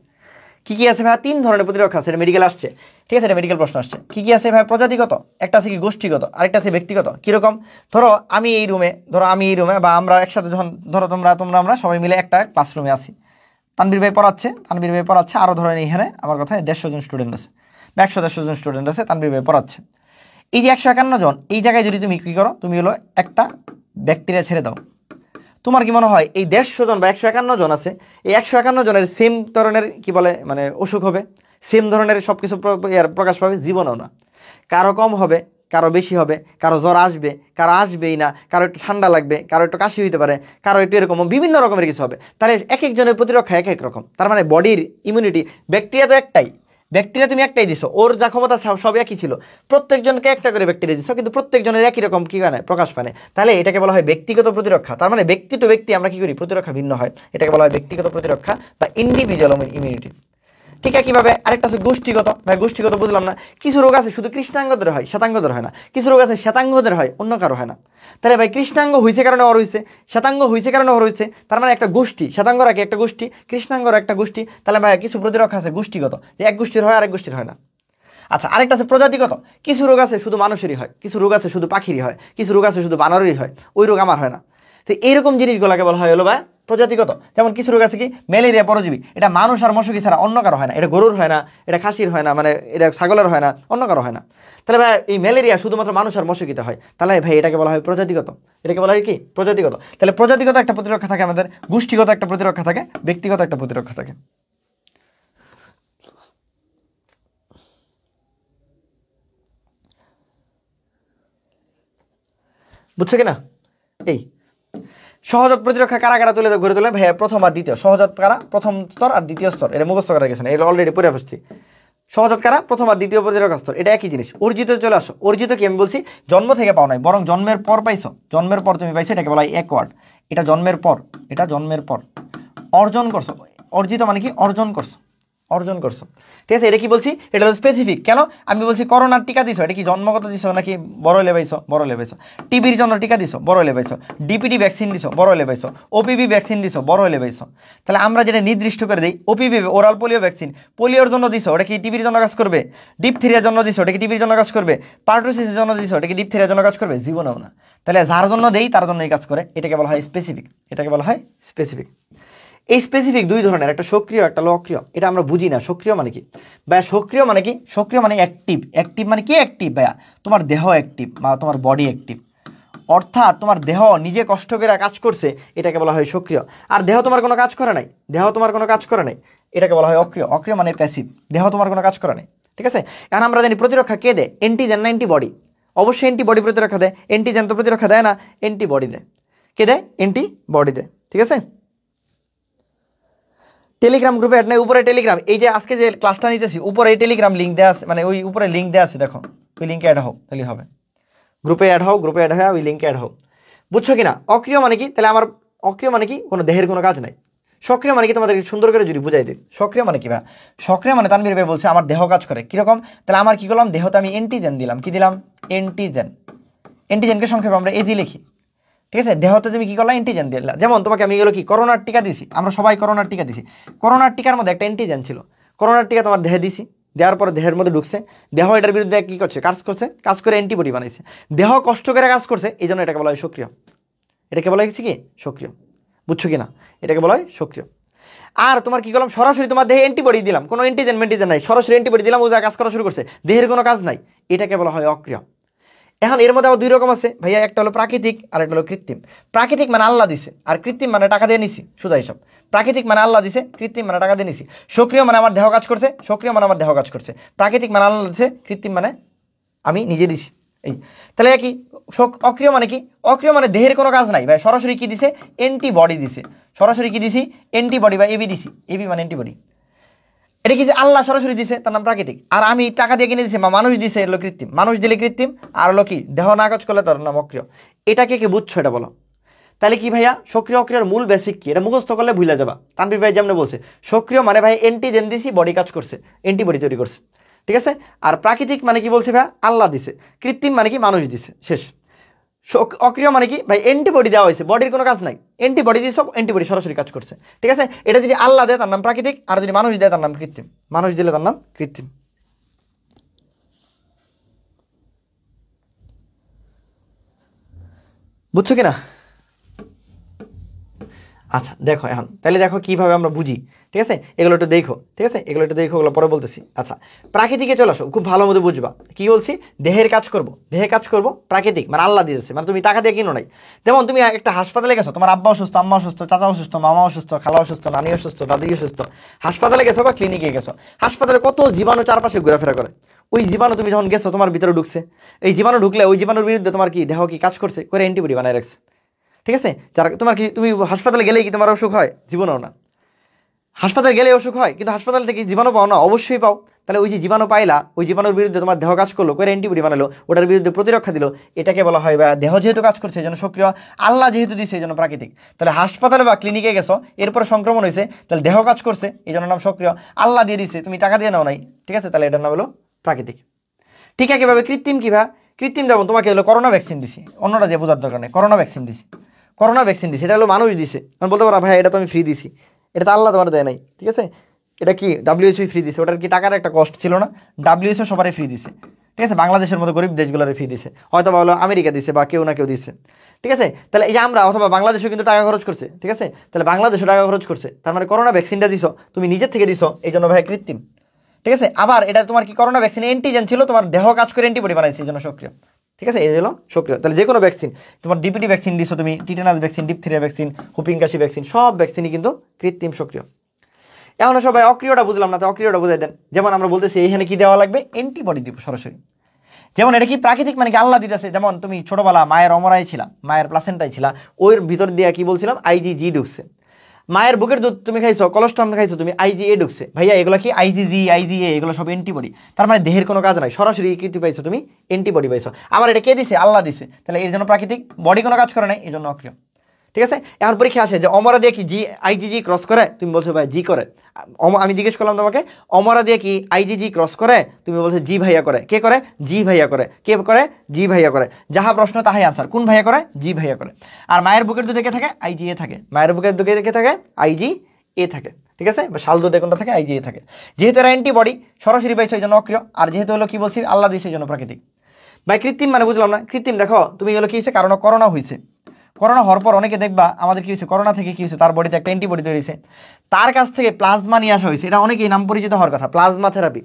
কি কি আছে ভাইয়া? 3 ধরনের প্রতিরক্ষা আছে, এটা মেডিকেল আসছে, ঠিক আছে, এটা মেডিকেল প্রশ্ন আসছে। কি কি আছে ভাইয়া? প্রজাতিগত, একটা আছে কি গোষ্ঠীগত, আরেকটা আছে ব্যক্তিগত। কিরকম? ধরো আমি এই রুমে বা আমরা একসাথে যখন ধরো আমরা সবাই মিলে একটা ক্লাসরুমে আছি, তানবীর ভাই পড়াচ্ছে, আরও ধরেন এখানে আমার কথা 150 জন স্টুডেন্ট আছে বা 100-150 জন স্টুডেন্ট আছে, তানবীর ভাই পড়াচ্ছে। এই যে 151 জন, এই জায়গায় যদি তুমি কী করো, তুমি হলো একটা ব্যাকটেরিয়া ছেড়ে দাও, তোমার কি মনে হয় এই 150 জন বা 151 জন আছে, এই 151 জনের সেম ধরনের কি বলে মানে অসুখ হবে, সেম ধরনের সব কিছু প্রকাশ পাবে? জীবনেও না। কারো কম হবে, কারো বেশি হবে, কারো জ্বর আসবে, কারো আসবেই না, কারো একটু ঠান্ডা লাগবে, কারো একটু কাশি হইতে পারে, কারো একটু এরকম বিভিন্ন রকমের কিছু হবে। তাহলে এক একজনের প্রতিরক্ষা এক এক রকম, তার মানে বডির ইমিউনিটি, ব্যাকটেরিয়া তো একটাই, ব্যাকটেরিয়া তুমি একটাই দিছো, ওর যা ক্ষমতা সব একই ছিল, প্রত্যেকজনকে একটা করে ব্যাকটেরিয়া দিছো, কিন্তু প্রত্যেকজনের একই রকম কি হয় না প্রকাশ পায় না। তাহলে এটাকে বলা হয় ব্যক্তিগত প্রতিরক্ষা। তার মানে ব্যক্তি টু ব্যক্তি আমরা কি করি, প্রতিরক্ষা ভিন্ন হয়, এটাকে বলা হয় ব্যক্তিগত প্রতিরক্ষা বা ইন্ডিভিজুয়াল ইমিউনিটি। ঠিক একইভাবে আরেকটা আছে গোষ্ঠীগত। ভাই গোষ্ঠীগত বুঝলাম না। কিছু রোগ আছে শুধু কৃষ্ণাঙ্গদের হয়, শ্বেতাঙ্গদের হয় না, কিছু রোগ আছে শ্বেতাঙ্গদের হয়, অন্য কারো হয় না। তাহলে ভাই কৃষ্ণাঙ্গ হয়েছে কারণে ওর হয়েছে, শ্বেতাঙ্গ হয়েছে কারণে ওর হয়েছে, তার মানে একটা গোষ্ঠী, শ্বেতাঙ্গরা কি একটা গোষ্ঠী, কৃষ্ণাঙ্গর একটা গোষ্ঠী। তাহলে ভাই কিছু প্রতিরক্ষা আছে গোষ্ঠীগত, যে এক গোষ্ঠীর হয় আরেক গোষ্ঠীর হয় না। আচ্ছা আরেকটা আছে প্রজাতিগত। কিছু রোগ আছে শুধু মানুষেরই হয়, কিছু রোগ আছে শুধু পাখিরই হয়, কিছু রোগ আছে শুধু বানরেরই হয়, ওই রোগ আমার হয় না। তো এইরকম জিনিসগুলোকে বলা হয় হলো ভাই প্রজাতিগত। যেমন কিছু রোগ আছে কি ম্যালেরিয়া পরজীবী, এটা মানুষ আর মশকি ছাড়া অন্য কারো হয় না, এটা গরুর হয় না, এটা খাসির হয় না, মানে এটা ছাগলের হয় না, অন্য কারো হয় না। তাহলে ভাই এই ম্যালেরিয়া শুধুমাত্র মানুষ আর মশকিতে হয়, তাহলে ভাই এটাকে বলা হয় প্রজাতিগত, এটাকে বলা হয় কি প্রজাতিগত। তাহলে প্রজাতিগত একটা প্রতিরক্ষা থাকে আমাদের, গোষ্ঠীগত একটা প্রতিরক্ষা থাকে, ব্যক্তিগত একটা প্রতিরক্ষা থাকে। বুঝছো কিনা? এই সহজাত প্রতিরক্ষা কারা কারা গড়ে তোলে ভাইয়া? প্রথম আর দ্বিতীয়। সহজাত কারা? প্রথম স্তর আর দ্বিতীয় স্তর, এটা মুখস্থ করা গেছে না, এটা অলরেডি পড়ে আসছি। সহজাত কারা? প্রথম আর দ্বিতীয় প্রতিরক্ষা স্তর, এটা একই জিনিস। অর্জিত চলে আসো। অর্জিত কি আমি বলছি জন্ম থেকে পাও নাই, বরং জন্মের পর পাইছো, জন্মের পর তুমি পাইছো, এটাকে বলা হয় অ্যাকোয়ার্ড। এটা জন্মের পর, এটা জন্মের পর অর্জন করছো। অর্জিত মানে কি অর্জন করছো, অর্জন করছো, ঠিক আছে। এটা কি বলছি, এটা তো স্পেসিফিক। কেন আমি বলছি করোনার টিকা দিছো, এটা কি জন্মগত দিছো নাকি বড় হলে পাইছো? বড় হলে পাইছো। টিবির জন্য টিকা দিছো, বড় হলে পাইছো। ডিপিটি ভ্যাকসিন দিছো, বড় হলে পাইছো। ওপিভি ভ্যাকসিন দিছো, বড় হলে পাইছো। তাহলে আমরা যেটা নির্দিষ্ট করে দিই, ওপিভি ওরাল পোলিও ভ্যাকসিন, পোলিওর জন্য দিছো, ওটা কি টিবির জন্য কাজ করবে? ডিপথেরিয়ার জন্য দিছো, ওটা কি টিবির জন্য কাজ করবে? পার্টোসিসের জন্য দিছো, ওটা কি ডিপথেরিয়ার জন্য কাজ করবে? জীবনেও না। তাহলে যার জন্য দেই তার জন্যই কাজ করে, এটাকে বলা হয় স্পেসিফিক, এটাকে বলা হয় স্পেসিফিক। এই স্পেসিফিক দুই ধরনের, একটা সক্রিয় একটা অক্রিয়। এটা আমরা বুঝি না সক্রিয় মানে কি ভাইয়া। সক্রিয় মানে কি? সক্রিয় মানে অ্যাক্টিভ। অ্যাক্টিভ মানে কি অ্যাক্টিভ ভাইয়া? তোমার দেহ অ্যাক্টিভ বা তোমার বডি অ্যাক্টিভ, অর্থাৎ তোমার দেহ নিজে কষ্ট করে কাজ করছে, এটাকে বলা হয় সক্রিয়। আর দেহ তোমার কোনো কাজ করে নাই, দেহ তোমার কোনো কাজ করে নাই, এটাকে বলা হয় অক্রিয়। অক্রিয় মানে প্যাসিভ, দেহ তোমার কোনো কাজ করে নাই, ঠিক আছে। এখন আমরা জানি প্রতিরক্ষা কে দেয়? অ্যান্টিজেন না অ্যান্টিবডি? অবশ্যই অ্যান্টিবডি প্রতিরক্ষা দেয়, অ্যান্টিজেন তো প্রতিরক্ষা দেয় না, অ্যান্টিবডি দেয়। কে দেয়? অ্যান্টিবডি দেয়, ঠিক আছে। টেলিগ্রাম গ্রুপে অ্যাড নাই, উপরে টেলিগ্রাম, এই যে আজকে যে ক্লাসটা নিতেছি উপরে এই টেলিগ্রাম লিঙ্ক দেওয়া আছে, মানে ওই উপরে লিঙ্ক দেওয়া আছে, দেখো ওই লিঙ্কে অ্যাড হও, তাহলে হবে। গ্রুপে অ্যাড হও, গ্রুপে অ্যাড হয়ে ওই লিঙ্কে অ্যাড হও। বুঝছো কিনা? অক্রিয় মানে কি? তাহলে আমার অক্রিয় মানে কি? কোনো দেহের কোনো কাজ নাই। সক্রিয় মানে কি? তোমাদেরকে সুন্দর করে যদি বুঝাই দিই, সক্রিয় মানে কি ভাই? সক্রিয় মানে তানভীর ভাই বলছে আমার দেহ কাজ করে কিরকম। তাহলে আমার কি করলাম, দেহতে আমি এন্টিজেন দিলাম। কি দিলাম? এন্টিজেন। এন্টিজেনকে সংক্ষেপে আমরা এজি লিখি। ঠিক আছে, দেহতে তুমি কি করলা, এন্টিজেন দিলা। যেমন তোমাকে আমি এগুলো কি করোনার টিকা দিছি, আমরা সবাই করোনার টিকা দিছি। করোনার টিকার মধ্যে একটা এন্টিজেন ছিল। করোনার টিকা তোমার দেহে দিছি, দেওয়ার পরে দেহের মধ্যে ঢুকছে, দেহ এটার বিরুদ্ধে কি করছে, কাজ করছে, কাজ করে অ্যান্টিবডি বানাইছে। দেহ কষ্ট করে কাজ করছে, এই জন্য এটাকে বলা হয় সক্রিয়। এটাকে বলা হয়েছে কি? সক্রিয়। বুঝছো কি না? এটাকে বলা হয় সক্রিয়। আর তোমার কি করলাম, সরাসরি তোমার দেহে অ্যান্টিবডি দিলাম, কোনো অ্যান্টিজেন মেন্টিজেন নাই, সরাসরি অ্যান্টিবডি দিলাম, ও যা কাজ করা শুরু করছে, দেহের কোনো কাজ নাই, এটাকে বলা হয় অক্রিয়। এখন এর মধ্যে আবার দুই রকম আছে ভাইয়া, একটা হলো প্রাকৃতিক আর একটা হলো কৃত্রিম। প্রাকৃতিক মানে আল্লাহ দিছে, আর কৃত্রিম মানে টাকা দিয়ে নিছি, সোজা হিসাব। প্রাকৃতিক মানে আল্লাহ দিছে, কৃত্রিম মানে টাকা দিয়ে নিছি। সক্রিয় মানে আমার দেহ কাজ করছে, সক্রিয় মানে আমার দেহ কাজ করছে। প্রাকৃতিক মানে আল্লাহ দিছে, কৃত্রিম মানে আমি নিজে দিছি। এই তাহলে কি অক্রিয় মানে কি? অক্রিয় মানে দেহের কোনো কাজ নাই ভাই, সরাসরি কি দিছে, অ্যান্টিবডি দিছে। সরাসরি কি দিছি, অ্যান্টিবডি বা এবি দিছি। এবি মানে অ্যান্টিবডি। এটা কি যে আল্লাহ সরাসরি দিছে, তার নাম প্রাকৃতিক। আর আমি টাকা দিয়ে কিনে দিছি বা মানুষ দিছে, এগুলো কৃত্রিম। মানুষ দিলে কৃত্রিম, আর হলো কি দেহ না কাজ করলে তার নাম অক্রিয়। এটাকে কি বুঝছো, এটা বলো। তাহলে কি ভাইয়া, সক্রিয় অক্রিয়র মূল বেসিক কি, এটা মুখস্থ করলে ভুলে যাবা। তানভীর ভাই যেমন বলছে, সক্রিয় মানে ভাই অ্যান্টিজেন দিছি, বডি কাজ করছে, অ্যান্টিবডি তৈরি করছে। ঠিক আছে। আর প্রাকৃতিক মানে কি বলছে ভাই, আল্লাহ দিছে। কৃত্রিম মানে কি, মানুষ দিছে, শেষ। অক্রিয় মানে কি ভাই, অ্যান্টিবডি দেওয়া হয়েছে, বডির কোনো কাজ নাই, অ্যান্টিবডি দিয়ে সব অ্যান্টিবডি সরাসরি কাজ করছে। ঠিক আছে, এটা যদি আল্লাহ দেয় তার নাম প্রাকৃতিক, আর যদি মানুষ দেয় তার নাম কৃত্রিম। মানুষ দিলে তার নাম কৃত্রিম। বুঝছো কিনা? আচ্ছা দেখো এখন, তাহলে দেখো কিভাবে আমরা বুঝি। ঠিক আছে, এগুলো একটু দেখো। ঠিক আছে, এগুলো একটু দেখো, ওগুলো পরে বলতেছি। আচ্ছা, প্রাকৃতিকে চলে আসো, খুব ভালো মতো বুঝবা কি বলছি। দেহের কাজ করব, দেহে কাজ করব, প্রাকৃতিক মানে আল্লাহ দিয়েছে, মানে তুমি টাকা দিয়ে কিনো নাই। যেমন তুমি একটা হাসপাতালে গেছো, তোমার আব্বা অসুস্থ, আম্মা অসুস্থ, চাচা অসুস্থ, মামা অসুস্থ, খালা অসুস্থ, নানি অসুস্থ, দাদি অসুস্থ। হাসপাতালে গেছো বা ক্লিনিকে গেছো, হাসপাতালে কত জীবাণু চারপাশে ঘোরাফেরা করে। ওই জীবাণু তুমি যখন গেছো, তোমার ভিতরে ঢুকছে। এই জীবাণু ঢুকলে ওই জীবাণুর বিরুদ্ধে তোমার কি দেহ কি কাজ করছে, করে অ্যান্টিবডি বানায় রাখছে। ঠিক আছে, যারা তোমার কি, তুমি হাসপাতালে গেলেই কি তোমার অসুখ হয়? জীবনেও না। হাসপাতালে গেলে অসুখ হয়, কিন্তু হাসপাতাল থেকে জীবাণু পাও না? অবশ্যই পাও। তাহলে ওই যে জীবাণু পাইলা, ওই জীবাণুর বিরুদ্ধে তোমার দেহ কাজ করলো, করে অ্যান্টিবডি বানালো, ওটার বিরুদ্ধে প্রতিরক্ষা দিল, এটাকে বলা হয় বা দেহ যেহেতু কাজ করছে এই জন্য সক্রিয়, আল্লাহ যেহেতু দিচ্ছে এই জন্য প্রাকৃতিক। তাহলে হাসপাতালে বা ক্লিনিকে গেছো, এরপরে সংক্রমণ হয়েছে, তাহলে দেহ কাজ করছে এই জন্য নাম সক্রিয়, আল্লাহ দিয়ে দিচ্ছে, তুমি টাকা দিয়ে নাও নাই। ঠিক আছে, তাহলে এটার নাম হলো প্রাকৃতিক। ঠিক একইভাবে কৃত্রিম কিভাবে? কৃত্রিম যেমন তোমাকে হলো করোনা ভ্যাকসিন দিছি, অন্যটা দিয়ে বোঝার দরকার নেই, করোনা ভ্যাকসিন দিছি। করোনা ভ্যাকসিন দিছি, এটা হলো মানুষ দিছে। আমি বলতে পারো ভাই এটা তো আমি ফ্রি দিছি, এটা তো আল্লাহ তোমার দেয় নাই। ঠিক আছে, এটা কি ডাব্লিউএইচও ফ্রি দিছে, ওটার কি টাকার একটা কষ্ট ছিল না? ডাব্লিউএইচও সবারই ফ্রি দিছে। ঠিক আছে, বাংলাদেশের মতো গরিব দেশগুলোর ফ্রি দিছে, হয়তো বা হলো আমেরিকা দিছে বা কেউ না কেউ দিচ্ছে। ঠিক আছে, তাহলে এই যে আমরা, অথবা বাংলাদেশও কিন্তু টাকা খরচ করছে। ঠিক আছে, তাহলে বাংলাদেশও টাকা খরচ করছে, তার মানে করোনা ভ্যাকসিনটা দিছো তুমি নিজের থেকে দিছো, এই জন্য ভাই কৃত্রিম। ঠিক আছে, আবার এটা তোমার কি করোনা ভ্যাকসিন অ্যান্টিজেন ছিল, তোমার দেহ কাজ করে অ্যান্টিবডি বানাইছে, এই জন্য সক্রিয়। ঠিক আছে, এই হলো সক্রিয়। তাহলে যে কোনো ভ্যাকসিন, তোমার ডিপিটি ভ্যাকসিন দিছো তুমি, tetanus vaccine, diphtheria vaccine, whooping কাশি ভ্যাকসিন, সব ভ্যাকসিনই কিন্তু কৃত্রিম সক্রিয়। এখন সবাই অক্রিয়টা বুঝলাম না, তো অক্রিয়টা বুঝাই দেন। যেমন আমরা বলতেছি এইখানে কি দেওয়া লাগবে, অ্যান্টিবডি দিব সরাসরি। যেমন এটা কি প্রাকৃতিক মানে কি আল্লাহ দিতেছে। যেমন তুমি ছোটবেলা মায়ের অমরাই ছিলা, মায়ের প্লাসেন্টাই ছিলা, ওর ভিতর দিয়ে কি বলছিলাম, আইজিজি ঢুকছে। মায়ের বুকের দুধ তুমি খাইছো, কলেস্ট্রল খাইছো তুমি, আইজিএ ঢুকছে। ভাইয়া এগুলো কি আইজিজি, আইজিএ, এগুলো সব অ্যান্টিবডি। তার মানে দেহের কোনো কাজ নাই, সরাসরি কৃতি পাইছো তুমি, অ্যান্টিবডি পাইছো। আবার এটা কে দিছে? আল্লাহ দিছে। তাহলে এর জন্য প্রাকৃতিক, বডি কোনো কাজ করে নাই, এই জন্য অক্রিয়। ঠিক আছে, এখন পরীক্ষা আসে যে অমরা দিয়ে কি জি আইজিজি ক্রস করে? তুমি বলছো ভাই জি করে। আমি জিজ্ঞেস করলাম তোমাকে, অমরা দিয়ে কি আইজিজি ক্রস করে? তুমি বলছো জি ভাইয়া করে। কে করে? জি ভাইয়া করে। কে করে? জি ভাইয়া করে। যাহা প্রশ্ন তাহাই আনসার, কোন ভাইয়া করে? জি ভাইয়া করে। আর মায়ের বুকের দুধে কে থাকে? আইজিএ থাকে। মায়ের বুকের দুধে কে থাকে? আইজি এ থাকে। ঠিক আছে, বা শাল দুধে কোনটা থাকে? আইজিএ থাকে। যেহেতু এরা অ্যান্টিবডি সরাসরি পাইছে এই জন্য অক্রিয়, আর যেহেতু হলো কি বলছি আল্লাহ দিছে এই জন্য প্রাকৃতিক। ভাই কৃত্রিম মানে বুঝলাম না। কৃত্রিম দেখো তুমি হলো কি হয়েছে, কারণ করোনা হয়েছে, করোনা হওয়ার পর অনেকে দেখবা আমাদের কি হয়েছে, করোনা থেকে কি হয়েছে, তার বডিতে একটা অ্যান্টিবডি তৈরি হয়েছে, তার কাছ থেকে প্লাজমা নিয়ে আসা হয়েছে। এটা অনেকেই নাম পরিচিত হওয়ার কথা, প্লাজমা থেরাপি।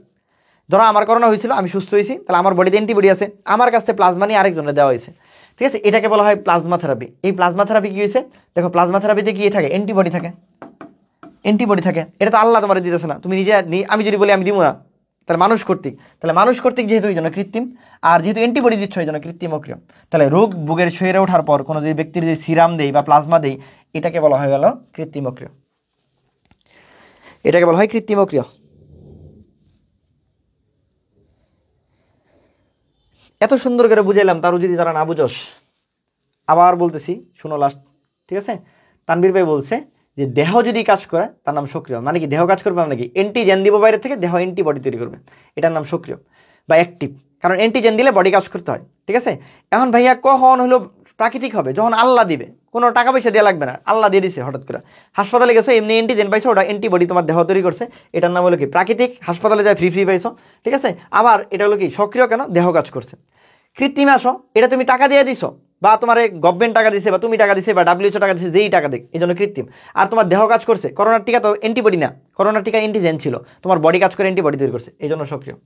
ধরো আমার করোনা হয়েছিল, আমি সুস্থ হয়েছি, তাহলে আমার বডিতে অ্যান্টিবডি আছে, আমার কাছ থেকে প্লাজমা নিয়ে আরেকজনের দেওয়া হয়েছে। ঠিক আছে, এটাকে বলা হয় প্লাজমা থেরাপি। এই প্লাজমা থেরাপি কি হয়েছে, দেখো প্লাজমা থেরাপিতে কি থাকে, অ্যান্টিবডি থাকে। অ্যান্টিবডি থাকে, এটা তো আল্লাহ তোমার দিতেছে না, তুমি নিজে। আমি যদি বলি আমি দিব না, তাহলে মানুষ কর্তৃক। তাহলে মানুষ কর্তৃক যেহেতু এই জন্য কৃত্রিম, আর যেহেতু অ্যান্টিবডি দিচ্ছ এই জন্য কৃত্রিম অক্রিয়। তাহলে রোগ বুকের শরীরে ওঠার পর কোনো যে ব্যক্তির যে সিরাম দেই বা প্লাজমা দেই, এটাকে বলা হয়ে গেল কৃত্রিম অক্রিয়। এটাকে বলা হয় কৃত্রিম অক্রিয়। এত সুন্দর করে বুঝাইলাম, তারও যদি তারা না বুঝোস, আবার বলতেছি, শুনো লাস্ট, ঠিক আছে? তানভীর ভাই বলছে যে দেহ যদি কাজ করে তার নাম সক্রিয়। মানে কি দেহ কাজ করবে মানে কি? অ্যান্টিজেন দিব বাইরে থেকে, দেহ অ্যান্টিবডি তৈরি করবে, এটার নাম সক্রিয় বা অ্যাক্টিভ। কারণ অ্যান্টিজেন দিলে বডি কাজ করতে হয়, ঠিক আছে? এখন ভাইয়া কখন হলো প্রাকৃতিক হবে? যখন আল্লাহ দিবে, কোনো টাকা পয়সা দেওয়া লাগবে না, আল্লাহ দিয়ে দিছে হঠাৎ করে। হাসপাতালে গেছো, এমনি অ্যান্টিজেন পাইছো, ওটা অ্যান্টিবডি তোমার দেহ তৈরি করছে, এটার নাম হলো কি প্রাকৃতিক। হাসপাতালে যায় ফ্রি পাইছো, ঠিক আছে? আবার এটা হলো কি সক্রিয়, কেন? দেহ কাজ করছে। কৃত্রিম আসো, এটা তুমি টাকা দিয়ে দিছো, বা তোমার গভর্নমেন্ট টাকা দিছে, বা তুমি টাকা দিছে, বা WHO টাকা দিছে, যেই টাকা দিক, এই জন্য কৃত্রিম। আর তোমার দেহ কাজ করছে। করোনার টিকা তো অ্যান্টিবডি না, করোনার টিকা অ্যান্টিজেন ছিল, তোমার বডি কাজ করে অ্যান্টিবডি তৈরি করছে, এই জন্য সক্রিয়।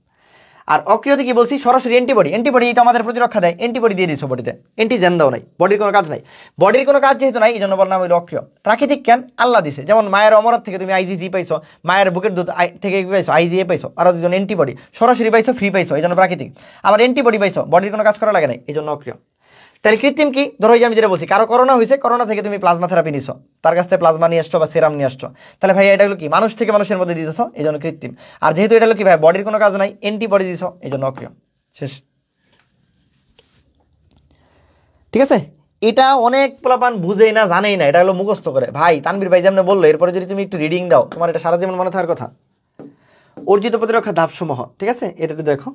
আর অক্রিয়তে কি বলছি? সরাসরি অ্যান্টিবডি, অ্যান্টিবডি তো আমাদের প্রতিরক্ষা দেয়, অ্যান্টিবডি দিয়ে দিছো বডিতে, অ্যান্টিজেন দাও নাই, বডির কোনো কাজ নাই। বডির কোনো কাজ যেহেতু নাই, এই জন্য বললাম হলো অক্রিয়। প্রাকৃতিক কেন? আল্লাহ দিছে। যেমন মায়ের অমরত থেকে তুমি IgG পাইছো, মায়ের বুকের দুধ থেকে কি পাইছো? IgA পাইছো, আর দুজন অ্যান্টিবডি সরাসরি পাইছো, ফ্রি পাইছো, এই জন্য প্রাকৃতিক। আবার অ্যান্টিবডি পাইছো, বডির কোনো কাজ করা লাগে নাই, এই জন্য অক্রিয়। তাহলে কৃত্রিম কি? ধরো আমি যেটা বলছি, কারো করোনা হয়েছে, করোনা থেকে তুমি প্লাজমা থেরাপি নিছো, তার কাছ থেকে প্লাজমা নিয়ে আসছো বা সেরাম নিয়ে আসছো, তাহলে ভাই এটা হলো কি? মানুষ থেকে মানুষের মধ্যে দিয়েছো, এই জন্য কৃত্রিম। আর যেহেতু এটা হলো কি ভাই বডির কোনো কাজ নাই, অ্যান্টিবডি দিছো, এই জন্য অক্রিয়। শেষ, ঠিক আছে? এটা অনেক পোলাপান বুঝেই না, জানেই না, এটা হলো মুখস্থ করে। ভাই তানভীর ভাই যেমন বললো, এরপরে যদি তুমি একটু রিডিং দাও, তোমার এটা সারা জীবন মনে থাকার কথা। অর্জিত প্রতিরক্ষা ধাপসমূহ, ঠিক আছে? এটা একটু দেখো।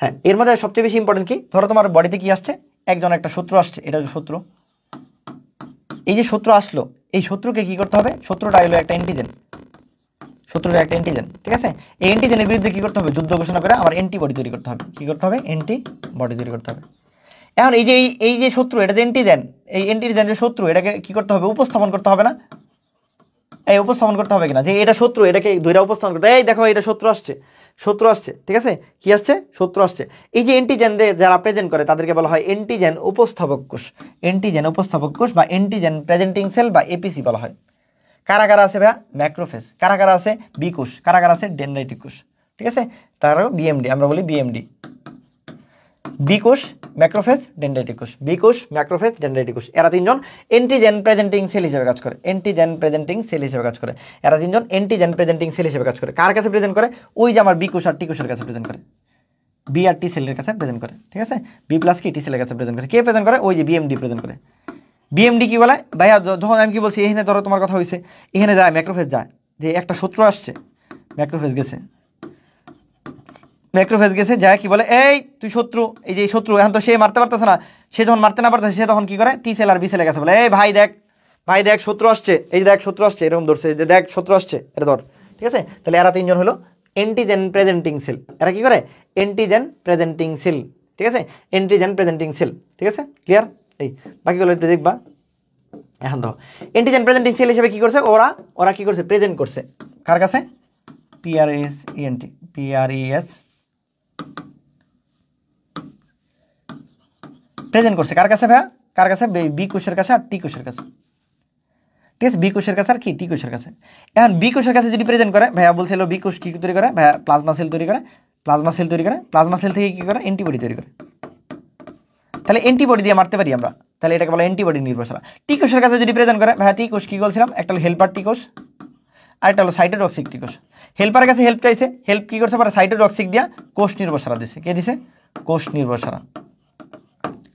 হ্যাঁ, এর মধ্যে সবচেয়ে বেশি ইম্পর্টেন্ট কি? ধরো তোমার বডিতে কি আসছে? একজন একটা শত্রু আসছে, এটা হচ্ছে শত্রু। এই যে শত্রু আসলো, এই শত্রুকে কি করতে হবে? শত্রুটা হলো একটা অ্যান্টিজেন, শত্রুটা একটা অ্যান্টিজেন, ঠিক আছে? এই অ্যান্টিজেনের বিরুদ্ধে কি করতে হবে? যুদ্ধ ঘোষণা করে আমার অ্যান্টিবডি তৈরি করতে হবে। কি করতে হবে? অ্যান্টিবডি তৈরি করতে হবে। এখন এই যে শত্রু, এটা যে অ্যান্টিজেন, এই অ্যান্টিজেন যে শত্রু, এটাকে কি করতে হবে? উপস্থাপন করতে হবে না? এই উপস্থাপন করতে হবে কিনা যে এটা শত্রু, এটাকে দুইটা উপস্থাপন করতে, এই দেখো এটা শত্রু আসছে, শত্রু আসছে, ঠিক আছে? কি আসছে? শত্রু আসছে। এই যে অ্যান্টিজেনদের যারা প্রেজেন্ট করে তাদেরকে বলা হয় অ্যান্টিজেন উপস্থাপক কোষ, অ্যান্টিজেন উপস্থাপক কোষ বা অ্যান্টিজেন প্রেজেন্টিং সেল বা এপিসি বলা হয়। কারা কারা আছে ভাইয়া? ম্যাক্রোফেজ। কারা কারা আছে? বি কোষ। কারা কারা আছে? ডেনড্রাইটিক কোষ, ঠিক আছে? তারও বিএমডি, আমরা বলি বিএমডি। বি কোষ, ম্যাক্রোফেজ, ডেনড্রাইটিক কোষ। বি কোষ, ম্যাক্রোফেজ, ডেনড্রাইটিক কোষ, এরা তিনজন অ্যান্টিজেন প্রেজেন্টিং সেল হিসেবে কাজ করে, অ্যান্টিজেন প্রেজেন্টিং সেল হিসেবে কাজ করে। এরা তিনজন অ্যান্টিজেন প্রেজেন্টিং সেল হিসেবে কাজ করে। কার কাছে প্রেজেন্ট করে? ওই যে আমার বি কোষ আর টি কোষের কাছে প্রেজেন্ট করে, বি আর টি সেলের কাছে প্রেজেন্ট করে, ঠিক আছে? বি প্লাস কি টি সেলের কাছে প্রেজেন্ট করে। কে প্রেজেন্ট করে? ওই যে বিএমডি প্রেজেন্ট করে। বিএমডি কি বলে ভাইয়া? যখন আমি কি বলছি, এখানে ধরো তোমার কথা হয়েছে, এখানে যায় ম্যাক্রোফেজ, যায় যে একটা শত্রু আসছে, ম্যাক্রোফেজ গেছে, ম্যাক্রোফেজ গেছে, যায় কি বলে, এই তুই শত্রু, এই যে শত্রু, এখন তো সে মারতে পারতেছে না, সে যখন মারতে না পারতেছে, সে তখন কি করে? টি সেল আর বি সেলের কাছে বলে, এই ভাই দেখ, ভাই দেখ শত্রু আসছে, এই দেখ শত্রু আসছে, এরকম ধরছে যে দেখ শত্রু আসছে, এটা ধর, ঠিক আছে? তাহলে এরা তিনজন হলো অ্যান্টিজেন প্রেজেন্টিং সেল। এরা কি করে? অ্যান্টিজেন প্রেজেন্টিং সেল, ঠিক আছে? অ্যান্টিজেন প্রেজেন্টিং সেল, ঠিক আছে? ক্লিয়ার? এই বাকিগুলো একটু দেখবা। এখন দেখো, অ্যান্টিজেন প্রেজেন্টিং সেল হিসেবে কি করছে ওরা? ওরা কি করছে? প্রেজেন্ট করছে কার কাছে? PRESENT, PRES প্রেজেন্ট করছে কার কাছে ভাইয়া? কার কাছে? বি কোষের কাছে আর টি কোষের কাছে, ঠিক আছে? বি কোষের কাছে আর কি টি কোষের কাছে। এখন বি কোষের কাছে যদি প্রেজেন্ট করে, ভাইয়া বলছিল বি কোষ কি তৈরি করে? ভাইয়া প্লাজমা সেল তৈরি করে, প্লাজমা সেল তৈরি করে, প্লাজমা সেল থেকে কি করে? অ্যান্টিবডি তৈরি করে। তাহলে অ্যান্টিবডি দিয়ে মারতে পারি আমরা, তাহলে এটাকে বলা অ্যান্টিবডি নির্ভরশীল। টি কোষের কাছে যদি প্রেজেন্ট করে, ভাইয়া টি কোষ কি বলছিলাম? একটা হলো হেল্পার টি কোষ, আর একটা হলো সাইটোটক্সিক টি কোষ। হেল্পারের কাছে হেল্প চাইছে, হেল্প কি করছে? পরে সাইটোটক্সিক দিয়া কোষ নির্ভর সারা দিছে। কে দিছে? কোষ নির্ভর সারা,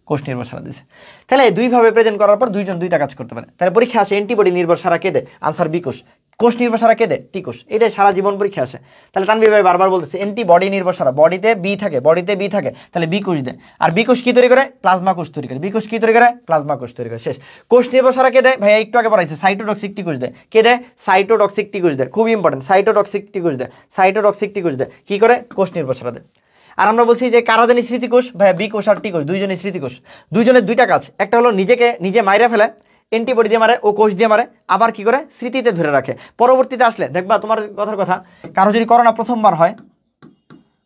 কোষ নির্ভর সারা দিছে। তাহলে দুইভাবে প্রেজেন্ট করার পর দুইজন দুইটা কাজ করতে পারে। তাহলে পরীক্ষা আসে অ্যান্টিবডি নির্ভর সারা কে দেয়? আনসার বি কোষ। কোষ নির্ভর সারা কে দেয়? টি কোষ। এটাই সারা জীবন পরীক্ষা আসে। তাহলে তানভীর ভাই বারবার বলতেছে অ্যান্টিবডি নির্ভর সারা, বডিতে বি থাকে, বডিতে বি থাকে, তাহলে বি কোষ দেয়। আর বি কোষ কি তৈরি করে? প্লাজমা কোষ তৈরি করে। বি কোষ কি তৈরি করে? প্লাজমা কোষ তৈরি করে। শেষ। কোষ নির্ভর সারা কে দেয়? ভাইয়া একটু আগে পড়াইছে, সাইটোটক্সিক টি কোষ দেয়। কে দেয়? সাইটোটক্সিক টি কোষ দেয়। খুব ইম্পর্টেন্ট, সাইটোটক্সিক টি কোষ দেয়, সাইটোটক্সিক টি কোষ দেয়। কি করে? কোষ নির্ভর সারা দেয়। আর আমরা বলছি যে কারা জানি স্মৃতিকোষ? ভাইয়া বি কোষ আর টি কোষ, দুইজনই স্মৃতিকোষ। দুইজনের দুইটা কাজ, একটা হলো নিজেকে নিজে মাইরা ফেলে, অ্যান্টিবডি দিয়ে মারে, ও কোষ দিয়ে মারে, আবার কি করে? স্মৃতিতে ধরে রাখে। পরবর্তীতে আসলে দেখবা তোমার কথার কথা, কারো যদি করোনা প্রথমবার হয়,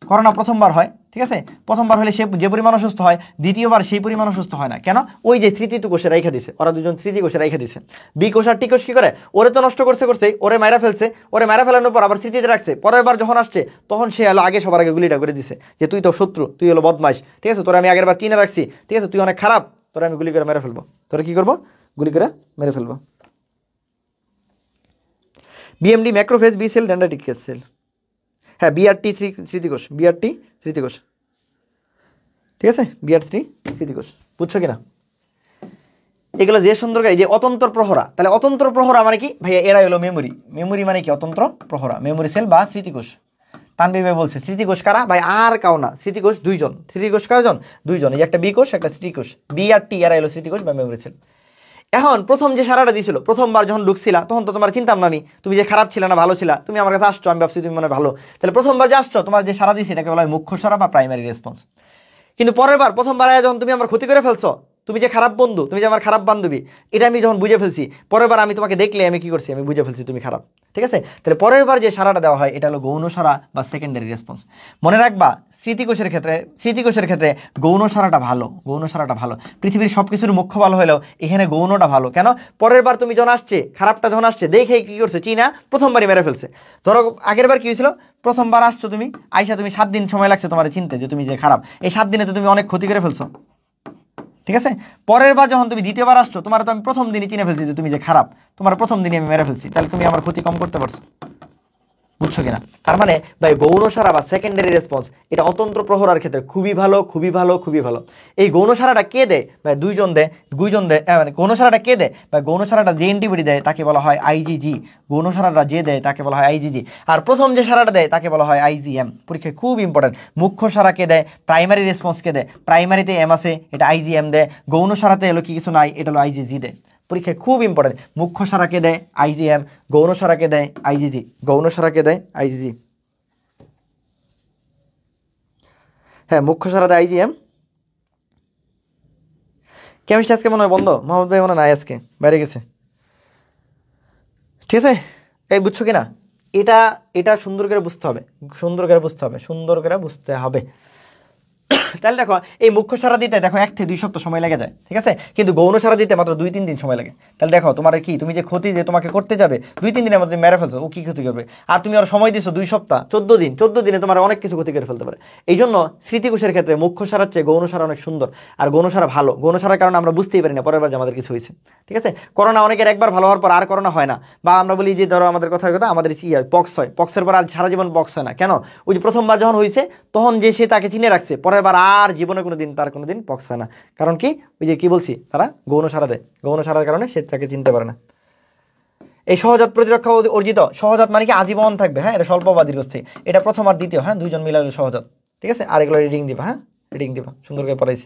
করোনা প্রথমবার হয়, ঠিক আছে? প্রথমবার হলে সে যে পরিমাণ অসুস্থ হয়, দ্বিতীয়বার সেই পরিমাণ অসুস্থ হয় না। কেন? ওই যে স্মৃতিটু কোষে রেখে দিছে, ওরা দুজন স্মৃতি কোষে রেখে দিছে। বি কোষ আর টি কোষ কি করে? ওরে তো নষ্ট করছে, ওরে মারা ফেলছে, ওরে মারা ফেলানোর পর আবার স্মৃতিতে রাখছে। পরের বার যখন আসছে তখন সে হলো আগে সবার আগে গুলিটা করে দিছে যে তুই তো শত্রু, তুই হলো বদমাইশ, ঠিক আছে? তোরা আমি আগের বার চিনে রাখছি, ঠিক আছে? তুই অনেক খারাপ, তোরা আমি গুলি করে মেরে ফেলবো। তোরা কি করবো? গুলি করে মেরে ফেলবো। BMD macrophage, B cell, dendritic cell. হ্যাঁ, বিআরটি স্মৃতিকোষ, বিআরটি স্মৃতিকোষ, ঠিক আছে? বিআর3 স্মৃতিকোষ, বুঝছো কিনা? এগুলো যে সুন্দর করে, যে অতন্ত্র প্রহরা, তাহলে অতন্ত্র প্রহরা মানে কি ভাইয়া? এরা হলো মেমোরি। মেমোরি মানে কি? অতন্ত্র প্রহরা, মেমোরি সেল বা স্মৃতিকোষ। তানভীর ভাই বলছে স্মৃতিকোষ কারা ভাই? আর কাও না, স্মৃতিকোষ দুইজন। স্মৃতিকোষ কারজন? দুইজন। এই একটা বি কোষ, একটা স্মৃতিকোষ। বি আর টি, এরা হলো স্মৃতিকোষ বা মেমোরি সেল। এখন প্রথম যে সারাটা দিয়েছিল, প্রথমবার যখন ঢুকছিলা তখন তো তোমার চিন্তাম না আমি, তুমি যে খারাপ ছিল না ভালো ছিল, তুমি আমার কাছে আসছো, আমি ভাবছি তুমি মনে ভালো। তাহলে প্রথমবার যে আসছো, তোমার যে সারা দিয়েছে এটাকে বলা হয় মুখ্য সারা বা প্রাইমারি রেসপন্স। কিন্তু পরের বার, প্রথমবার যখন তুমি আমার ক্ষতি করে ফেলছো, তুমি যে খারাপ বন্ধু, তুমি যে আমার খারাপ বান্ধবী, এটা আমি যখন বুঝে ফেলছি, পরের বার আমি তোমাকে দেখলে আমি কি করছি? আমি বুঝে ফেলছি তুমি খারাপ। ঠিক আছে? তাহলে পরের বার যে সারাটা দেওয়া হয় এটা হলো গৌণ সারা বা সেকেন্ডারি রেসপন্স। মনে রাখবা স্মৃতিকোষের ক্ষেত্রে গৌণ সারাটা ভালো, গৌণ সারাটা ভালো। পৃথিবীর সব কিছুর মুখ্য ভালো হলেও এখানে গৌণটা ভালো। কেন? পরের বার তুমি যখন আসছে, খারাপটা যখন আসছে, দেখে কি করছে? চীনা প্রথমবারই মেরে ফেলছে। ধরো আগের বার কি হয়েছিল? প্রথমবার আসছো তুমি, আইসা তুমি 7 দিন সময় লাগছে তোমার চিনতে যে তুমি যে খারাপ। এই 7 দিনে তো তুমি অনেক ক্ষতি করে ফেলছো। ঠিক আছে? পরের বার যখন তুমি দ্বিতীয়বার আসছো, তোমার তো আমি প্রথম দিনই চিনে ফেলছি যে তুমি যে খারাপ, তোমার প্রথম দিনই আমি মেরে ফেলছি, তাহলে তুমি আমার ক্ষতি কম করতে পারছো। বুঝছো কিনা? তার মানে ভাই গৌণ সারা বা সেকেন্ডারি রেসপন্স এটা অতন্ত্র প্রহরার ক্ষেত্রে খুবই ভালো, খুবই ভালো, খুবই ভালো। এই গৌণ সারাটা কে দেয় ভাই? দুইজন দেয়, মানে গৌণ সারাটা কে দেয় ভাই? গৌণ সারাটা যে অ্যান্টিবডি দেয় তাকে বলা হয় আইজিজি। গৌণ সারাটা যে দেয় তাকে বলা হয় আইজিজি। আর প্রথম যে সারাটা দেয় তাকে বলা হয় আইজিএম। পরীক্ষায় খুব ইম্পর্টেন্ট। মুখ্য সারা কে দেয়? প্রাইমারি রেসপন্স কে দেয়? প্রাইমারিতে এম আছে, এটা আইজিএম দেয়। গৌণ সারাতে এলো কি কিছু নাই, এটা হলো আইজিজি দেয়। পরীক্ষায় খুব ইম্পর্টেন্ট। মুখ্য সারাকে দেয় আইজিএম, গৌণ সারাকে দেয় আইজিজি। গৌণ সারাকে দেয় আইজিজি। হ্যাঁ, মুখ্য সারা দেয় আইজিএম। কেমিস্ট্রি আজকে মনে হয় বন্ধ, মোহাম্মদ ভাই মনে হয় নাই, আজকে বাইরে গেছে। ঠিক আছে? এই বুঝছো কিনা? এটা এটা সুন্দর করে বুঝতে হবে, সুন্দর করে বুঝতে হবে, সুন্দর করে বুঝতে হবে। তাহলে দেখো এই মুখ্য সারা দিতে দেখো 1 থেকে 2 সপ্তাহ সময় লেগে যায়। ঠিক আছে? কিন্তু গৌণ সারা দিতে মাত্র 2-3 দিন সময় লাগে। তাহলে দেখো তোমার কি, তুমি যে ক্ষতি যে তোমাকে করতে যাবে 2-3 দিনের মধ্যে মেরে ফেলছো, ও কি ক্ষতি করবে? আর তুমি ওর সময় দিছো 2 সপ্তাহ, 14 দিন। 14 দিনে তোমার অনেক কিছু ক্ষতি করে ফেলতে পারে। এই জন্য স্মৃতিকোষের ক্ষেত্রে মুখ্য সারার চেয়ে গৌণ সারা অনেক সুন্দর। আর গৌণ সারা ভালো। গৌণ সারার কারণে আমরা বুঝতেই পারি না পরের বার যে আমাদের কিছু হয়েছে। ঠিক আছে? করোনা অনেকের একবার ভালো হওয়ার পর আর করোনা হয় না। বা আমরা বলি যে ধরো আমাদের কথা আমাদের পক্স হয়, পক্সের পর আর সারা জীবন পক্স হয় না। কেন? ওই যে প্রথমবার যখন হয়েছে তখন যে সে তাকে চিনে রাখছে, পরের বার আর জীবনে কোনোদিন তার কোনোদিন পক্স হয় না। কারণ কি? ওই যে কি বলছি, তারা গৌণ সারা দেয়। গৌণ সারার কারণে সে তাকে চিনতে পারে না। এই সহজাত প্রতিরক্ষা অর্জিত। সহজাত মানে কি? আজীবন থাকবে। হ্যাঁ, এটা স্বল্প বা দীর্ঘস্থায়ী। এটা প্রথম আর দ্বিতীয়, হ্যাঁ, দুইজন মিলে সহজাত। ঠিক আছে? আর এগুলো রিডিং দিবা, হ্যাঁ, রিডিং দিবা, সুন্দর করে পড়াইছি।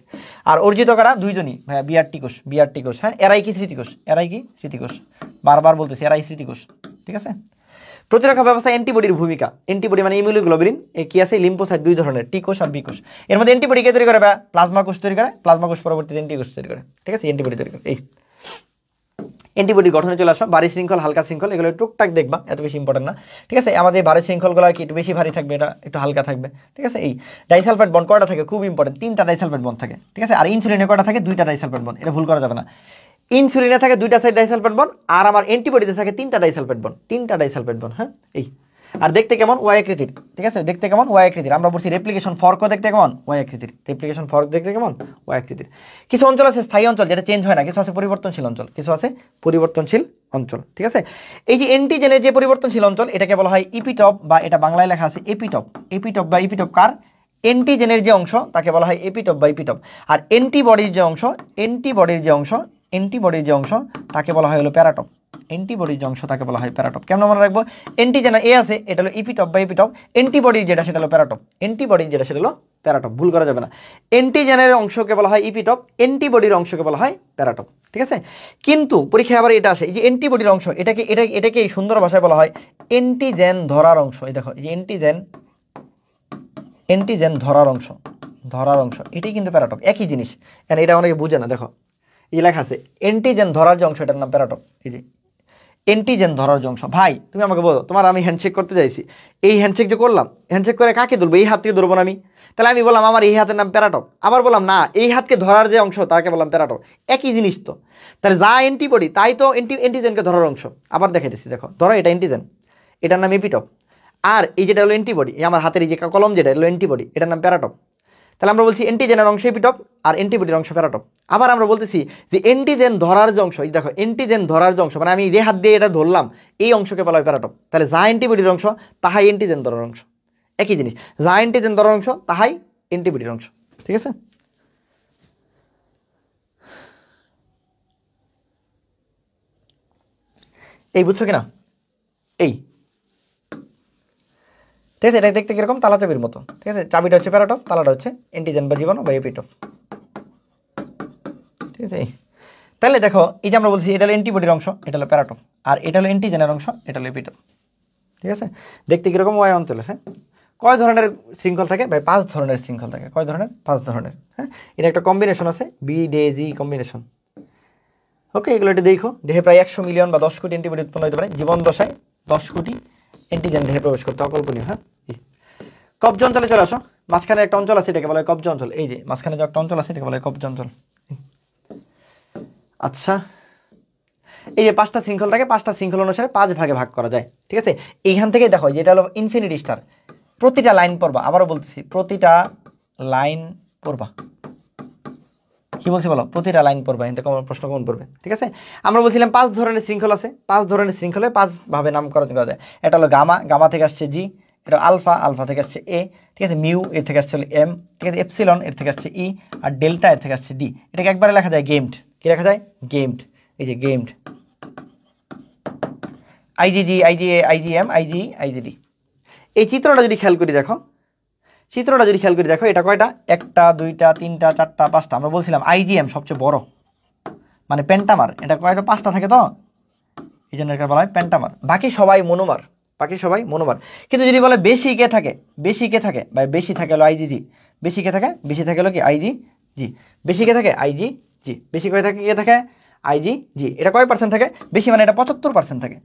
আর অর্জিত কারা? দুইজনই, হ্যাঁ, বিআরটি কোষ, বিআরটি কোষ। হ্যাঁ, এরাই কি স্মৃতিকোষ, এরাই কি স্মৃতিকোষ। বারবার বলতেছি, এরাই স্মৃতিকোষ। ঠিক আছে? প্রতিরক্ষা ব্যবস্থায় অ্যান্টিবডির ভূমিকা। অ্যান্টিবডি মানে ইমিউনোগ্লোবিন। কি আছে? লিম্ফোসাইট 2 ধরনের, টি কোষ আর বি কোষ। এর মধ্যে অ্যান্টিবডি কে তৈরি করে? প্লাজমা কোষ তৈরি করে। প্লাজমা কোষ পরবর্তীতে অ্যান্টিকোষ তৈরি করে। ঠিক আছে? অ্যান্টিবডি তৈরি করে। এই অ্যান্টিবডি গঠনে চলে আসো। ভারী শৃঙ্খল, হালকা শৃঙ্খল, এগুলো টুকটাক দেখবা, এত বেশি ইম্পর্টেন্ট না। ঠিক আছে? আমাদের ভারী শৃঙ্খলগুলো কি একটু বেশি ভারী থাকবে, এটা একটু হালকা থাকবে। ঠিক আছে? এই ডাইসালফাইড বন্ড কয়টা থাকে? খুব ইম্পর্টেন্ট, 3টা ডাইসালফাইড বন্ড থাকে। ঠিক আছে? আর ইনসুলিনে কয়টা থাকে? 2টা ডাইসালফাইড বন্ড। এটা ভুল করা যাবে না। ইনসুলিনে থাকে 2টা সাইড ডাইসালফাইড বন্ড, আর আমার অ্যান্টিবডিতে থাকে 3টা ডাইসালফাইড বন্ড। 3টা ডাইসালফাইড বন্ড। হ্যাঁ, এই আর দেখতে কেমন? ওয়াই আকৃতির। ঠিক আছে? দেখতে কেমন? ওয়াই আকৃতির। আমরা বলছি রেপ্লিকেশন ফর্কও দেখতে কেমন? ওয়াই আকৃতির। রেপ্লিকেশন ফর্ক দেখতে কেমন? ওয়াই আকৃতির। কিছু অঞ্চল আছে স্থায়ী অঞ্চল, যেটা চেঞ্জ হয় না। কিছু আছে পরিবর্তনশীল অঞ্চল, কিছু আছে পরিবর্তনশীল অঞ্চল। ঠিক আছে? এই যে অ্যান্টিজেনের যে পরিবর্তনশীল অঞ্চল, এটাকে বলা হয় ইপিটপ, বা এটা বাংলায় লেখা আছে এপিটপ। এপিটপ বা ইপিটপ কার? অ্যান্টিজেনের যে অংশ তাকে বলা হয় এপিটপ বা ইপিটপ। আর অ্যান্টিবডির যে অংশ, অ্যান্টিবডির যে অংশ তাকে বলা হয় হলো প্যারাটপ। অ্যান্টিবডির যে অংশ তাকে বলা হয় প্যারাটপ। কেমন মনে রাখবো? অ্যান্টিজেন এ আছে, এটা হলো ইপিটপ বা এপিটপ। অ্যান্টিবডির যেটা সেটা হলো প্যারাটপ। অ্যান্টিবডির যেটা সেটা হলো প্যারাটপ। ভুল করা যাবে না। অ্যান্টিজেনের অংশকে বলা হয় ইপিটপ, অ্যান্টিবডির অংশকে বলা হয় প্যারাটপ। ঠিক আছে? কিন্তু পরীক্ষায় আবার এটা আসে, এই যে অ্যান্টিবডির অংশ, এটাকে সুন্দর ভাষায় বলা হয় অ্যান্টিজেন ধরার অংশ। এই দেখো, এই যে অ্যান্টিজেন ধরার অংশ এটাই কিন্তু প্যারাটপ। একই জিনিস। কারণ এটা অনেকে বুঝে না। দেখো এই লেখা আছে অ্যান্টিজেন ধরার যে অংশ, এটার নাম প্যারাটপ। এই যে অ্যান্টিজেন ধরার যে অংশ। ভাই তুমি আমাকে বলো, তোমার আমি হ্যান্ডশেক করতে চাইছি, এই হ্যান্ডশেক যে করলাম, হ্যান্ডশেক করে কাকে ধরবো? এই হাত থেকে ধরবো না আমি। তাহলে আমি বললাম আমার এই হাতের নাম প্যারাটপ। আবার বললাম না, এই হাতকে ধরার যে অংশ তাকে বললাম প্যারাটপ। একই জিনিস তো। তাহলে যা অ্যান্টিবডি তাই তো অ্যান্টিজেনকে ধরার অংশ। আবার দেখাইতেছি, দেখো ধরো এটা অ্যান্টিজেন, এটার নাম এপিটপ। আর এই যেটা হলো অ্যান্টিবডি, এই আমার হাতের এই যে কলম যেটা হলো অ্যান্টিবডি, এটার নাম প্যারাটপ। তাহলে আমরা বলছি অ্যান্টিজেনের অংশ এপিটপ আর অ্যান্টিবডির অংশ প্যারাটপ। আবার আমরা বলতেছি যে অ্যান্টিজেন ধরার যে অংশ, এই দেখো অ্যান্টিজেন ধরার যে অংশ, মানে আমি যে হাত দিয়ে এটা ধরলাম, এই অংশকে বলা হয় প্যারাটপ। তাহলে যা অ্যান্টিবডির অংশ তাহাই অ্যান্টিজেন ধরার অংশ। একই জিনিস, যা অ্যান্টিজেন ধরার অংশ তাহাই অ্যান্টিবডির অংশ। ঠিক আছে? এই বুঝছো কিনা, এই ঠিক আছে। এটা দেখতে কিরকম, তালা চাবির মতো, ঠিক আছে। চাবিটা হচ্ছে প্যারাটপ, তালাটা হচ্ছে অ্যান্টিজেন বা জীবাণু বা এপিটপ, ঠিক আছে। তাহলে দেখো এই যে আমরা বলছি এটা হলো অ্যান্টিবডির অংশ, এটা হলো প্যারাটপ, আর এটা হলো অ্যান্টিজেনের অংশ, এটা হলো এপিটপ, ঠিক আছে। দেখতে কিরকম ওয়াই অঞ্চলে, হ্যাঁ। কয় ধরনের শৃঙ্খল থাকে ভাই? 5 ধরনের শৃঙ্খল থাকে। কয় ধরনের? 5 ধরনের, হ্যাঁ। এটা একটা কম্বিনেশন আছে, BDG কম্বিনেশন। ওকে, এগুলো একটু দেখো। দেহে প্রায় 100 মিলিয়ন বা 10 কোটি অ্যান্টিবডি উৎপন্ন হতে পারে। জীবন দশায় 10 কোটি অ্যান্টিজেন দেহে প্রবেশ করতে, অকল্পনীয়, হ্যাঁ। কবজ অঞ্চলে চলে আসো। মাঝখানে একটা অঞ্চল আছে, এটাকে বলা হয় কবজ অঞ্চল। এই যে মাঝখানে যে একটা অঞ্চল আছে, এটাকে বলা হয় কবজ অঞ্চল। আচ্ছা, এই যে 5টা শৃঙ্খল থাকে, 5টা শৃঙ্খল অনুসারে 5 ভাগে ভাগ করা যায়, ঠিক আছে। এইখান থেকে দেখো যেটা হলো ইনফিনিটি স্টার, প্রতিটা লাইন পড়বা। আবারও বলতেছি, প্রতিটা লাইন পড়বা। কি বলছি বলো? প্রতিটা লাইন পড়বা, এতে কমন প্রশ্ন কমন পড়বে, ঠিক আছে। আমরা বলছিলাম 5 ধরনের শৃঙ্খল আছে, 5 ধরনের শৃঙ্খলে 5 ভাবে নামকরণ করা যায়। এটা হলো গামা, গামা থেকে আসছে জি। এটা আলফা, আলফা থেকে আসছে এ, ঠিক আছে। মিউ এর থেকে আসছে হলো এম, ঠিক আছে। এপসিলন এর থেকে আসছে ই, আর ডেল্টা এর থেকে আসছে ডি। এটাকে একবারে লেখা যায় গেমড। কি লেখা যায়? গেমড। এই যে গেমড, আইজিজি, আইজিএ, আইজিএম, আইজিডি। এই চিত্রটা যদি খেয়াল করি দেখো, চিত্রটা যদি খেয়াল করি দেখো, এটা কয়টা? 1টা 2টা 3টা 4টা 5টা। আমরা বলছিলাম আইজিএম সবচেয়ে বড়, মানে পেন্টামার। এটা কয়টা? 5টা থাকে, তো এই জন্য এটা বলা হয় পেন্টামার। বাকি সবাই মনোমার, বাকি সবাই মনোমার। কিন্তু যদি বলে বেশি কে থাকে, বেশি কে থাকে বা বেশি থাকে হলো আইজিজি। বেশি কে থাকে? বেশি থাকে হলো কি? আইজিজি। বেশি কে থাকে? আইজিজি। বেশি কয় থাকে? কে থাকে? আইজিজি। এটা কয় পার্সেন্ট থাকে? বেশি, মানে এটা 75% থাকে।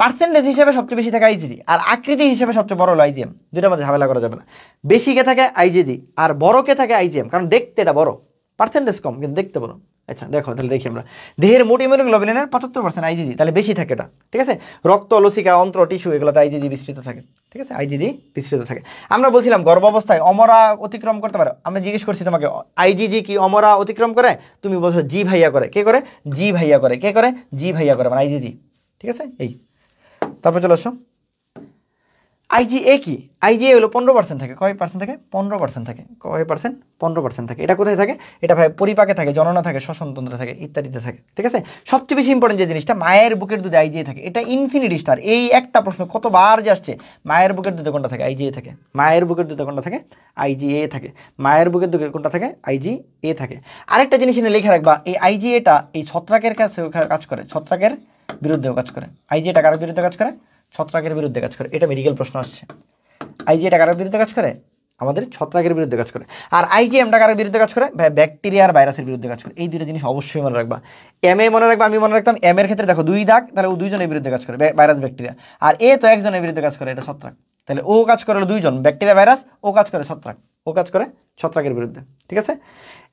পার্সেন্টেজ হিসেবে সবচেয়ে বেশি থাকে আইজিডি, আর আকৃতি হিসেবে সবচেয়ে বড় হলো আইজিএম। দুটার মধ্যে ঝামেলা করা যাবে না। বেশি কে থাকে? আইজিডি, আর বড় কে থাকে? আইজিএম। কারণ দেখতে এটা বড়, পার্সেন্টেজ কম কিন্তু দেখতে বড়। আচ্ছা দেখো, তাহলে দেখি আমরা দেহের মোট ইমিউনোগ্লোবিনের 75% আইজিজি, তাহলে বেশি থাকে এটা, ঠিক আছে। রক্ত, লসিকা, অন্ত্র, টিস্যু এগুলোতে আইজিজি বিস্তৃত থাকে, ঠিক আছে। আইজিজি বিস্তৃত থাকে। আমরা বলছিলাম গর্ভাবস্থায় অমরা অতিক্রম করতে পারে। আমরা জিজ্ঞেস করছি তোমাকে আইজিজি কি অমরা অতিক্রম করে? তুমি বলছো জি ভাইয়া করে। কে করে? জি ভাইয়া করে। কে করে? জি ভাইয়া করে, মানে আইজিজি, ঠিক আছে। এই তারপর চলে আসো, আইজিএ কি? আইজিএ হলো 15% থাকে। কয় পার্সেন্ট থাকে? 15% থাকে। কয় পার্সেন্ট? 15% থাকে। এটা কোথায় থাকে? এটা ভাই পরিপাকে থাকে, জননা থাকে, শ্বসনতন্ত্রে থাকে, ইত্যাদিতে থাকে, ঠিক আছে। সবচেয়ে বেশি ইম্পর্টেন্ট যে জিনিসটা, মায়ের বুকের দুধে আইজিএ থাকে। এটা ইনফিনিটি স্টার। এই একটা প্রশ্ন কতবার যে আসছে, মায়ের বুকের দুধে কোনটা থাকে? আইজিএ থাকে। মায়ের বুকের দুধে কোনটা থাকে? আইজিএ থাকে। মায়ের বুকের দুধে কোনটা থাকে? আইজিএ থাকে। আরেকটা জিনিস এনে লিখে রাখবা, এই আইজিএটা এই ছত্রাকের কাছে কাজ করে, ছত্রাকের বিরুদ্ধেও কাজ করে। আইজিএটা কার বিরুদ্ধে কাজ করে? ছত্রাকের বিরুদ্ধে কাজ করে। এটা মেডিকেল প্রশ্ন আসছে। আইজিএটা কার বিরুদ্ধে কাজ করে? আমাদের ছত্রাকের বিরুদ্ধে কাজ করে। আর আইজিএমটা কার বিরুদ্ধে কাজ করে? ব্যাকটেরিয়া আর ভাইরাসের বিরুদ্ধে কাজ করে। এই দুটো জিনিস অবশ্যই মনে রাখবা। এম এ মনে রাখবা, আমি মনে রাখতাম এম এর ক্ষেত্রে দেখো 2 দাগ, তাহলে ও 2 জনের বিরুদ্ধে কাজ করে, ভাইরাস ব্যাকটেরিয়া। আর এ তো 1 জনের বিরুদ্ধে কাজ করে, এটা ছত্রাক। তাহলে ও কাজ করে হলো 2 জন, ব্যাকটেরিয়া ভাইরাস, ও কাজ করে ছত্রাক, ও কাজ করে ছত্রাকের বিরুদ্ধে, ঠিক আছে।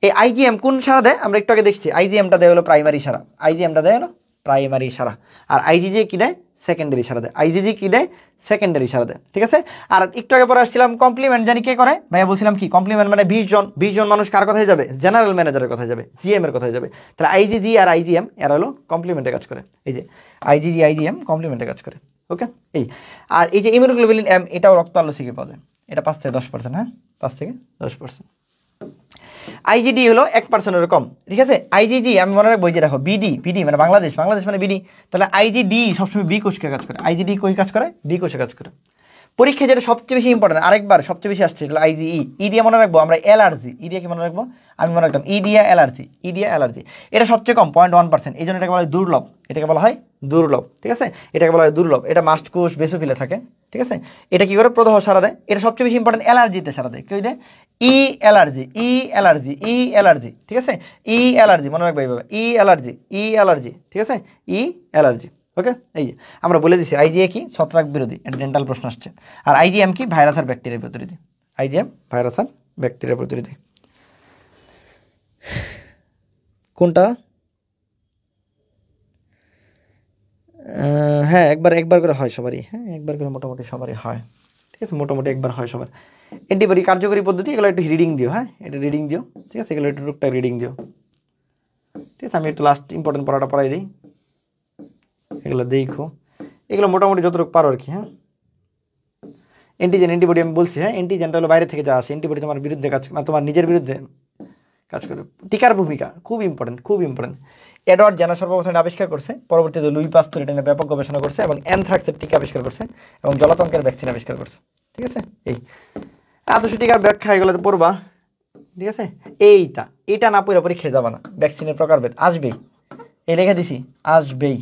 এই আইজিএম কোন সারা দেয়? আমরা একটু আগে দেখছি, আইজিএমটা দেয় হলো প্রাইমারি সারা। আইজিএমটা দেয় হলো প্রাইমারি সারা। আর আইজিজি কি দেয়? সেকেন্ডারি সারা দেয়। আইজিজি কি দেয়? সেকেন্ডারি সারা দেয়, ঠিক আছে। আর একটু আগে পরে আসছিলাম কমপ্লিমেন্ট, জানি কে করে? ভাইয়া বলছিলাম কি কমপ্লিমেন্ট মানে 20 জন মানুষ কার কথায় যাবে? জেনারেল ম্যানেজারের কথায় যাবে, জিএম এর কথায় যাবে। তাহলে আইজিজি আর আইজিএম এরা হলো কমপ্লিমেন্টে কাজ করে। এই যে আইজিজি আইজিএম কমপ্লিমেন্টে কাজ করে, ওকে। এই আর এই যে ইমিউনোগ্লোবুলিন এম, এটাও রক্ত আলোচিকে পাওয়া যায়। এটা 5 থেকে 10%, হ্যাঁ, 5 থেকে 10%। আইজিডি হলো 1%-এর কম, ঠিক আছে। আইজিজি আমি মনে রাখবো, যে দেখো বিডি, বিডি মানে বাংলাদেশ, বাংলাদেশ মানে বিডি। তাহলে আইজিডি সবসময় বি কোষকে কাজ করে। আইজিডি কই কাজ করে? বি কোষে কাজ করে। পরীক্ষা যেটা সবচেয়ে বেশি ইম্পর্টেন্ট, আরেকবার সবচেয়ে বেশি আসছে আইজিই। ই দিয়ে মনে রাখবো আমরা অ্যালার্জি। ই দিয়ে কি মনে রাখবো? আমি মনে রাখতাম ই দিয়ে অ্যালার্জি, ই দিয়ে অ্যালার্জি। এটা সবচেয়ে কম, 0.1%। এই জন্য এটাকে বলা হয় দুর্লভ। এটাকে বলা হয় দুর্লভ, ঠিক আছে। এটাকে বলা হয় দুর্লভ। এটা মাস্ট কোষ বেসোফিলে থাকে, ঠিক আছে। এটা কি করে? প্রদাহ সারা দেয়। এটা সবচেয়ে বেশি ইম্পর্টেন্ট অ্যালার্জিতে সারা দেয়। কেউ দেয় ই অ্যালার্জি, ই অ্যালার্জি, ই অ্যালার্জি, ঠিক আছে। ই অ্যালার্জি মনে রাখবে এইভাবে, ই অ্যালার্জি, ই অ্যালার্জি, ঠিক আছে। ই অ্যালার্জি, ওকে। এই আমরা বলে দিছি আইজিএ কি? ছত্রাক বিরোধী, এটা ডেন্টাল প্রশ্ন আসছে। আর আইজিএম কি? ভাইরাস আর ব্যাকটেরিয়া প্রতিরোধী। আইজিএম ভাইরাস আর ব্যাকটেরিয়া প্রতিরোধী। কোনটা? হ্যাঁ, একবার একবার করে হয় সবারই, হ্যাঁ, একবার করে মোটামুটি সবারই হয়, ঠিক আছে। মোটামুটি একবার হয় সবার। অ্যান্টিবডি কার্যকরী পদ্ধতি, এগুলো একটু রিডিং দিও, হ্যাঁ, এটা রিডিং দিও, ঠিক আছে। এগুলো একটু টুকটাক রিডিং দিও, ঠিক আছে। আমি একটু লাস্ট ইম্পর্টেন্ট পড়াটা পড়াই দিই, এগুলো দেখো। এগুলো মোটামুটি যতটুকু পারো আর কি, হ্যাঁ। অ্যান্টিজেন অ্যান্টিবডি আমি বলছি, হ্যাঁ। অ্যান্টিজেনটা হলো বাইরে থেকে যা আসে, অ্যান্টিবডি তোমার বিরুদ্ধে কাজ, তোমার নিজের বিরুদ্ধে কাজ করবে। টিকার ভূমিকা খুব ইম্পর্টেন্ট, খুব ইম্পর্টেন্ট। এডওয়ার্ড জেনার সর্বপ্রথম এটা আবিষ্কার করছে, পরবর্তীতে লুই পাস্তুর এটা নিয়ে ব্যাপক গবেষণা করছে এবং অ্যানথ্রাক্সের টিকা আবিষ্কার করছে এবং জলাতঙ্কের ভ্যাকসিন আবিষ্কার করছে। ঠিক আছে, এই আদর্শ টিকার ব্যাখ্যা এগুলো তো পড়বা। ঠিক আছে, এইটা না পড়ে পরীক্ষায় যাবা না। ভ্যাকসিনের প্রকারভেদ আসবেই, এই লেখা দিছি, আসবেই।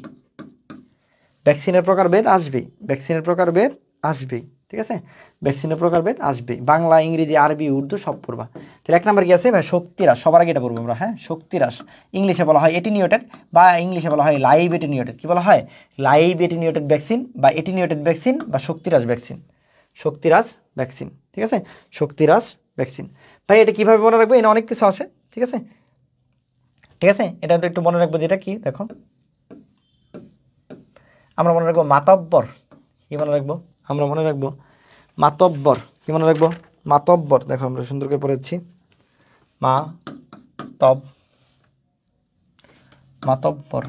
ভ্যাকসিনের প্রকারভেদ আসবেই, ভ্যাকসিনের প্রকারভেদ আসবেই। ঠিক আছে, ভ্যাকসিনের প্রকারভেদ আসবেই। বাংলা, ইংরেজি, আরবি, উর্দু সব পড়বা। তাহলে এক নাম্বার কি আছে ভাই? শক্তিহ্রাস। সবার আগে এটা পড়বো আমরা। হ্যাঁ, শক্তিহ্রাস ইংলিশে বলা হয় এটিনিউটেড, বা ইংলিশে বলা হয় লাইভ এটিনিউটেড। কি বলা হয়? লাইভ এটিনিউটেড ভ্যাকসিন বা এটিনিউটেড ভ্যাকসিন বা শক্তিহ্রাস ভ্যাকসিন। শক্তিহ্রাস ভ্যাকসিন। ঠিক আছে, শক্তিহ্রাস ভ্যাকসিন। ভাই এটা কীভাবে মনে রাখবো? এখানে অনেক কিছু আছে। ঠিক আছে, ঠিক আছে, এটা তো একটু মনে রাখবো। যেটা কি দেখো, আমরা মনে রাখবো মাতব্বর। কি মনে রাখবো? আমরা মনে রাখবো মাতব্বর। কি মনে রাখবো? মাতব্বর। দেখো আমরা সুন্দর করে পড়েছি, মাতব্বর।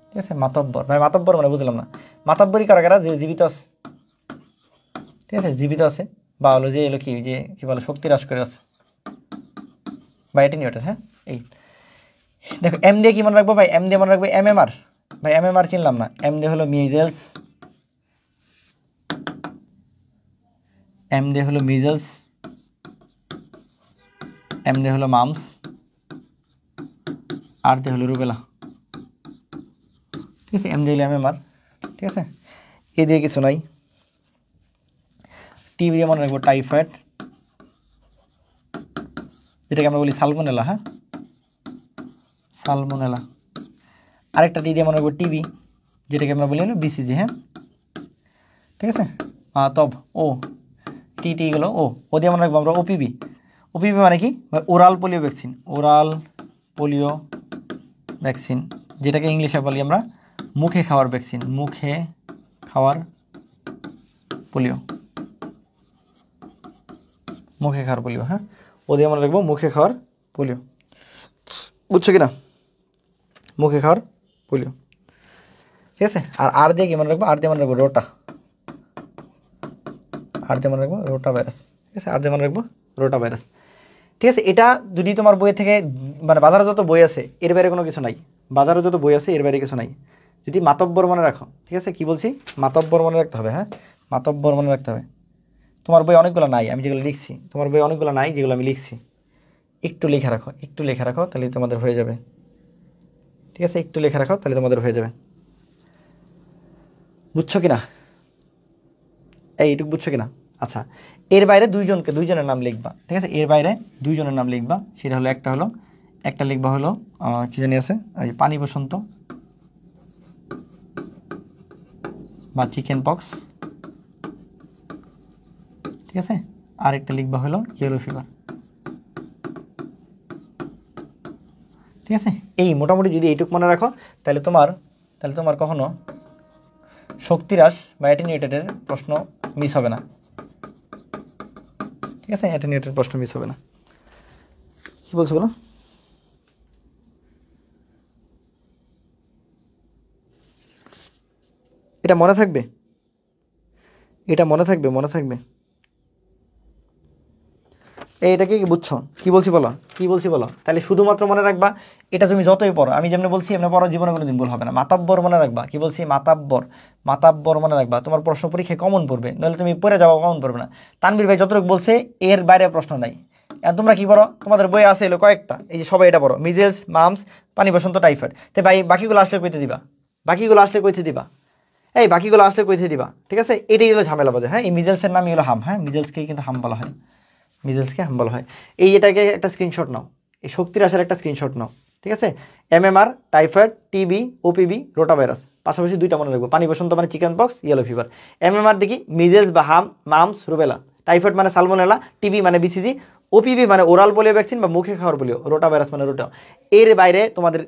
ঠিক আছে, মাতব্বর। ভাই মাতব্বর মানে বুঝলাম না। মাতব্বরই কারা যে জীবিত আছে। ঠিক আছে, জীবিত আছে বা হলো যে এলো কি বলে শক্তি হ্রাস করে আছে বা এটিনিউটেড। হ্যাঁ, এই দেখো এম দিয়ে কি মনে রাখবো ভাই? এম দিয়ে মনে রাখবো এমএমআর। ভাই এমএমআর চিনলাম না। এম দিয়ে হলো মিজেলস, এম দিয়ে হলো মিজেলস, এম দিয়ে হলো মামস, আর দিয়ে হলো রুবেলা। ঠিক আছে, এম দিয়ে হলো এমএমআর। ঠিক আছে, এ দিয়ে কিছু নাই। টি দিয়ে মনে রাখবো টাইফয়েড, যেটাকে আমরা বলি সালমোনেলা। হ্যাঁ, সালমোনেলা। আরেকটা টি দিয়ে মনে রাখবো টিবি, যেটাকে আমরা বলি হলো বিসিজি। হ্যাঁ, ঠিক আছে, তব ও টি গেলো ও দিয়ে মনে রাখবো আমরা ওপিবি। ওপিবি মানে কি? Oral polio vaccine, oral polio vaccine, যেটাকে ইংলিশে বলি আমরা মুখে খাওয়ার ভ্যাকসিন, মুখে খাওয়ার পোলিও, মুখে খাওয়ার পোলিও। হ্যাঁ, ও দিয়ে মনে রাখবো মুখে খাওয়ার পোলিও। বুঝছো কিনা? মুখে খাওয়ার পোলিও। ঠিক আছে, আর দিয়ে কি মনে রাখবো? আর দিয়ে মনে রাখবো রোটা, আর দিয়ে মনে রাখবো রোটা ভাইরাস। ঠিক আছে, আর দিয়ে মনে রাখবো রোটা ভাইরাস। ঠিক আছে, এটা যদি তোমার বই থেকে মানে বাজারে যত বই আছে এর বাইরে কোনো কিছু নাই। বাজারে যত বই আছে এর বাইরে কিছু নাই। যদি মাতব্বর মনে রাখো। ঠিক আছে, কি বলছি? মাতব্বর মনে রাখতে হবে। হ্যাঁ, মাতব্বর মনে রাখতে হবে। তোমার বই অনেকগুলো নাই, আমি যেগুলো লিখছি। তোমার বই অনেকগুলো নাই যেগুলো আমি লিখছি। একটু লেখা রাখো, একটু লেখা রাখো, তাহলে তোমাদের হয়ে যাবে। ঠিক আছে, একটু লেখা রাখো, তাহলে তোমাদের হয়ে যাবে। বুঝছো কিনা? এইটুকু বুঝছো কিনা? আচ্ছা, এর বাইরে দুইজনের নাম লিখবা। ঠিক আছে, এর বাইরে দুইজনের নাম লিখবা। সেটা হলো একটা লিখবা হলো কি জানি আছে, ওই পানি বসন্ত বা চিকেন পক্স। ঠিক আছে, আরেকটা লিখবা হলো ইয়েলো ফিভার। ঠিক আছে, এই মোটামুটি যদি এইটুকু মনে রাখো তাহলে তোমার কখনো শক্তিহ্রাস বা অ্যাটেনিউটেডের প্রশ্ন মিস হবে না। ঠিক আছে, অ্যাটেনিউটেড প্রশ্ন মিস হবে না। কি বলছো বলো? এটা মনে থাকবে, এটা মনে থাকবে, মনে থাকবে। এইটাকে কি বুঝছো? কি বলছি বলো, কি বলছি বলো? তাহলে শুধুমাত্র মনে রাখবা, এটা তুমি যতই পড়ো, আমি যেমন বলছি এমনি পড়ো, জীবনে কোনোদিন ভুল হবে না। মাতাব্বর মনে রাখবা। কি বলছি? মাতাব্বর, মাতাব্বর মনে রাখবা। তোমার প্রশ্ন পরীক্ষায় কমন পড়বে, নাহলে তুমি পড়ে যাবো, কমন পড়বে না। তানভীর ভাই যতটুকু বলছে এর বাইরে প্রশ্ন নাই। এখন তোমরা কি পড়ো? তোমাদের বই আছে এলো কয়েকটা, এই যে সবাই এটা পড়ো, মিজেলস, মামস, পানি বসন্ত, টাইফয়েড। তো ভাই বাকিগুলো আসলে কইতে দিবা, বাকিগুলো আসলে কইতে দিবা, এই বাকিগুলো আসলে কইতে দিবা। ঠিক আছে, এটাই হলো ঝামেলা বাজে। হ্যাঁ, এই মিজেলসের নামই হলো হাম। হ্যাঁ, মিজেলসকেই কিন্তু হাম বলা হয়, মিজেলসকে হাম বলা হয়। এই এটাকে একটা স্ক্রিনশট নাও, এই শক্তিহ্রাসের একটা স্ক্রিনশট নাও। ঠিক আছে, MMR, typhoid, TB, OPV, rota virus, পাশাপাশি দুইটা মনে রাখবো, পানি বসন্ত মানে chicken pox, yellow fever. MMR দেখি মিজেলস বা মামস, রুবেলা। টাইফয়েড মানে সালমোনেলা, টিবি মানে বিসিজি, ওপিবি মানে ওরাল পোলিও ভ্যাকসিন বা মুখে খাওয়ার পোলিও, রোটা ভাইরাস মানে রোটা। এর বাইরে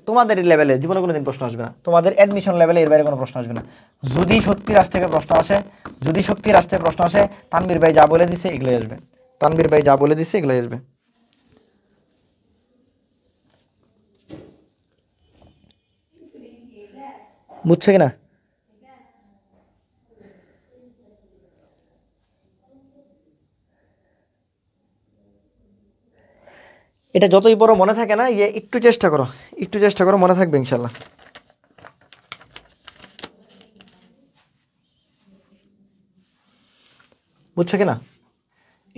তোমাদের লেভেলে জীবনে কোনোদিন প্রশ্ন আসবে না, তোমাদের অ্যাডমিশন লেভেলে এর বাইরে কোনো প্রশ্ন আসবে না। যদি শক্তিহ্রাস থেকে প্রশ্ন আসে, যদি শক্তিহ্রাস থেকে প্রশ্ন আসে, তানভীর ভাই যা বলে দিছে এগুলোই আসবে, তানভীর ভাই যা বলে দিচ্ছে এগুলোই আসবে। বুঝছো কিনা? এটা যতই বড় মনে থাকে না, একটু চেষ্টা করো মনে থাকবে ইনশাল্লাহ। বুঝছো কিনা?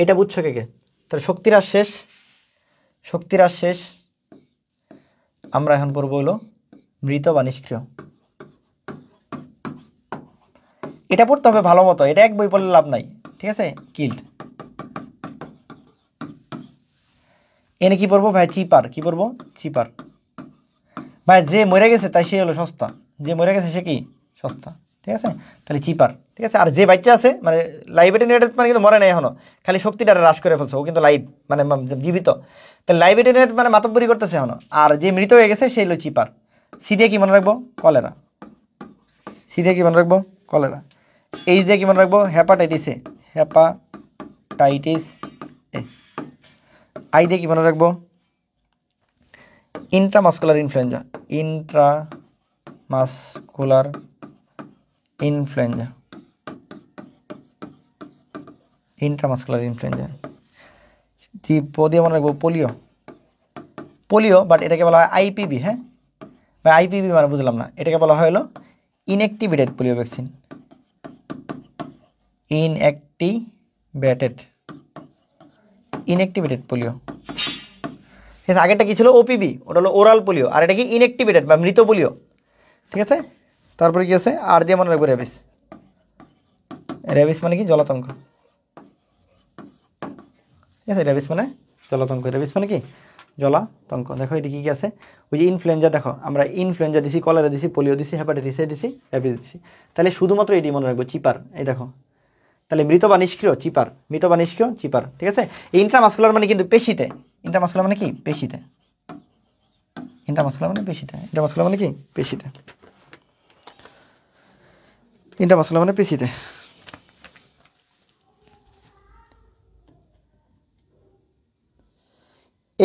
এটা বুঝছো কে? তাহলে শক্তির আর শেষ। আমরা এখন পড়বো হলো মৃত বা নিষ্ক্রিয়। এটা পড়তে হবে ভালো মতো, এটা এক বই পড়লে লাভ নাই, ঠিক আছে? কিল্ড। এনে কি পড়বো ভাই? চিপার। কি পড়বো? চিপার। ভাই যে মরে গেছে তাই সে হলো সস্তা, যে মরে গেছে সে কি সস্তা, ঠিক আছে? তাহলে চিপার, ঠিক আছে? আর যে বাচ্চা আছে মানে লাইভ এটেনেটেড মানে কিন্তু মরে নাই এখনো, খালি শক্তিটা হ্রাস করে ফেলছে, ও কিন্তু লাইভ মানে জীবিত। তাহলে লাইভ এটেনেটেড মানে মাতব্বরি করতেছে এখনো। আর যে মৃত হয়ে গেছে সেই হলো চিপার। সি দিয়ে কি মনে রাখবো? কলেরা। সি দিয়ে কি মনে রাখবো? কলেরা। এইচ দিয়ে কি মনে রাখবো? Hepatitis A. Hepatitis A. I দিয়ে কি মনে রাখবো? Intramuscular influenza. Intramuscular influenza. Intramuscular influenza. G দিয়ে মনে রাখবো পোলিও। পোলিও, বাট এটাকে বলা হয় আইপিভি। হ্যাঁ বা আইপিভি মানে বুঝলাম না, এটাকে বলা হয় হলো inactivated polio vaccine. Inactivated polio. ঠিক আছে, আগেরটা কি ছিল? ওপিবি, ওটা হলো ওরাল পোলিও। আর এটা কি? ইনঅ্যাক্টিভেটেড বা মৃত পোলিও, ঠিক আছে? তারপরে কি আছে? আর দিয়ে মনে রাখবো রেবিস। রেবিস মানে কি? জলাতঙ্ক, ঠিক আছে? রেবিস মানে জলাতঙ্ক। রেবিস মানে কি? জলাতঙ্ক। দেখো এদিকে কি আছে? ওই যে ইনফ্লুয়েঞ্জা, দেখো আমরা ইনফ্লুয়েঞ্জা দিছি, কলেরা দিছি, পোলিও দিছি, হেপাটাইটিস এ দিছি, রেবিস দিছি। তাহলে শুধুমাত্র এটি মনে রাখবো, চিপার। এই দেখো, তাহলে মৃত বা নিষ্ক্রিয় চিপার, মৃত বা নিষ্ক্রিয় চিপার, ঠিক আছে? ইন্ট্রামাস্কুলার মানে কিন্তু পেশিতে। ইন্ট্রামাস্কুলার মানে কি? পেশিতে। ইন্ট্রামাস্কুলার মানে পেশিতে। ইন্ট্রামাস্কুলার মানে কি? পেশিতে। ইন্ট্রামাস্কুলার মানে পেশিতে।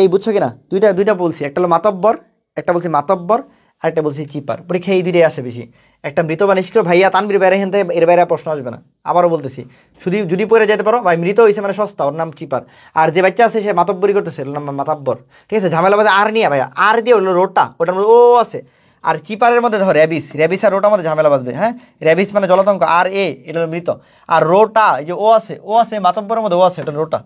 এই বুঝছো কিনা? দুইটা বলছি, একটা হলো মাতব্বর, একটা বলছি মাতব্বর, আর একটা বলছি চিপার। পরীক্ষায় এই দুইটাই আসে বেশি। একটা মৃত বা নিষ্ক্রিয়, ভাইয়া তানবির বাইরে হেনতে এর বাইরে প্রশ্ন আসবে না। আবারও বলতেছি, যদি পড়ে যেতে পারো ভাই, মৃত হয়েছে মানে সস্তা, ওর নাম চিপার। আর যে বাচ্চা আছে সে মাতব্বরি করতেছে, ওর নাম মাতাব্বর, ঠিক আছে? ঝামেলা বাজে আর নিয়ে ভাইয়া, আর দিয়ে হলো রোটা, ওটার মধ্যে ও আছে। আর চিপারের মধ্যে ধর র্যাবিস আর রোটার মধ্যে ঝামেলা বাজবে। হ্যাঁ, র্যাবিস মানে জলাতঙ্ক, আর এটা হলো মৃত। আর রোটা, এই যে ও আছে মাতব্বরের মধ্যে ও আছে, এটা রোটা।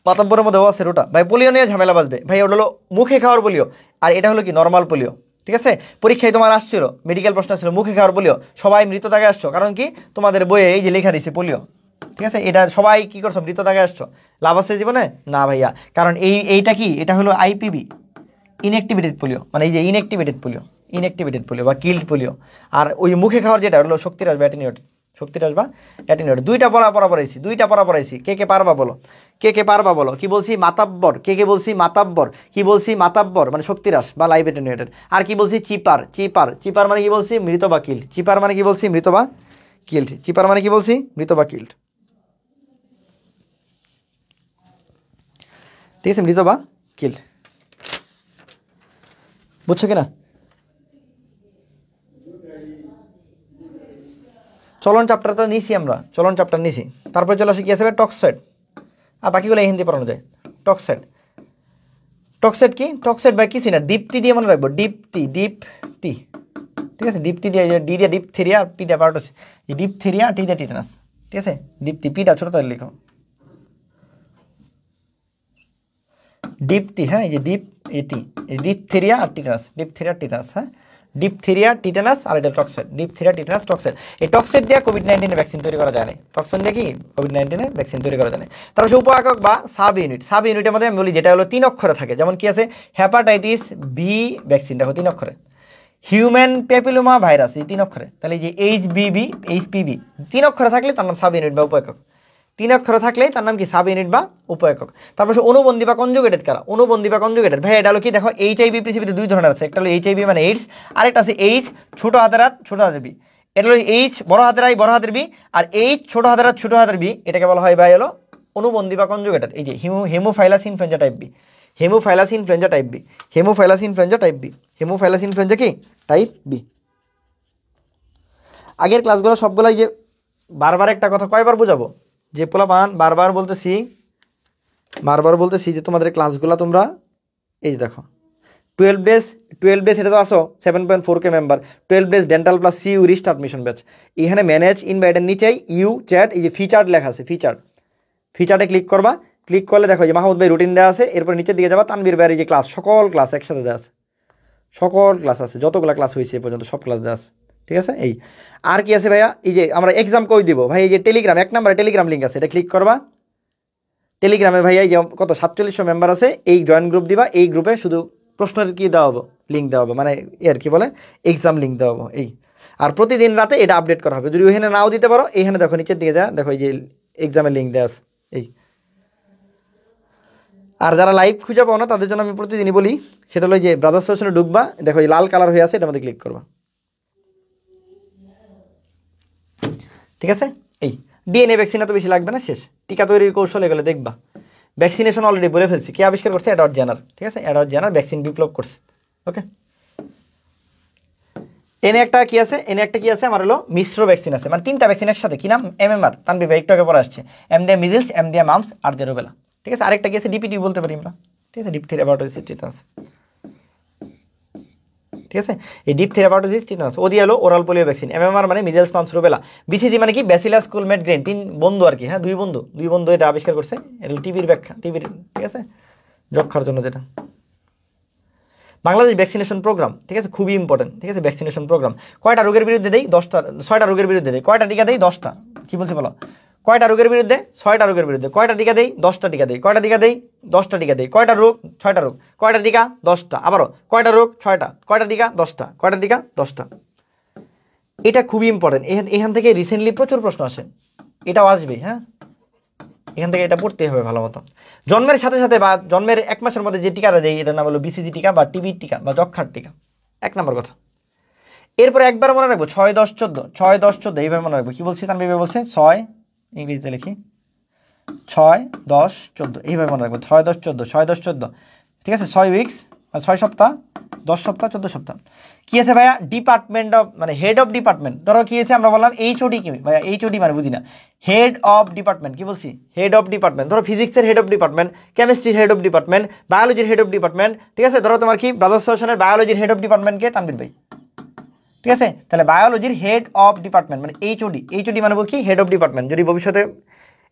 মাতব্বরের মধ্যে ও আছে রোটা। ভাই পোলিও নিয়ে ঝামেলা বাজবে ভাই, ওটা হলো মুখে খাওয়ার পোলিও। আর এটা হলো কি? নর্মাল পোলিও, ঠিক আছে? পরীক্ষায় তোমার আসছিল মেডিকেল প্রশ্ন ছিল মুখে খাওয়ার পোলিও, সবাই মৃত দাগে আসছো, কারণ কি? তোমাদের বইয়ে এই যে লেখা দিয়েছে পোলিও, ঠিক আছে? এটা সবাই কি করছো? মৃত দাগে আসছো। লাভ আছে জীবনে? না ভাইয়া, কারণ এইটা কি? এটা হলো আইপিভি, ইনঅ্যাক্টিভেটেড পোলিও। মানে এই যে ইনঅ্যাক্টিভেটেড পোলিও বা কিল্ড পোলিও। আর ওই মুখে খাওয়ার যেটা হলো শক্তিরাজ বা শক্তিরাজ বা অ্যাটেনিউয়েট। দুইটা পড়া পড়াইছি। কে পারবা বলো? কি বলছি? মাতাব্বর। কে বলছি? মাতাব্বর। কি বলছি? মাতাব্বর মানে শক্তিরাজ বা লাইভ অ্যাটেনিউয়েটেড। আর কি বলছি? চিপার মানে কি বলছি? মৃত বা কিল্ড। চিপার মানে কি বলছি? মৃত বা কিল্ড। চিপার মানে কি বলছি? মৃত বা কিল্ড, ঠিক আছে? মৃত বা কিল্ড। বুঝছো কিনা? চলন চ্যাপ্টারটা নিছি আমরা, তারপরে চলে আসি কি আছে? টক্সাইড। আর বাকিগুলো হিন্দি পড়ানো যায়। টক্সাইড কি? টক্সাইড বা কিছু না, দীপ্তি দিয়ে মনে রাখবো। দীপ্তি, ঠিক আছে? দীপ্তি দিয়ে, ডি দিয়ে ডিপথেরিয়া, টি দিয়ে পারটোস, ডিপথেরিয়া, টি দিয়ে টিটানাস, ঠিক আছে? দীপ্তি, পিটা ছোট তাহলে লিখো দীপ্তি। হ্যাঁ, এই যে এটি ডিপথেরিয়া আর টিটানাস, হ্যাঁ? ডিপথেরিয়া, টিটানাস, আর এটা টক্সাইড। Diphtheria, টিটানাস, toxoid. এই টক্সাইড দিয়ে কোভিড-19 ভ্যাকসিন তৈরি করা যায় না। টক্সিন দিয়ে কি কোভিড-19 ভ্যাকসিন তৈরি করা যায় না। তারপর সে উপায়কক বা সাব ইউনিটের মধ্যে আমি বলি যেটা হলো 3 অক্ষরে থাকে, যেমন কি আছে? হেপাটাইটিস বি ভ্যাকসিন, দেখো 3 অক্ষরে। হিউম্যান প্যাপিলোমা ভাইরাস, এই 3 অক্ষরে। তাহলে এই যে এইচপিভি 3 অক্ষরে থাকলে তার নাম সাব ইউনিট বা উপায়কক। 3 অক্ষরে থাকলেই তার নাম কি? সাব ইউনিট বা উপায়কক। তারপর অনুবন্ধী বা কনজুগেটেড কারা? অনুবন্ধী বা কনজুগেটেড ভাই, এটা হলো কি? দেখো এইচআইভি পৃথিবীতে 2 ধরনের আছে। একটা হলো এইচআইভি মানে এইডস, আরেকটা আছে এইচ ছোট হাতের বি। এটা হলো এইচ বড় হাতের আই বড় হাতের বি, আর এইচ ছোট হাতের বি, এটাকে বলা হয় ভাই হলো অনুবন্ধী বা কনজুগেটেড। এই যে haemophilus influenza type B. Haemophilus influenza কি? Type B. আগের ক্লাসগুলো সবগুলাই যে বারবার একটা কথা কয়বার বোঝাবো? যে পোলাপান বারবার বলতেছি যে তোমাদের ক্লাসগুলো তোমরা এই যে দেখো 12 ডেজ এটা তো আসো 7.4K member, 12 days dental plus CU restart mission batch. এখানে ম্যানেজ ইনভাইটের নিচেই ইউ চ্যাট এই যে ফিচার্ড লেখা আছে, ফিচার্ডে ক্লিক করবা, ক্লিক করলে দেখো যে মাহমুদ ভাই রুটিন দেওয়া আছে, এরপর নিচের দিকে যাবা তানভীর ভাইয়ের এই যে ক্লাস, সকল ক্লাস একসাথে দেওয়া আছে, সকল ক্লাস আছে, যতগুলো ক্লাস হয়েছে এ পর্যন্ত সব ক্লাস দেওয়া আছে, ঠিক আছে। এই আর কি আছে ভাইয়া, এই যে আমরা এক্সাম কই দিব ভাই, এই যে টেলিগ্রাম 1 নম্বরে টেলিগ্রাম লিঙ্ক আছে, এটা ক্লিক করবা। টেলিগ্রামে ভাইয়া এই যে কত 4700 মেম্বার আছে, এই জয়েন গ্রুপ দিবা, এই গ্রুপে শুধু প্রশ্নের কি দেওয়া হবে, লিঙ্ক দেওয়া হবে, মানে এর কি বলে এক্সাম লিঙ্ক দেওয়া হবে। এই আর প্রতিদিন রাতে এটা আপডেট করা হবে, যদি ওইখানে নাও দিতে পারো এইখানে দেখো নিচের দিকে যা দেখো এই যে এক্সামের লিঙ্ক দেওয়া আছে। এই আর যারা লাইভ খুঁজে পাও না তাদের জন্য আমি প্রতিদিনই বলি, সেটা হলো যে ব্রাদার্স সেশনে ঢুকবা, দেখো এই লাল কালার হয়ে আছে, এটার মধ্যে ক্লিক করবা, ঠিক আছে। এই ডিএনএ ভ্যাকসিন এত বেশি লাগবে না, শেষ। টিকা তৈরির কৌশল এগুলো দেখবা। ভ্যাকসিনেশন অলরেডি বলে ফেলছি, কে আবিষ্কার করছে, এডওয়ার্ড জেনার, ঠিক আছে, এডওয়ার্ড জেনার ভ্যাকসিন বিপ্লব করছে। ওকে, এনে একটা কি আছে, আমার হলো মিশ্র ভ্যাকসিন আছে, মানে 3টা ভ্যাকসিন একসাথে, কি নাম, এমএমআর, তানভীর ভাই একটু আগে পরে আসছে, এমডিএ মিজেলস, এমডিএ মামস আর যে রুবেলা, ঠিক আছে। আরেকটা কি আছে, ডিপিটি বলতে পারি আমরা, ঠিক আছে, ডিপথেরিয়া টিটানাস, ঠিক আছে। এই ডিপথেরিয়া টিটানাস, ওদি হলো ওরাল পোলিও ভ্যাকসিন, এমএমআর মানে মিজেলস মামস রুবেলা, বিসিজি মানে কি ব্যাসিলাস স্কুলমেট গ্রেন, 3 বন্ধু আর কি, হ্যাঁ 2 বন্ধু এটা আবিষ্কার করছে, এটা টিবির ব্যাখ্যা, টিবির, ঠিক আছে, যক্ষার জন্য যেটা। বাংলাদেশ ভ্যাকসিনেশন প্রোগ্রাম, ঠিক আছে, খুবই ইম্পর্টেন্ট, ঠিক আছে। ভ্যাকসিনেশন প্রোগ্রাম কয়টা রোগের বিরুদ্ধে দেই, 6টা রোগের বিরুদ্ধে দেই, কয়টা টিকা দেই, 10টা, কি বলছি বলো, কয়টা রোগের বিরুদ্ধে, 6টা রোগের বিরুদ্ধে, কয়টা টিকা দেই, 10টা টিকা দেই, কয়টা টিকা দেই, 10টা টিকা দেই, কয়টা রোগ, 6টা রোগ, কয়টা টিকা, 10টা, আবারও কয়টা রোগ, 6টা, কয়টা টিকা, 10টা, কয়টা টিকা, 10টা। এটা খুবই ইম্পর্টেন্ট, এখান থেকে রিসেন্টলি প্রচুর প্রশ্ন আসে, এটাও আসবে, হ্যাঁ, এখান থেকে এটা পড়তেই হবে ভালো মতো। জন্মের সাথে সাথে বা জন্মের 1 মাসের মধ্যে যে টিকাটা দেয় এটার নাম হলো বিসিজি টিকা বা টিবির টিকা বা যক্ষার টিকা, 1 নম্বর কথা। এরপরে একবার মনে রাখবো 6, 10, 14 এইভাবে মনে রাখবো। কি বলছি তানভীর বলছে 6, ইংরেজিতে লিখি 6, 10, 14 এইভাবে মনে রাখবো, 6, 10, 14, 6, 10, 14, ঠিক আছে। 6 উইকস, 6 সপ্তাহ, 10 সপ্তাহ, 14 সপ্তাহ। কি আছে ভাইয়া, ডিপার্টমেন্ট অফ মানে হেড অফ ডিপার্টমেন্ট, ধরো কি আছে আমরা বললাম এইচওডি, কি ভাইয়া এইচওডি মানে বুঝি না, হেড অফ ডিপার্টমেন্ট, কি বলছি, হেড অফ ডিপার্টমেন্ট, ধরো ফিজিক্সের হেড অফ ডিপার্টমেন্ট, কেমিস্ট্রির হেড অফ ডিপার্টমেন্ট, বায়োলজির হেড অফ ডিপার্টমেন্ট, ঠিক আছে। ধরো তোমার কি ব্রাদার্স সেশনের বায়োলজির হেড অফ ডিপার্টমেন্টকে তানভীর ভাই, ঠিক আছে। তাহলে বায়োলজির হেড অফ ডিপার্টমেন্ট মানে এইচওডি মানে কি, হেড অফ ডিপার্টমেন্ট। যদি ভবিষ্যতে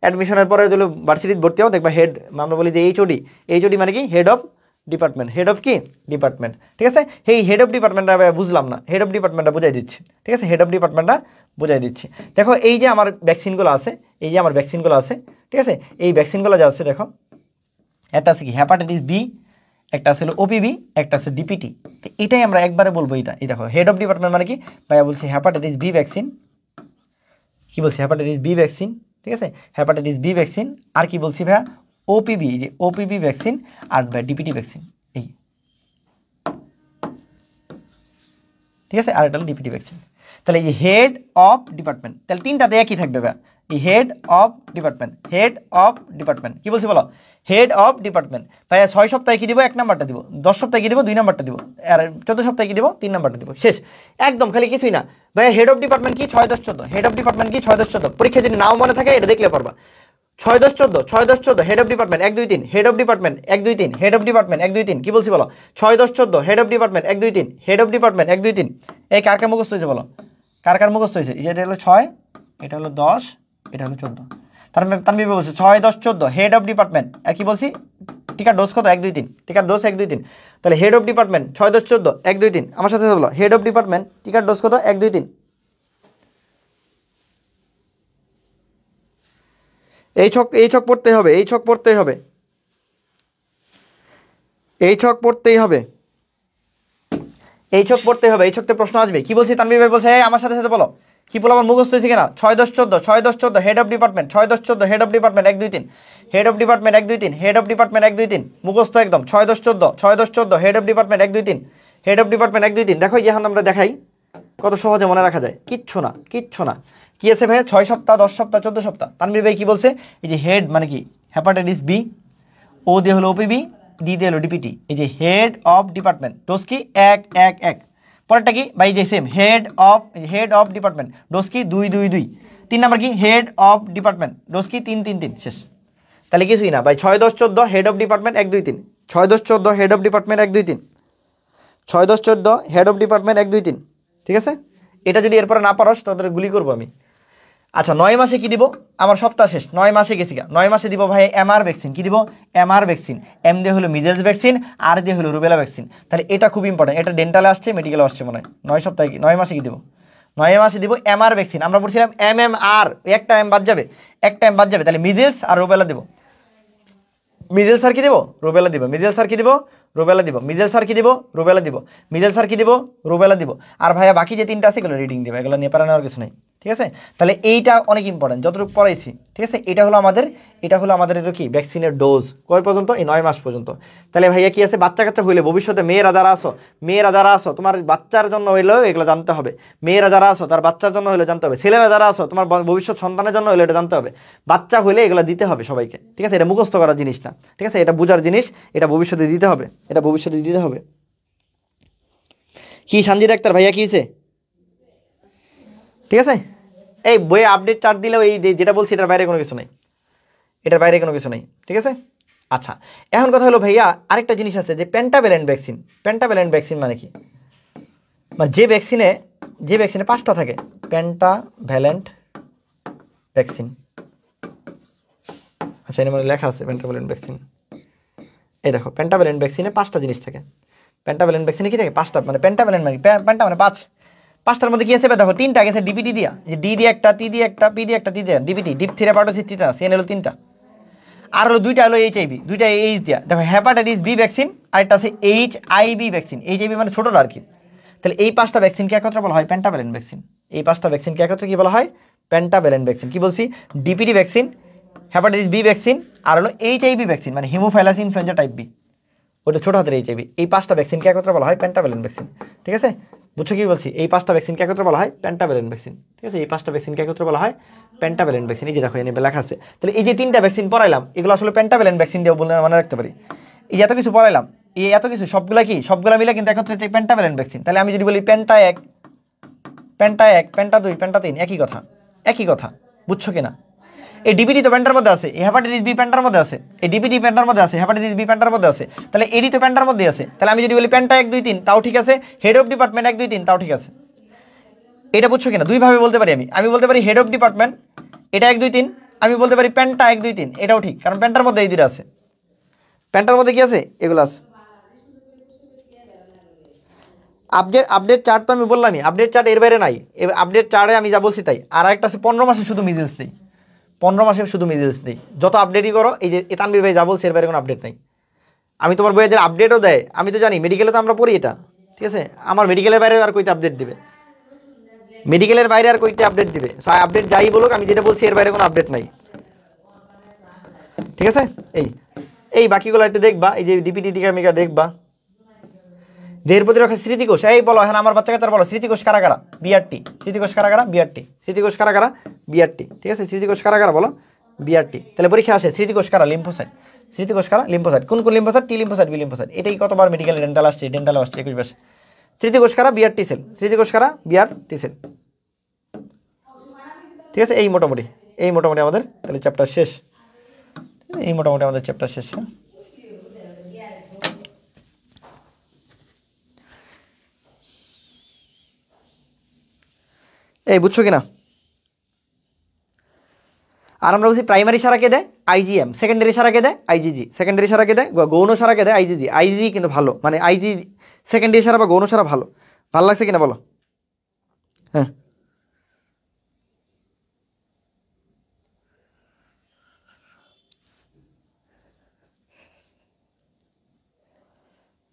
অ্যাডমিশনের পরে যদি ভার্সিটিতে ভর্তি হও দেখবা হেড, আমরা বলি যে এইচওডি মানে কি, head of department, head of কি ডিপার্টমেন্ট, ঠিক আছে। এই হেড অফ ডিপার্টমেন্টটা বুঝলাম না, হেড অফ ডিপার্টমেন্টটা বুঝাই দিচ্ছি, ঠিক আছে, হেড অফ ডিপার্টমেন্টটা বুঝাই দিচ্ছি। দেখো এই যে আমার ভ্যাকসিনগুলো আছে, ঠিক আছে, এই ভ্যাকসিনগুলো যা আছে দেখো, একটা আছে কি হেপাটাইটিস বি, একটা আছে ওপিবি, একটা আছে ডিপিটি। তো এটাই আমরা একবারে বলবো, এই দেখো হেড অফ ডিপার্টমেন্ট মানে কি ভাইয়া বলছি হেপাটাইটিস বি ভ্যাকসিন, কি বলছি হেপাটাইটিস বি ভ্যাকসিন, ঠিক আছে, হেপাটাইটিস বি ভ্যাকসিন। আর কি বলছি ভাইয়া ওপিবি, যে ওপিবি ভ্যাকসিন, আর ডিপিটি ভ্যাকসিন, এই, ঠিক আছে, আর এটা হলো ডিপিটি ভ্যাকসিন। তাহলে এই হেড অফ ডিপার্টমেন্ট, তাহলে 3টাতে একই থাকবে ভাইয়া, এই হেড অফ ডিপার্টমেন্ট, কি বলছি বলো, হেড অফ ডিপার্টমেন্ট। ভাইয়া 6 সপ্তাহে কি দিব, 1 নাম্বারটা দিব, 10 সপ্তাহে কি দিব, 2 নাম্বারটা দিব, আর 14 সপ্তাহে কি দিব, 3 নাম্বারটা দিব, শেষ একদম, খালি কিছুই না ভাইয়া। হেড অফ ডিপার্টমেন্ট কি 6, 10, 14, হেড অফ ডিপার্টমেন্ট কি 6, 10, 14, পরীক্ষা যদি নাও মনে থাকে এটা দেখলে পারবা। 6, 10, 14, head of department 1, 2, 3, head of department 1, 2, 3, head of department 1, 2, 3, কি বলছি বলো, 6, 10, 14, head of department 1, 2, 3, head of department 1, 2, 3। এই কার কার মুখস্থ হয়েছে বলো, কার মুখস্থ হয়েছে, এটা হলো 6, এটা হলো 10, এটা হলো 14। তানভীর বলছে 6, 10, 14, হেড অফ ডিপার্টমেন্ট, আর কি বলছি টিকার ডোজ কত, 1, 2, 3, টিকার ডোজ 1, 2, 3। তাহলে হেড অফ ডিপার্টমেন্ট 6, 10, 14, 1, 2, 3, আমার সাথে বলো, হেড অফ ডিপার্টমেন্ট টিকার ডোজ কত, 1, 2, 3। এই ছক পড়তেই হবে, এই ছক পড়তেই হবে, এই ছক পড়তেই হবে, এই ছকতে প্রশ্ন আসবে। কি বলছি তানভীর ভাই বলছে আমার সাথে সাথে বলো, কি বলো আমার মুখস্থ হয়েছে কিনা, 6, 10, 14, head of department, 6, 10, 14, head of department 1, 2, 3, head of department 1, 2, 3, head of department 1, 2, 3, মুখস্থ একদম, 6, 10, 14, head of department 1, 2, 3, head of department 1, 2, 3। দেখো এখন আমরা দেখাই কত সহজে মনে রাখা যায়, কিচ্ছু না। কি আছে ভাইয়া 6 সপ্তাহ, 10 সপ্তাহ, 14 সপ্তাহ। তানভীর ভাই কি বলছে, এই যে হেড মানে কি হেপাটাইটিস বি, ও দিয়ে হলো ওপিবি, ডি দিয়ে হলো ডিপিটি, এই যে হেড অফ ডিপার্টমেন্ট ডোজ কি 1, 1, 1। পরেরটা কি ভাই, যে same head of department dose কি 2, 2, 2। 3 নাম্বার কি হেড অফ ডিপার্টমেন্ট ডোজ কি 3, 3, 3, শেষ। তাহলে কিছুই না ভাই, 6, 10, 14, head of department 1, 2, 3, 6-10-14 head of department 1-2-3, 6-10-14 head of department 1-2-3, ঠিক আছে। এটা যদি এরপরে না পারস তাদের গুলি করবো আমি। আচ্ছা 9 মাসে কি দিব, আমার সপ্তাহ শেষ, 9 মাসে গেছি গা, 9 মাসে দিব ভাই এমআর ভ্যাকসিন, কি দিব এমআর ভ্যাকসিন, এম দিয়ে হলো মিজেলস ভ্যাকসিন, আর দিয়ে হলো রুবেলা ভ্যাকসিন। তাহলে এটা খুব ইম্পর্টেন্ট, এটা ডেন্টালে আসছে, মেডিকেলে আসছে মনে হয়। 9 সপ্তাহে কি 9 মাসে কি দিব, 9 মাসে দিব এমআর ভ্যাকসিন। আমরা বলছিলাম এমএমআর, একটা এম বাদ যাবে, একটা এম বাদ যাবে, তাহলে মিজেলস আর রুবেলা দিব। মিজেল স্যার কি দিব, রুবেলা দিব, মিজেল স্যার কি দিব, রুবেলা দিব, মিজেল স্যার কি দিব, রুবেলা দিব, মিজেল স্যার কি দিব, রুবেলা দিব। আর ভাইয়া বাকি যে 3টা আছে এগুলো রিডিং দিব, এগুলো নিয়ে পারা নেওয়ার কিছু নেই, ঠিক আছে। তাহলে এইটা অনেক ইম্পর্টেন্ট, যতটুকু পড়াইছি, ঠিক আছে। এটা হলো আমাদের এটা কি ভ্যাকসিনের ডোজ কয় পর্যন্ত, এই 9 মাস পর্যন্ত। তাহলে ভাইয়া কি আছে, বাচ্চা কাচ্চা হইলে ভবিষ্যতে মেয়েরা যারা আসো তোমার বাচ্চার জন্য হইলেও এগুলো জানতে হবে। মেয়েরা যারা আসো তার বাচ্চার জন্য হলে জানতে হবে, ছেলেরা যারা আসো তোমার ভবিষ্যৎ সন্তানের জন্য হলে এটা জানতে হবে। বাচ্চা হইলে এগুলো দিতে হবে সবাইকে, ঠিক আছে। এটা মুখস্থ করার জিনিস না, ঠিক আছে, এটা বোঝার জিনিস, এটা ভবিষ্যতে দিতে হবে, এটা ভবিষ্যতে দিতে হবে। কি সানজি ডাক্তার ভাইয়া কি হয়েছে, ঠিক আছে। এই বইয়ে আপডেট চার্ট দিলেও এই যেটা বলছি এটার বাইরে কোনো কিছু নেই, এটার বাইরে কোনো কিছু নেই, ঠিক আছে। আচ্ছা এখন কথা হলো ভাইয়া আরেকটা জিনিস আছে যে পেন্টাভ্যালেন্ট ভ্যাকসিন। পেন্টাভ্যালেন্ট ভ্যাকসিন মানে কি, মানে যে ভ্যাকসিনে 5টা থাকে, পেন্টাভ্যালেন্ট ভ্যাকসিন। আচ্ছা এর মধ্যে লেখা আছে পেন্টাভ্যালেন্ট ভ্যাকসিন, এই দেখো পেন্টাভ্যালেন্ট ভ্যাকসিনে 5টা জিনিস থাকে। পেন্টাভ্যালেন্ট ভ্যাকসিনে কি থাকে 5টা, মানে পেন্টাভ্যালেন্ট মানে পেন্টা মানে 5, 5টার মধ্যে কি আছে দেখো 3টা গেছে ডিপিটি দিয়া, যে ডি দিয়ে একটা, টি দিয়ে একটা, পি দিয়ে একটা, টি দিয়ে ডিপিটি, ডিপ থিরাপাটোসিস টিটানাস, এন হলো 3টা, আর হলো 2টা হলো এইচআইভি, 2টা এইচ দিয়া দেখো হেপাটাইটিস বি ভ্যাকসিন, আর একটা আছে এইচআইভি ভ্যাকসিন, এইচআইভি মানে ছোটটা আর কি। তাহলে এই 5টা ভ্যাকসিনকে একত্রে বলা হয় পেন্টাভ্যালেন্ট ভ্যাকসিন। এই 5টা ভ্যাকসিনকে একত্রে কি বলা হয়, পেন্টাভ্যালেন্ট ভ্যাকসিন। কি বলছি, DPT vaccine, hepatitis B vaccine, আর হলো এইচআইভি ভ্যাকসিন মানে হিমোফাইলাস ইনফ্লুয়েঞ্জা টাইপ বি, ওটা ছোট হাতের এইচআইভি। এই 5টা ভ্যাকসিনকে একত্রে বলা হয় পেন্টাভ্যালেন্ট ভ্যাকসিন, ঠিক আছে। বুঝছো কি বলছি, এই 5টা ভ্যাকসিনকে একত্রে বলা হয় পেন্টাভ্যালেন্ট ভ্যাকসিন, ঠিক আছে। এই 5টা ভ্যাকসিনকে একত্রে বলা হয় পেন্টাভ্যালেন্ট ভ্যাকসিন। এই যে দেখো এনে লেখা আছে। তাহলে এই যে 3টা ভ্যাকসিন পড়াইলাম এগুলো আসলে পেন্টাভ্যালেন্ট ভ্যাকসিন দিয়ে বলে মনে রাখতে পারি। এই এত কিছু পড়াইলাম, এই এত কিছু সবগুলা কি, সবগুলা মিলে কিন্তু একত্রে পেন্টাভ্যালেন্ট ভ্যাকসিন। তাহলে আমি যদি বলি পেন্টা 1, পেন্টা 1, পেন্টা 2, পেন্টা 3, একই কথা, একই কথা, বুঝছো কিনা। এই ডিপিটি তো প্যান্টার মধ্যে আছে, এই হেপাটাইটিস বি প্যান্টার মধ্যে আছে, এই ডিপিটি প্যান্টার মধ্যে আছে, হেপাটাইটিস বি প্যান্টার মধ্যে আছে, তাহলে এডি তো প্যান্টার মধ্যে আছে। তাহলে আমি যদি বলি পেন্টা 1, 2, 3 তাও ঠিক আছে, হেড অফ ডিপার্টমেন্ট 1, 2, 3 তাও ঠিক আছে। এটা বুঝছো কিনা, দুইভাবে বলতে পারি আমি বলতে পারি হেড অফ ডিপার্টমেন্ট এটা 1, 2, 3, আমি বলতে পারি পেন্টা 1, 2, 3, এটাও ঠিক, কারণ প্যান্টার মধ্যে এই দুটো আছে, প্যান্টার মধ্যে কি আছে এগুলো আছে। আপডেট চার্ট তো আমি বললামই, আপডেট চার্ট এর বাইরে নাই, আপডেট চার্টে আমি যা বলছি তাই। আর একটা আছে 15 মাসে শুধু মিজেলস দিই, 15 মাসে শুধু মিজেলস দিই, যত আপডেটই করো এই যে তানভীর ভাই যা বলছে এর বাইরে কোনো আপডেট নাই। আমি তোমার বইয়ে যে আপডেটও দেয় আমি তো জানি, মেডিকেলে তো আমরা পড়ি এটা, ঠিক আছে। আমার মেডিকেলের বাইরে আর কইতে আপডেট দিবে, মেডিকেলের বাইরে আর কইতে আপডেট দিবে, সো আপডেট যাই বলুক আমি যেটা বলছি এর বাইরে কোনো আপডেট নাই, ঠিক আছে। এই বাকিগুলো একটু দেখবা, এই যে ডিপিটি টিকামিকা দেখবা। দেহের প্রতিরক্ষা স্মৃতিকোষ, এই বলো হ্যাঁ আমার বাচ্চাকে তার বলো স্মৃতিকোষ কারা কারা, বিআরটি, স্মৃতিকোষ কারা কারা, বিআরটি, স্মৃতিকোষ কারা কারা, বিআরটি, ঠিক আছে। স্মৃতিকোষ কারা কারা বলো, বিআরটি। তাহলে পরীক্ষা আসে স্মৃতিকোষ কারা, লিম্ফোসাইট, স্মৃতিকোষ কারা, লিম্ফোসাইট, কোন কোন lymphocyte, T lymphocyte, B lymphocyte, এটাই কতবার মেডিকেল ডেন্টাল আসছে, ডেন্টাল আসছে 21 মাসে। স্মৃতিকোষ কারা, বিআরটি সেল, স্মৃতিকোষ কারা, বিআরটি সেল, ঠিক আছে। এই মোটামুটি আমাদের তাহলে চ্যাপ্টার শেষ, এই মোটামুটি আমাদের চ্যাপ্টার শেষ। হ্যাঁ এই বুঝছো কিনা। আর আমরা বলছি প্রাইমারি সারাকে দেয় আইজিএম, সেকেন্ডারি সারাকে দেয় আইজিজি, সেকেন্ডারি সারাকে দেয় গৌণ সারাকে দেয় আইজিজি। আইজিজি কিন্তু ভালো, মানে আইজি সেকেন্ডারি সারা বা গৌণ সারা ভালো, ভালো লাগছে কিনা বলো। হ্যাঁ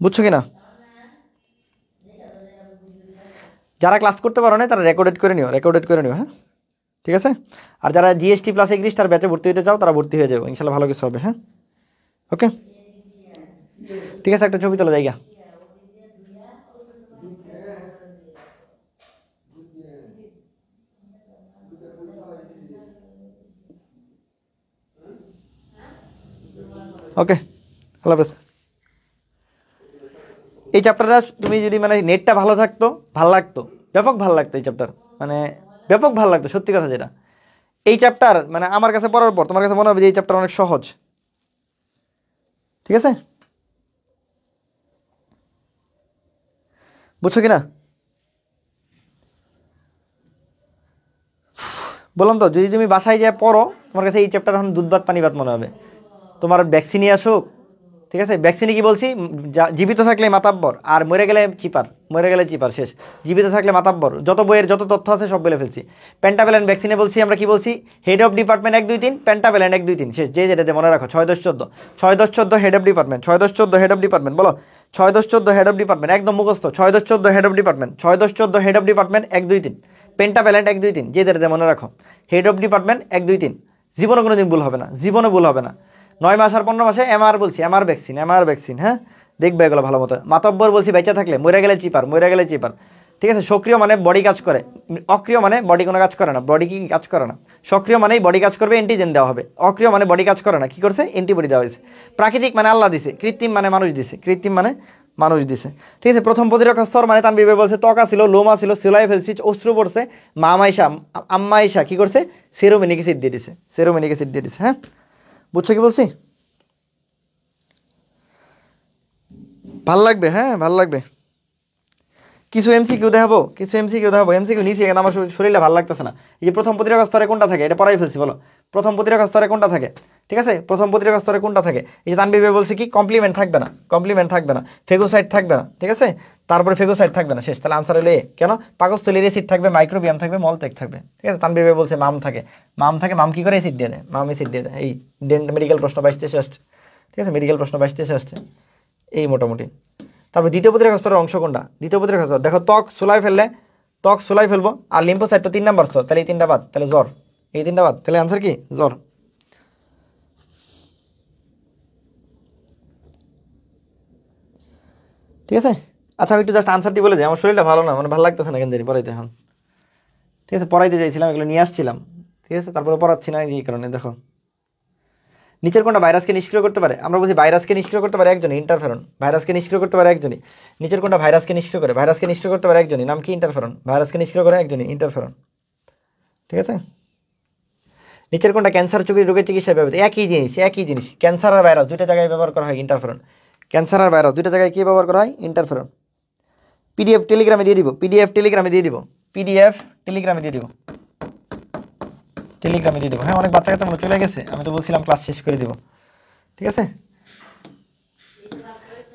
বুঝছো কিনা। যারা ক্লাস করতে পারো না তারা রেকর্ডেড করে নিও, হ্যাঁ ঠিক আছে। আর যারা জিএসটি প্লাস এগ্রিস তার ব্যাচে ভর্তি হতে চাও তারা ভর্তি হয়ে যাবে, ইনশাল্লাহ ভালো কিছু হবে। হ্যাঁ ওকে ঠিক আছে, একটা ছবি তোলা জায়গা। ওকে আল্লাহ হাফেজ। এই চ্যাপ্টারটা তুমি যদি মানে নেটটা ভালো থাকতো ভালো লাগতো, ব্যাপক ভালো লাগতো এই চ্যাপ্টার, মানে ব্যাপক ভালো লাগতো সত্যি কথা যেটা। এই চ্যাপ্টার মানে আমার কাছে পড়ার পর তোমার কাছে মনে হবে যে এই চ্যাপ্টার অনেক সহজ, ঠিক আছে। বুঝছো কি না? বললাম তো, যদি তুমি বাসায় যা পড়ো, তোমার কাছে এই চ্যাপ্টার এখন দুধ ভাত পানি ভাত মনে হবে। তোমার ভ্যাকসিনই আসুক, ঠিক আছে, ভ্যাকসিনে কি বলছি, জীবিত থাকলে মাতাব্বর, আর মরে গেলে চিপার, মরে গেলে চিপার, শেষ। জীবিত থাকলে মাতাব্বর, যত বইয়ের যত তথ্য আছে সব বলে ফেলছি। পেন্টাভ্যালেন্ট ভ্যাকসিনে বলছি আমরা কি বলছি, হেড অফ ডিপার্টমেন্ট 1 2 3, পেন্টাভ্যালেন্ট 1 2 3, শেষ। যে যেটাতে মনে রাখো 6 10 14, 6 10 14 head of department, 6 10 14 head of department, বলো 6 10 14 হেড অফ ডিপার্টমেন্ট, একদম মুখস্থ, 6 10 14 head of department, 6 10 14 head of department 1 2 3, pentavalent 1 2 3, যে যেটাতে মনে রাখো, হেড অফ ডিপার্টমেন্ট 1 2 3, জীবনে কোনো দিন ভুল হবে না, জীবনে ভুল হবে না। 9 মাস আর 15 মাসে এমআর বলছি, এমআর ভ্যাকসিন, এমআর ভ্যাকসিন, হ্যাঁ, দেখবে এগুলো ভালো মতো। মাতব্বর বলছি বেঁচে থাকলে, মরে গেলে চিপার, মরে গেলে চিপার, ঠিক আছে। সক্রিয় মানে বডি কাজ করে, অক্রিয় মানে বডি কোনো কাজ করে না, বডি কি কাজ করে না। সক্রিয় মানেই বডি কাজ করবে, অ্যান্টিজেন দেওয়া হবে। অক্রিয় মানে বডি কাজ করে না, কি করছে, অ্যান্টিবডি দেওয়া হয়েছে। প্রাকৃতিক মানে আল্লাহ দিছে, কৃত্রিম মানে মানুষ দিছে, কৃত্রিম মানে মানুষ দিছে, ঠিক আছে। প্রথম প্রতিরক্ষা স্তর মানে তানভীর ভাই বলছে ত্বকা ছিল, লোমা ছিল, সিলাই ফেলছি, অস্ত্র পড়ছে, মামাইশা আম্মাইশা কি করছে, সেরোমেনিক অ্যাসিড দিয়ে দিছে, সেরোমেনিক অ্যাসিড দিয়ে দিছে, হ্যাঁ, বুঝছো কি বলছি? ভাল লাগবে, হ্যাঁ ভাল লাগবে। কিছু এমসিকিউ দেখাবো, কিছু এমসিকিউ দেখাবো, এমসিকিউ নিচে কেন আমার শরীরে ভালো লাগতেছে না। এই যে প্রথম প্রতিরক্ষা স্তরে কোনটা থাকে, এটা পড়াই ফেলছি, বলো প্রথম প্রতিরক্ষা স্তরে কোনটা থাকে, ঠিক আছে, প্রথম প্রতিরক্ষা স্তরে কোনটা থাকে। এই যে তানভীর ভাই বলছে কি, কমপ্লিমেন্ট থাকবে না, কমপ্লিমেন্ট থাকবে না, ফেগোসাইট থাকবে না, ঠিক আছে, তারপরে ফেগোসাইট থাকবে না, শেষ। তাহলে আনসার হলে এ। কেন, পাকস্থলীর অ্যাসিড থাকবে, মাইক্রোবিয়াম থাকবে, মলত্যাগ থাকবে, ঠিক আছে। তানভীর ভাই বলছে মাম থাকে, মাম থাকে, মাম কি করে অ্যাসিড দিয়ে দেয়, মাম অ্যাসিড দিয়ে দেয়। এই মেডিকেল প্রশ্ন 22 23 আসছে, ঠিক আছে, মেডিকেল প্রশ্ন 22 23 আসছে এই মোটামুটি। তারপর দ্বিতীয় প্রতিরক্ষা স্তরের অংশ কোনটা, দ্বিতীয় প্রতিরক্ষা স্তর দেখো, ত্বক সুলাই ফেললে, ত্বক সুলাই ফেলবো, আর লিম্ফোসাইট তো 3 নাম্বার স্তর, তাহলে এই 3টা বাদ, তাহলে জ্বর, এই 3টা বাদ, তাহলে আনসার কি, জ্বর। ঠিক আছে, আচ্ছা আমি একটু জাস্ট আনসারটি বলে যাই, আমার শরীরটা ভালো না, মানে ভালো লাগতেছে না কেন জানি পড়াইতে এখন, ঠিক আছে, পড়াইতে চাইছিলাম, এগুলো নিয়ে আসছিলাম, ঠিক আছে, তারপরে পড়াচ্ছি না এই কারণে। দেখো নিচের কোনটা ভাইরাসকে নিষ্ক্রিয় করতে পারে, আমরা বলছি ভাইরাসকে নিষ্ক্রিয় করতে পারে একজনই, ইন্টারফেরন। ভাইরাসকে নিষ্ক্রিয় করতে পারে একজনই। নিচের কোনটা ভাইরাসকে নিষ্ক্রিয় করে, ভাইরাসকে নিষ্ক্রিয় করতে পারে একজনই, নাম কি, ইন্টারফেরন। ভাইরাসকে নিষ্ক্রিয় করে একজনই, ইন্টারফেরন, ঠিক আছে। নিচের কোনটা ক্যান্সার রোগের চিকিৎসায় ব্যবহৃত, একই জিনিস, একই জিনিস, ক্যান্সার আর ভাইরাস দুইটা জায়গায় ব্যবহার করা হয় ইন্টারফেরন। ক্যান্সার আর ভাইরাস দুইটা জায়গায় কি ব্যবহার করা হয়, ইন্টারফেরন। পিডিএফ টেলিগ্রামে দিয়ে দিব, পিডিএফ টেলিগ্রামে দিয়ে দিব, পিডিএফ টেলিগ্রামে দিয়ে দিব, টেলিগ্রামে দিয়ে দেবো, হ্যাঁ। অনেক বাচ্চা কাচ্চা চলে গেছে, আমি তো বলছিলাম ক্লাস শেষ করে দিব, ঠিক আছে।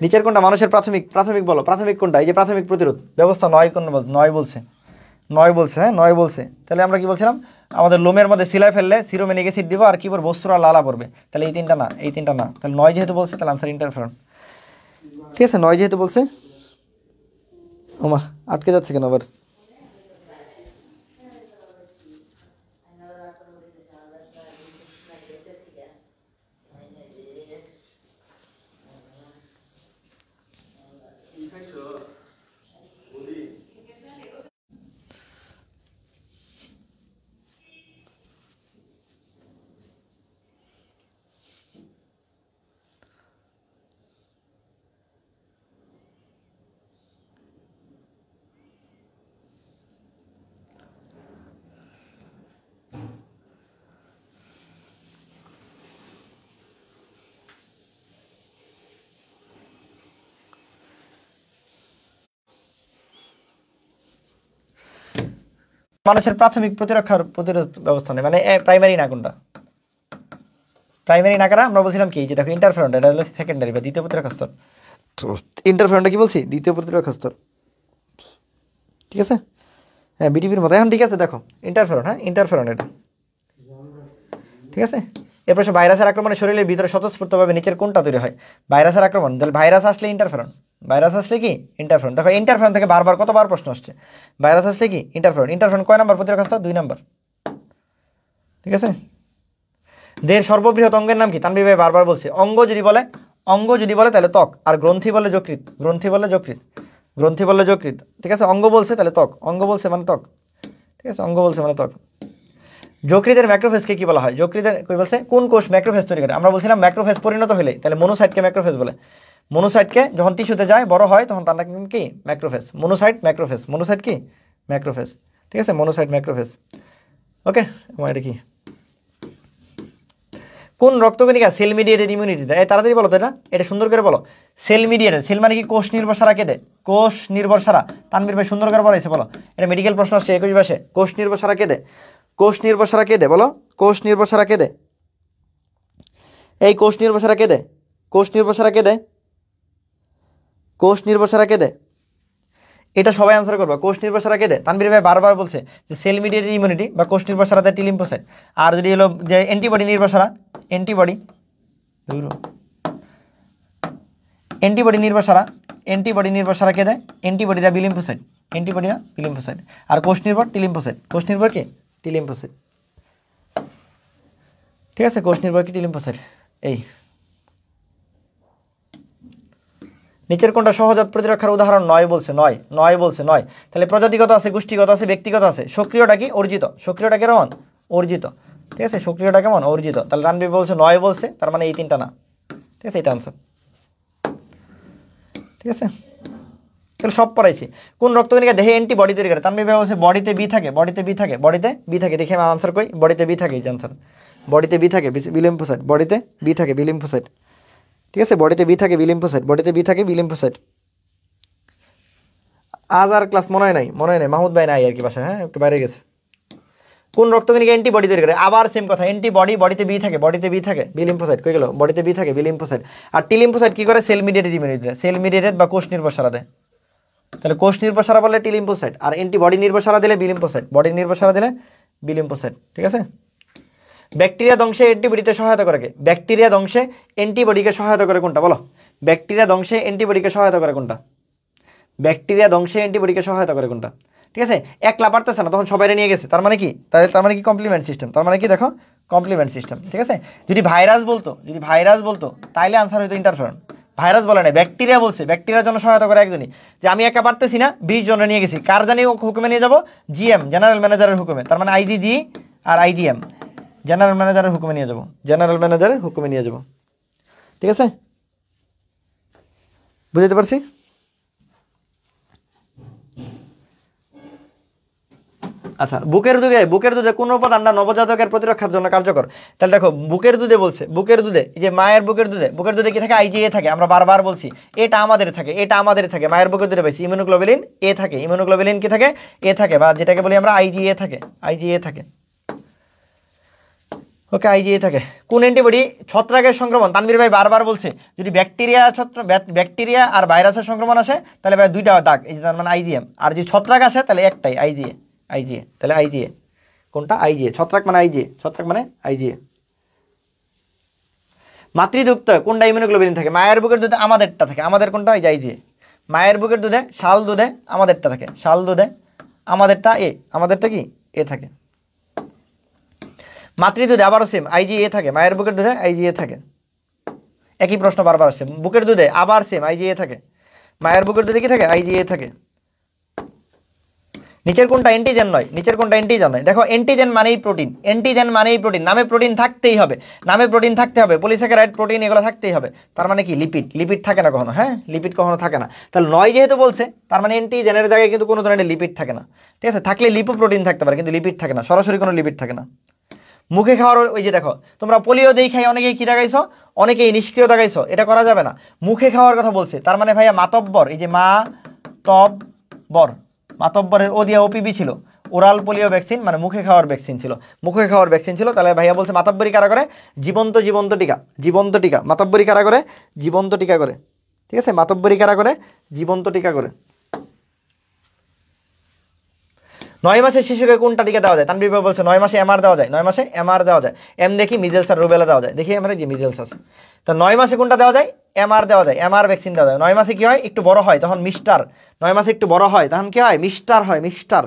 নিচের কোনটা মানুষের প্রাথমিক, প্রাথমিক বলো, প্রাথমিক কোনটা, এই যে প্রাথমিক প্রতিরোধ ব্যবস্থা 9 কোন, 9 বলছে, 9 বলছে, হ্যাঁ 9 বলছে। তাহলে আমরা কি বলছিলাম, আমাদের লোমের মধ্যে সিলাই ফেললে সিরোমেনিক অ্যাসিড দিব, আর কি পড়বে, বস্তুর আর লালা পড়বে, তাহলে এই 3টা না, এই 3টা না, তাহলে 9 যেহেতু বলছে, তাহলে আনসার ইন্টারফেরন, ঠিক আছে। 9 যেহেতু বলছে, ওমা আটকে যাচ্ছে কেন আবার, মানুষের প্রাথমিক প্রতিরক্ষার প্রতিরোধ ব্যবস্থা নেই, মানে প্রাইমারি না কোনটা, প্রাইমারি না কারা, আমরা বলছিলাম কি, যে দেখো ইন্টারফেরন, এটা হলো সেকেন্ডারি বা দ্বিতীয় প্রতিরক্ষা স্তর। ইন্টারফেরনটা কি বলছি, দ্বিতীয় প্রতিরক্ষা স্তর, ঠিক আছে, হ্যাঁ বিটিভির মতো এখন, ঠিক আছে। দেখো ইন্টারফেরন, হ্যাঁ ইন্টারফেরন এটা, ঠিক আছে। এরপর ভাইরাসের আক্রমণে শরীরের ভিতরে স্বতঃস্ফূর্তভাবে নিচের কোনটা তৈরি হয়, ভাইরাসের আক্রমণ, তাহলে ভাইরাস আসলে ইন্টারফেরন, ভাইরাস আসলে কি ইন্টারফেরন। দেখো ইন্টারফেরন থেকে বারবার কতবার প্রশ্ন আসছে, ভাইরাস আসলে কি ইন্টারফেরন। ইন্টারফেরন কয় নাম্বার প্রতিরক্ষা স্তর, 2 নাম্বার, ঠিক আছে। দেহের সর্ববৃহৎ অঙ্গের নাম কি, তানভীর ভাই বারবার বলছে, অঙ্গ যদি বলে, অঙ্গ যদি বলে তাহলে ত্বক, আর গ্রন্থি বলে যকৃৎ, গ্রন্থি বলে যকৃৎ, গ্রন্থি বলে যকৃৎ, ঠিক আছে। অঙ্গ বলছে তাহলে ত্বক, অঙ্গ বলছে মানে ত্বক, ঠিক আছে, অঙ্গ বলছে মানে ত্বক। যকৃতের ম্যাক্রোফেজকে কি বলা হয়, যকৃতের কই বলছে কোন কোষ ম্যাক্রোফেজ তৈরি করে, আমরা বলছিলাম ম্যাক্রোফেজ পরিণত হলে, তাহলে মনোসাইটকে ম্যাক্রোফেজ বলে। মনোসাইটকে যখন টিস্যুতে যায় বড় হয়, তখন তার নাম কি, ম্যাক্রোফেজ। মনোসাইট ম্যাক্রোফেজ, মনোসাইট কি ম্যাক্রোফেজ, ঠিক আছে, মনোসাইট ম্যাক্রোফেজ, ওকে। আমার এটা কি কোন রক্তকণিকা সেল মিডিয়েটেড ইমিউনিটি দেয়? তাড়াতাড়ি বলো তো এটা সুন্দর করে বলো। সেল মিডিয়েটেড, সেল মানে কি? কোষ নির্ভর সারা কে দেয়? কোষ নির্ভর সারা। তানভীর ভাই সুন্দর করে বলাইছে, বলো। এটা মেডিকেল প্রশ্ন আসছে 21 মাসে। কোষ নির্ভর সারা কে দেয়? কোষ নির্ভর সারা কে দেয় বলো? কোষ নির্ভর সারা কে দেয়? এই কোষ নির্ভর সারা কে দেয়? কোষ নির্ভর সারা কে দেয়? কোষ নির্ভর সারা কে দেয়? এটা সবাই আনসার করবা। কোষ নির্ভর সারা কে দেয়? তানভীর ভাই বারবার বলছে যে সেল মিডিয়েটেড ইমিউনিটি বা কোষ নির্ভর সারা দেয় টি লিম্ফোসাইট। আর যদি হলো যে অ্যান্টিবডি নির্ভর সারা, অ্যান্টিবডি অ্যান্টিবডি নির্ভর সারা, অ্যান্টিবডি নির্ভর সারা কে দেয়? অ্যান্টিবডিরা বি লিম্ফোসাইট, অ্যান্টিবডিরা বি লিম্ফোসাইট। আর কোষ নির্ভর টি লিম্ফোসাইট। কোষ নির্ভর কি? টি লিম্ফোসাইট। ঠিক আছে, কোষ নির্ভর কি? টি লিম্ফোসাইট। এই নিচের কোনটা সহজাত প্রতিরক্ষার উদাহরণ নয় বলছে? নয়, নয় বলছে, নয়। তাহলে প্রজাতিগত আছে, গোষ্ঠীগত আছে, ব্যক্তিগত আছে। সক্রিয়টা কি? অর্জিত। সক্রিয়টা কেমন? অর্জিত। ঠিক আছে, সক্রিয়টা কেমন? অর্জিত। তাহলে তানভীর বলছে নয় বলছে, তার মানে এই তিনটা না। ঠিক আছে, এটা আনসার। ঠিক আছে, তাহলে সব পড়াইছি। কোন রক্তকণিকা দেহে অ্যান্টিবডি তৈরি করে? তানভীর ভাই বলছে বডিতে বি থাকে, বডিতে বি থাকে, বডিতে বি থাকে। দেখি আমার আনসার কই? বডিতে বি থাকে, এই যে আনসার। বডিতে বি থাকে, বি লিম্ফোসাইট। বডিতে বি থাকে, বি লিম্ফোসাইট। ঠিক আছে, বডিতে বি থাকে, বি লিম্ফোসাইট। বডিতে বি থাকে, বি লিম্ফোসাইট। আজ আর ক্লাস মনে হয় নাই, মনে হয় নাই। মাহমুদ ভাই নাই আর কি বাসায়, হ্যাঁ একটু বাইরে গেছে। কোন রক্তকণিকা অ্যান্টিবডি তৈরি করে? আবার সেম কথা, অ্যান্টিবডি বডিতে বি থাকে, বডিতে বি থাকে, বি লিম্ফোসাইট। কই গেল? বডিতে বি থাকে, বি লিম্ফোসাইট। আর টি লিম্ফোসাইট কি করে? সেল মিডিয়েটেড ইমিউনিটি দেয়। সেল মিডিয়েটেড বা কোষ নির্ভর সারা দেয়। তাহলে কোষ নির্ভর সারা বললে টি লিম্ফোসাইট, আর অ্যান্টিবডি নির্ভর সারা দিলে বি লিম্ফোসাইট। বডি নির্ভর সারা দিলে বি লিম্ফোসাইট। ঠিক আছে। ব্যাকটেরিয়া ধ্বংসে অ্যান্টিবডিতে সহায়তা করে কে? ব্যাকটেরিয়া ধ্বংসে অ্যান্টিবডিকে সহায়তা করে কোনটা বলো? ব্যাকটেরিয়া ধ্বংসে অ্যান্টিবডিকে সহায়তা করে কোনটা? ব্যাকটেরিয়া ধ্বংসে অ্যান্টিবডিকে সহায়তা করে কোনটা? ঠিক আছে, একলা পারতেছে না, তখন সবাই নিয়ে গেছে। তার মানে কি? তার মানে কি? Complement system. তার মানে কি? দেখো, কমপ্লিমেন্ট সিস্টেম। ঠিক আছে, যদি ভাইরাস বলতো, যদি ভাইরাস বলতো তাইলে আনসার হইতো ইন্টারফেরন। ভাইরাস বলে না, ব্যাকটেরিয়া বলছে। ব্যাকটেরিয়ার জন্য সহায়তা করে একজনই, যে আমি একা পারতেছি না, 20 জনে নিয়ে গেছি। কার জানি হুকুমে নিয়ে যাবো? জিএম, জেনারেল ম্যানেজারের হুকুমে। তার মানে আইজিজি আর আইজিএম, জেনারেল ম্যানেজারের হুকুমে নিয়ে যাবো, জেনারেল ম্যানেজারের হুকুমে নিয়ে যাবো। ঠিক আছে, বুঝতে পারছি? আচ্ছা, বুকের দুধে কোন উপাদানটা নবজাতকের প্রতিরক্ষার জন্য কার্যকর? তাহলে দেখো, বুকের দুধে বলছে, বুকের দুধে, এই যে মায়ের বুকের দুধে কি থাকে? আইজিএ থাকে। আমরা বারবার বলছি এটা আমাদের থাকে, এটা আমাদের থাকে। মায়ের বুকের দুধে পাইছি ইমিউনোগ্লোবুলিন এ থাকে। ইমিউনোগ্লোবুলিন কি থাকে? এ থাকে, বা যেটাকে বলি আমরা আইজিএ থাকে, আইজিএ থাকে। ওকে, আইজিএ থাকে। কোন অ্যান্টিবডি ছত্রাকের সংক্রমণ? তানভীর ভাই বারবার বলছে যদি ব্যাকটেরিয়া আর ভাইরাসের সংক্রমণ আসে তাহলে ভাই দুইটা দাগ, এই যে তার মানে আইজিএম। আর যদি ছত্রাক আসে তাহলে একটাই, আইজিএ। আইজিএ, তাহলে আইজিএ কোনটা? আইজিএ। ছত্রাক মানে আইজিএ, ছত্রাক মানে আইজিএ। মাতৃদুগ্ধ কোনটা ইমিউনোগ্লোবিন থাকে? মায়ের বুকের দুধে আমাদেরটা থাকে। আমাদের কোনটা? এই যে আইজিএ। মায়ের বুকের দুধে, শাল দুধে আমাদেরটা থাকে। শাল দুধে আমাদেরটা এ, আমাদেরটা কি? এ থাকে। মাতৃদুধে আবারও সেম, আইজিএ থাকে। মায়ের বুকের দুধে আইজিএ থাকে। একই প্রশ্ন বারবার আসছে। বুকের দুধে আবার সেম, আইজিএ থাকে। মায়ের বুকের দুধে কি থাকে? আইজিএ থাকে। নিচের কোনটা অ্যান্টিজেন নয়? নিচের কোনটা অ্যান্টিজেন নয়? দেখো, অ্যান্টিজেন মানেই প্রোটিন, অ্যান্টিজেন মানেই প্রোটিন। নামে প্রোটিন থাকতেই হবে, নামে প্রোটিন থাকতে হবে। পলিস্যাকারাইড, প্রোটিন এগুলো থাকতেই হবে। তার মানে কি? লিপিড। লিপিড থাকে না কখনো, হ্যাঁ লিপিড কখনো থাকে না। তাহলে নয় যেহেতু বলছে, তার মানে অ্যান্টিজেনের জায়গায় কিন্তু কোনো ধরনের লিপিড থাকে না। ঠিক আছে, থাকলে লিপোপ্রোটিন থাকতে পারে, কিন্তু লিপিড থাকে না, সরাসরি কোনো লিপিড থাকে না। মুখে খাওয়ার, ওই যে দেখো তোমরা পোলিও দেই খাই অনেকেই কি দেখাইছো? অনেকেই নিষ্ক্রিয় দেখাইছো। এটা করা যাবে না। মুখে খাওয়ার কথা বলছে, তার মানে ভাইয়া মাতব্বর, এই যে মা তব বর, মাতব্বরের ও দিয়া ওপিবি ছিল। ওরাল পোলিও ভ্যাকসিন মানে মুখে খাওয়ার ভ্যাকসিন ছিল, মুখে খাওয়ার ভ্যাকসিন ছিল। তাহলে ভাইয়া বলছে মাতব্বরি কারা করে? জীবন্ত টিকা, জীবন্ত টিকা। মাতব্বরি কারা করে? জীবন্ত টিকা করে। ঠিক আছে, মাতব্বরি কারা করে? জীবন্ত টিকা করে। 9 মাসের শিশুকে কোনটা টিকা দেওয়া যায়? তানভীর ভাই বলছে 9 মাসে এমআর দেওয়া যায়। 9 মাসে এমআর দেওয়া যায়। এম দেখি মিজেলস আর রুবেলা দেওয়া যায়। দেখি আমরা যে মিজেলস আছে। তো 9 মাসে কোনটা দেওয়া যায়? এমআর দেওয়া যায়, এমআর ভ্যাকসিন দেওয়া যায়। 9 মাসে কি হয়? একটু বড় হয় তখন মিস্টার। 9 মাসে একটু বড় হয় তখন কি হয়? মিস্টার হয়, মিস্টার।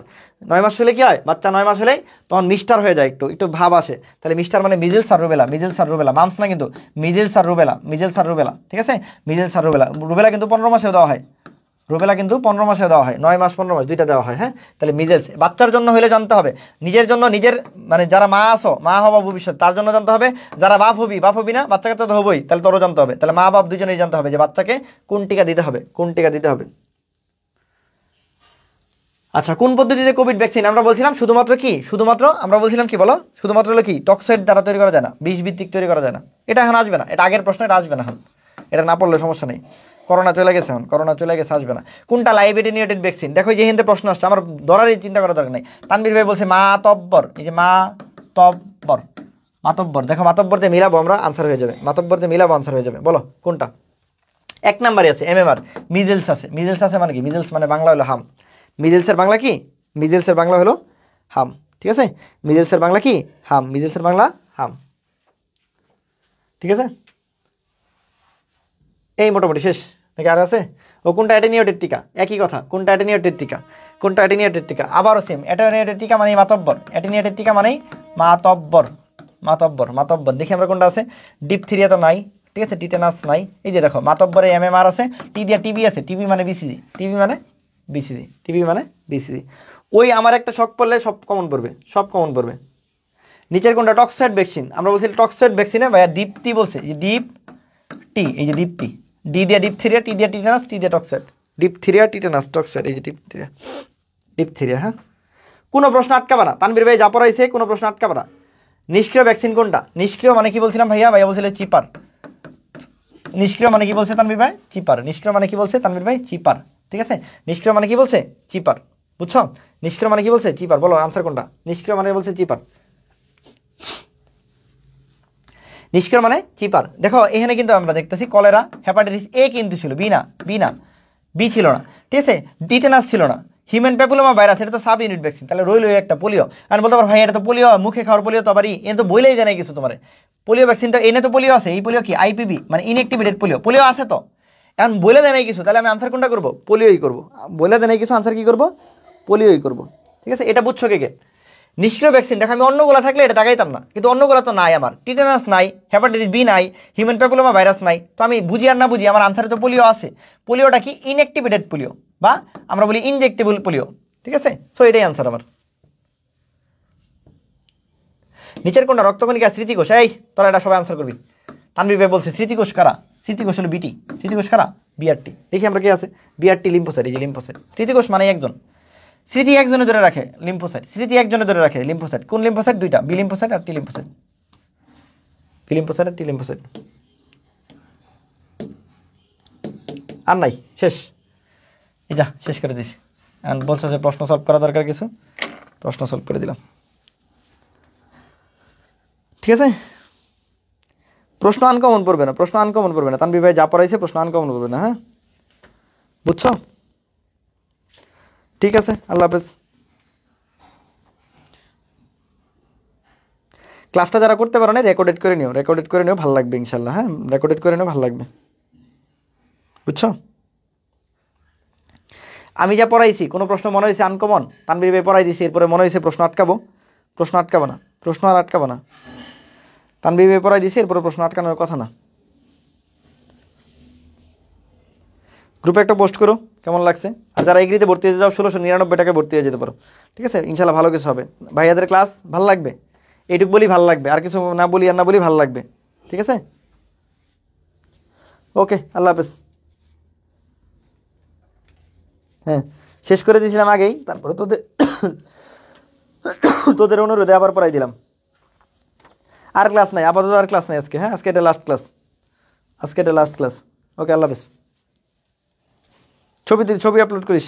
9 মাস হলে কি হয়? বাচ্চা 9 মাস হলেই তখন মিস্টার হয়ে যায়, একটু একটু ভাব আসে। তাহলে মিস্টার মানে মিজেলস আর রুবেলা, মিজেলস আর রুবেলা, মামস না কিন্তু, মিজেলস আর রুবেলা, মিজেলস আর রুবেলা। ঠিক আছে, মিজেলস আর রুবেলা। রুবেলা কিন্তু 15 মাসেও দেওয়া হয়। রুবেলা কিন্তু 15 মাসে দেওয়া হয়, 9 মাস 15 মাস দুইটা দেওয়া হয়। হ্যাঁ, তাহলে মিজেলস বাচ্চার জন্য হলে জানতে হবে। নিজের জন্য, নিজের মানে যারা মা আসো, মা হবা ভবিষ্যৎ, তার জন্য জানতে হবে। যারা বাপ হবি না, বাচ্চাকে তো হবই, তাহলে তোরও জানতে হবে। তাহলে মা বাপ দুজনেই জানতে হবে যে বাচ্চাকে কোন টিকা দিতে হবে, কোন টিকা দিতে হবে। আচ্ছা, কোন পদ্ধতিতে কোভিড ভ্যাকসিন? আমরা বলছিলাম শুধুমাত্র কি, শুধুমাত্র আমরা বলছিলাম কি বলো, শুধুমাত্র হলো কি টক্সাইড দ্বারা তৈরি করা যায় না, বিষ ভিত্তিক তৈরি করা যায় না। এটা এখন আসবে না, এটা আগের প্রশ্ন, এটা আসবে না এখন, এটা না পড়লে সমস্যা নেই। করোনা চলে গেছে, এখন করোনা চলে গেছে, আসবে না। কোনটা লাইভ এটেনিউটেড ভ্যাকসিন? দেখো যে হিন্দে প্রশ্ন আসছে, আমার ধরারই চিন্তা করার দরকার নেই। তানবীর ভাই বলছে মাতব্বর, এই যে মাতব্বর, মাতব্বর, দেখো মাতব্বর দিয়ে মিলাবো আমরা, আনসার হয়ে যাবে, মাতব্বর দিয়ে মিলাবো, আনসার হয়ে যাবে। বলো কোনটা? 1 নম্বরে আছে এমএমআর, মিজেলস আছে। মিজেলস আছে মানে কি? মিজেলস মানে বাংলা হলো হাম। মিজেলসের বাংলা কি? মিজেলসের বাংলা হলো হাম, ঠিক আছে? মিজেলসের বাংলা কি? হাম। মিজেলসের বাংলা হাম, ঠিক আছে? এই মোটামুটি শেষ নাকি আর আছে? ও কোনটা অ্যাটেনিউটেড টিকা? একই কথা, কোনটা অ্যাটেনিউটেড টিকা? কোনটা অ্যাটেনিউটেড টিকা? আবারও সেম, অ্যাটেনিউটেড টিকা মানে মাতব্বর, অ্যাটেনিউটেড টিকা মানে মাতব্বর, মাতব্বর, মাতব্বর। দেখি আমরা কোনটা আছে। ডিপথিরিয়া তো নাই, ঠিক আছে? টিটেনাস নাই। এই যে দেখো মাতব্বরে এমএমআর আছে, টি দিয়া টিবি আছে, টিবি মানে বিসিজি, টিবি মানে বিসিজি, টিবি মানে বিসিজি। ওই আমার একটা শক পড়লে সব কমন পড়বে, সব কমন পড়বে। নিচের কোনটা টক্সাইড ভ্যাকসিন? আমরা বলছি টক্সাইড ভ্যাকসিনে ভাইয়া দীপ্তি বলছে, এই দীপ টি, এই যে দীপ্তি, ডি দিয়া ডিপথিরিয়া, টি দিয়া টিটেনাস, টি দিয়া টক্সাইড, ডিপথিরিয়া টিটেনাস টক্সাইড, এই যে ডিপথিরিয়া, ডিপথিরিয়া। হ্যাঁ, কোনো প্রশ্ন আটকাবে না, তানবীর ভাই যা পড়াইছে কোনো প্রশ্ন আটকাবে না। নিষ্ক্রিয় ভ্যাকসিন কোনটা? নিষ্ক্রিয় মানে কি বলছিলাম ভাইয়া? ভাইয়া বলছিল চিপার। নিষ্ক্রিয় মানে কি বলছে তানবীর ভাই? চিপার। নিষ্ক্রিয় মানে কি বলছে তানবীর ভাই? চিপার, ঠিক আছে? নিষ্ক্রিয় মানে কি বলছে? চিপার, বুঝছো? নিষ্ক্রিয় মানে কি বলছে? চিপার। বলো আনসার কোনটা? নিষ্ক্রিয় মানে বলছে চিপার, নিষ্ক্রিয় মানে চিপার। দেখো এখানে কিন্তু আমরা দেখতেছি কলেরা, হেপাটাইটিস এ কিন্তু ছিল, বি না, বি না, বি ছিল না, ঠিক আছে? টিটেনাস ছিল না, হিউম্যান প্যাপিলোমা ভাইরাস, এটা তো সাব ইউনিট ভ্যাকসিন। তাহলে রইল একটা পোলিও। আর বলতে পারো ভাই এটা তো পোলিও, মুখে খাওয়ার পোলিও তো আবারই, এ তো বইলেই জানাই কিছু তোমার পোলিও ভ্যাকসিন তো এনে তো পোলিও আছে। এই পোলিও কি? আইপিবি মানে ইনএক্টিভেটেড পোলিও, পোলিও আছে তো। এখন বলে দেয় নাই কিছু, তাহলে আমি আনসার কোনটা করবো? পোলিওই করবো। বলে দেয় নাই কিছু, আনসার কি করবো? পোলিওই করবো, ঠিক আছে? এটা বুঝছো কে কে? নিষ্ক্রিয় ভ্যাকসিন দেখো, আমি অন্যগুলো থাকলে এটা দেখাইতাম না, কিন্তু অন্যগুলো তো নাই আমার। টিটেনাস নাই, হেপাটাইটিস বি নাই, হিউম্যান প্যাপিলোমা ভাইরাস নাই, তো আমি বুঝি আর না বুঝি আমার আনসারে তো পোলিও আছে। পোলিওটা কি? ইনঅ্যাক্টিভেটেড পোলিও, বা আমরা বলি ইনজেক্টেবল পোলিও, ঠিক আছে? সো এটাই আনসার আমার। নিচের কোনটা রক্তকণিকা স্মৃতিকোষ? এই তোরা এটা সবাই আনসার করবি। তানভীর ভাই বলছে স্মৃতিকোষ কারা? স্মৃতিকোষ হলো বিটি। স্মৃতিকোষ কারা? বিআরটি। দেখি আমরা কি আছে। বিআরটি লিম্ফোসাইট, এই যে লিম্ফোসাইট। স্মৃতিকোষ মানে একজন, স্মৃতি একজনে ধরে রাখে লিম্ফোসাইট, স্মৃতি একজনে ধরে রাখে লিম্ফোসাইট। কোন লিম্ফোসাইট? দুইটা, বি লিম্ফোসাইট আর টি লিম্ফোসাইট, বি লিম্ফোসাইট আর টি লিম্ফোসাইট। আর নাই, শেষ। এই যা শেষ করে দিস। এখন বলছো যে প্রশ্ন সলভ করা দরকার, কিছু প্রশ্ন সলভ করে দিলাম, ঠিক আছে? প্রশ্ন আনকমন পড়বে না, প্রশ্ন আনকমন পড়বে না। তানভীর ভাই যা পড়াইছে প্রশ্ন আনকমন পড়বে না, হ্যাঁ বুঝছো? ঠিক আছে, আল্লাহ হাফেজ। ক্লাসটা যারা করতে পারো না রেকর্ডেড করে নিও, রেকর্ডেড করে নিও, ভালো লাগবে ইনশাল্লাহ। হ্যাঁ, রেকর্ডেড করে নিও, ভালো লাগবে, বুঝছো? আমি যা পড়াইছি কোনো প্রশ্ন মনে হয়েছে আনকমন, তানভীর ভাই পড়াই দিছি, এরপরে মনে হয়েছে প্রশ্ন আটকাবো, প্রশ্ন আটকাবো না, প্রশ্ন আর আটকাবো না। তানভীর ভাই পড়াই দিছি, এরপরে প্রশ্ন আটকানোর কথা না। গ্রুপে একটা পোস্ট করো কেমন লাগছে। আর যারা এগ্রিতে ভর্তি হয়ে যাও 1699 টাকায় ভর্তি হয়ে যেতে পারো, ঠিক আছে? ইনশাল্লাহ ভালো কিছু হবে। ভাইয়াদের ক্লাস ভালো লাগবে, এইটুকু বলি ভালো লাগবে, আর কিছু না বলি আর না বলি ভালো লাগবে, ঠিক আছে? ওকে, আল্লাহ হাফেজ। হ্যাঁ, শেষ করে দিয়েছিলাম আগেই, তারপরে তোদের তোদের অনুরোধে আবার পড়াই দিলাম। আর ক্লাস নাই আপাতত, আর ক্লাস নাই আজকে। হ্যাঁ, আজকে এটা লাস্ট ক্লাস, আজকে এটা লাস্ট ক্লাস। ওকে, আল্লাহ হাফেজ। ছবি আপলোড করিস।